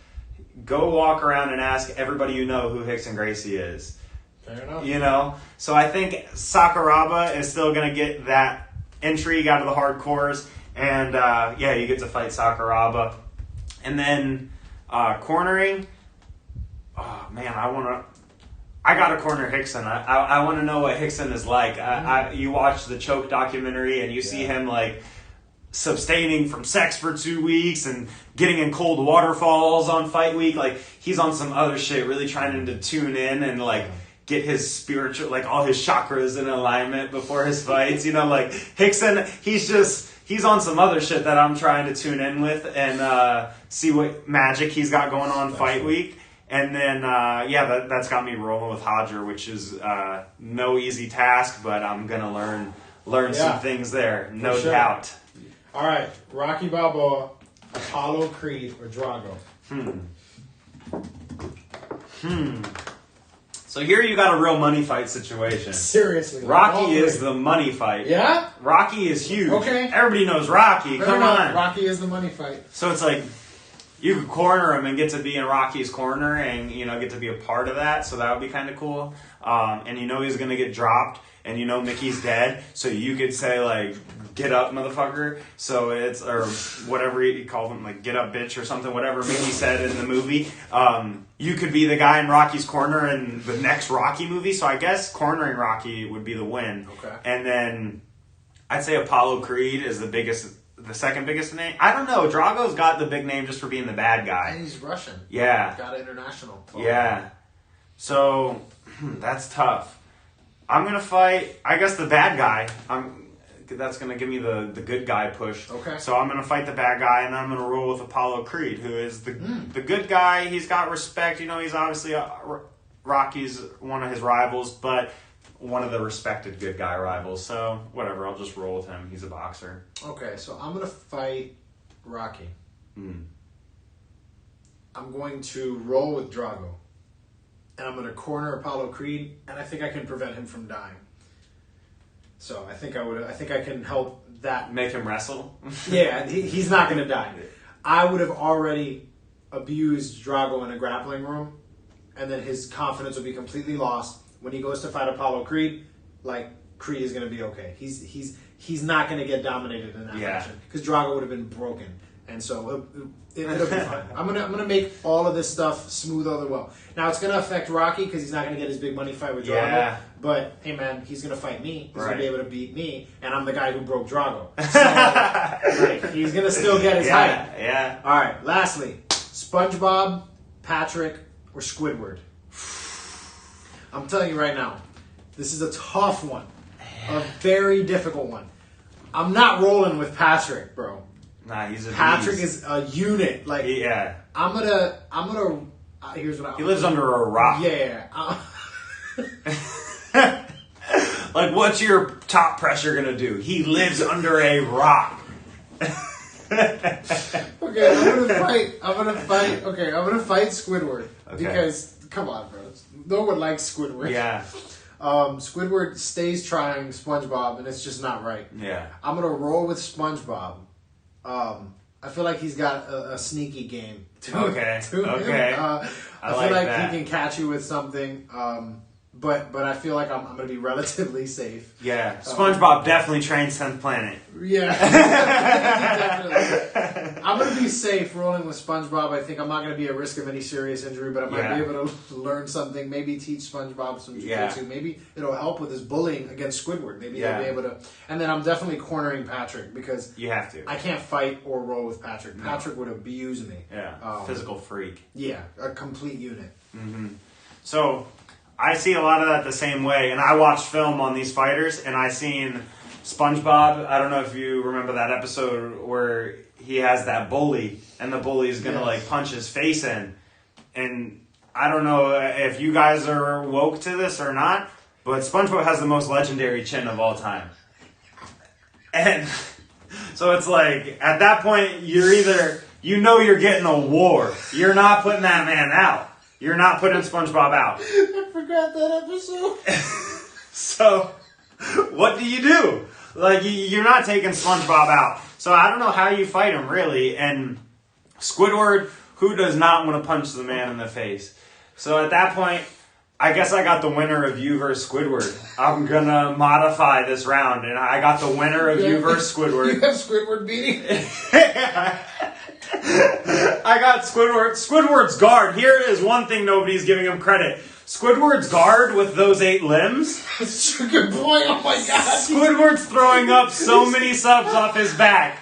go walk around and ask everybody you know who Hickson Gracie is. Fair enough. You know? So I think Sakuraba is still going to get that intrigue out of the hardcores. And, you get to fight Sakuraba. And then cornering, oh, man, I got to corner Hickson. I want to know what Hickson is like. You watch the Choke documentary and you see him, like, sustaining from sex for 2 weeks and getting in cold waterfalls on fight week. Like, he's on some other shit, really trying to tune in and, like, get his spiritual, like, all his chakras in alignment before his fights. You know, like, Hickson, he's on some other shit that I'm trying to tune in with and see what magic he's got going on fight week. And then, that's got me rolling with Hodger, which is no easy task, but I'm going to learn some things there, no doubt. All right, Rocky Balboa, Apollo Creed, or Drago? So here you got a real money fight situation. Seriously. Rocky is the money fight. Yeah? Rocky is huge. Okay. Everybody knows Rocky. Come on. Rocky is the money fight. So it's like you could corner him and get to be in Rocky's corner and, get to be a part of that. So that would be kind of cool. And he's going to get dropped and Mickey's dead. So you could say, like, get up, motherfucker. So it's, or whatever he called him, like, get up, bitch, or something, whatever Mickey said in the movie. You could be the guy in Rocky's corner in the next Rocky movie. So I guess cornering Rocky would be the win. Okay. And then I'd say Apollo Creed is the second biggest name. I don't know. Drago's got the big name just for being the bad guy. And he's Russian. Yeah. Got international. Yeah. So that's tough. I'm going to fight, I guess, the bad guy. That's going to give me the good guy push. Okay. So I'm going to fight the bad guy, and then I'm going to roll with Apollo Creed, who is the good guy. He's got respect. He's obviously Rocky's one of his rivals, but one of the respected good guy rivals. So whatever, I'll just roll with him. He's a boxer. Okay, so I'm going to fight Rocky. I'm going to roll with Drago. And I'm going to corner Apollo Creed, and I think I can prevent him from dying. So I think I can help that. Make him wrestle? Yeah, he's not going to die. I would have already abused Drago in a grappling room, and then his confidence will be completely lost. When he goes to fight Apollo Creed, like, Creed is going to be okay. He's not going to get dominated in that fashion, because Drago would have been broken. And so it'll be fine. I'm gonna make all of this stuff smooth all the well. Now it's gonna affect Rocky because he's not gonna get his big money fight with Drago. Yeah. But hey man, he's gonna fight me. He's Right. gonna be able to beat me, and I'm the guy who broke Drago. So he's gonna still get his height. Yeah. All right. Lastly, SpongeBob, Patrick, or Squidward. I'm telling you right now, this is a tough one, a very difficult one. I'm not rolling with Patrick, bro. Nah, he's a Patrick beast. is a unit. Like, Yeah. I'm gonna. Here's what He lives under a rock. Yeah. Like, what's your top pressure gonna do? He lives under a rock. Okay, I'm gonna fight. Okay, I'm gonna fight Squidward because come on, bro. No one likes Squidward. Yeah. Squidward stays trying SpongeBob, and it's just not right. Yeah. I'm gonna roll with SpongeBob. I feel like he's got a sneaky game. Okay. To him. Okay. I feel like like that. he can catch you with something. But I feel like I'm going to be relatively safe. Yeah. SpongeBob definitely trains 10th Planet. Yeah. Definitely. I'm going to be safe rolling with SpongeBob. I think I'm not going to be at risk of any serious injury, but I might be able to learn something. Maybe teach SpongeBob some jiu-jitsu. Maybe it'll help with his bullying against Squidward. Maybe they'll be able to. And then I'm definitely cornering Patrick because you have to. I can't fight or roll with Patrick. No. Patrick would abuse me. Yeah. Physical freak. Yeah. A complete unit. Mm-hmm. So I see a lot of that the same way, and I watched film on these fighters, and I seen SpongeBob. I don't know if you remember that episode where he has that bully, and the bully is gonna like punch his face in. And I don't know if you guys are woke to this or not, but SpongeBob has the most legendary chin of all time. And so it's like at that point you're either you're getting a war. You're not putting that man out. You're not putting SpongeBob out. I forgot that episode. So, what do you do? Like, you're not taking SpongeBob out. So, I don't know how you fight him, really. And Squidward, who does not want to punch the man in the face? So, at that point, I guess I got the winner of you versus Squidward. I'm going to modify this round. And I got the winner of you versus Squidward. You have Squidward beating? I got Squidward. Squidward's guard. Here is one thing nobody's giving him credit. Squidward's guard with those 8 limbs. That's a good point. Oh my god. Squidward's throwing up so many subs off his back.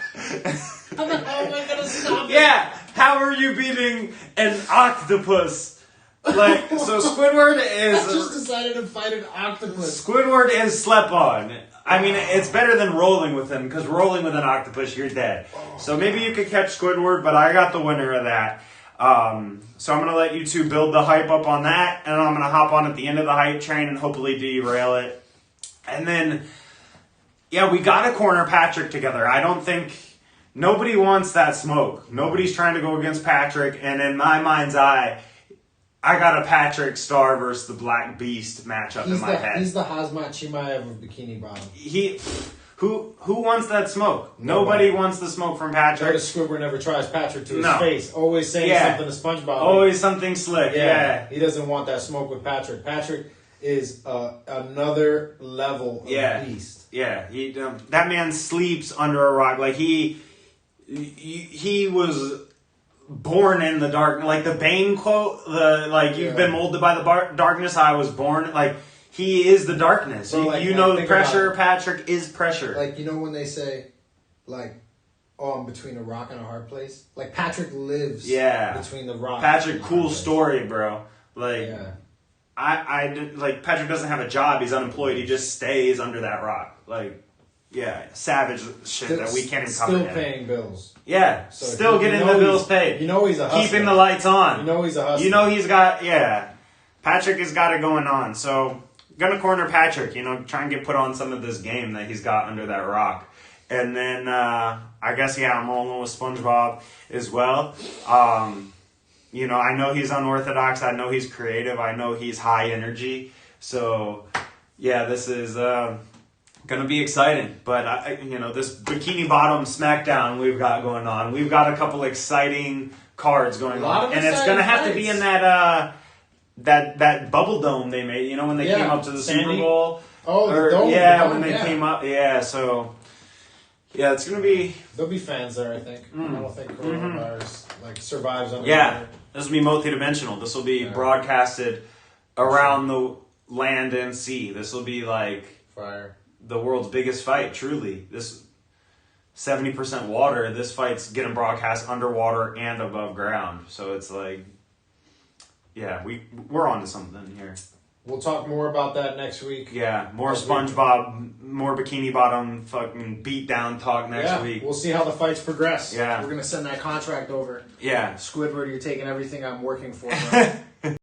How am I gonna stop it? Yeah. How are you beating an octopus? Like, so Squidward is... I just decided to fight an octopus. Squidward is slept on. I mean, it's better than rolling with him, because rolling with an octopus, you're dead. So maybe you could catch Squidward, but I got the winner of that. So I'm going to let you two build the hype up on that, and I'm going to hop on at the end of the hype train and hopefully derail it. And then, yeah, we got to corner Patrick together. I don't think... Nobody wants that smoke. Nobody's trying to go against Patrick, and in my mind's eye... I got a Patrick Star versus the Black Beast matchup in my head. He's the Hazmat Chimaev of Bikini Bottom. Who wants that smoke? Nobody wants the smoke from Patrick. Notice Squidward never tries Patrick to his face. Always saying something to SpongeBob. Always something slick. Yeah. He doesn't want that smoke with Patrick. Patrick is another level of beast. Yeah. That man sleeps under a rock. Like he was born in the dark, like the Bane quote, you've been molded by the darkness, I was born, like, he is the darkness. Bro, you know the pressure, Patrick is pressure. Like, you know when they say, like, I'm between a rock and a hard place? Like, Patrick lives between the rock Patrick, and the cool hard story, bro. Like, Patrick doesn't have a job, he's unemployed, he just stays under that rock. Like, savage shit that we can't even comprehend. Still paying bills. Yeah, so still getting the bills paid. You know he's a hustler. Keeping the lights on. You know he's a hustler. You know he's got, Patrick has got it going on. So, gonna corner Patrick, try and get put on some of this game that he's got under that rock. And then, I guess, I'm rolling with SpongeBob as well. I know he's unorthodox. I know he's creative. I know he's high energy. So, this is... gonna be exciting, but this Bikini Bottom SmackDown we've got going on. We've got a couple exciting cards going on, and it's gonna have to be in that that bubble dome they made. When they came up to the Super Bowl. Oh, the dome. When they came up. So it's gonna be. There'll be fans there, I think. I don't think coronavirus survives on. This will be multi-dimensional. This will be broadcasted around the land and sea. This will be like fire. The world's biggest fight, truly. This 70% water. This fight's getting broadcast underwater and above ground. So it's like, we're on to something here. We'll talk more about that next week. Yeah, more SpongeBob, more Bikini Bottom fucking beatdown talk next week. We'll see how the fights progress. Yeah. We're going to send that contract over. Yeah. Squidward, you're taking everything I'm working for, bro.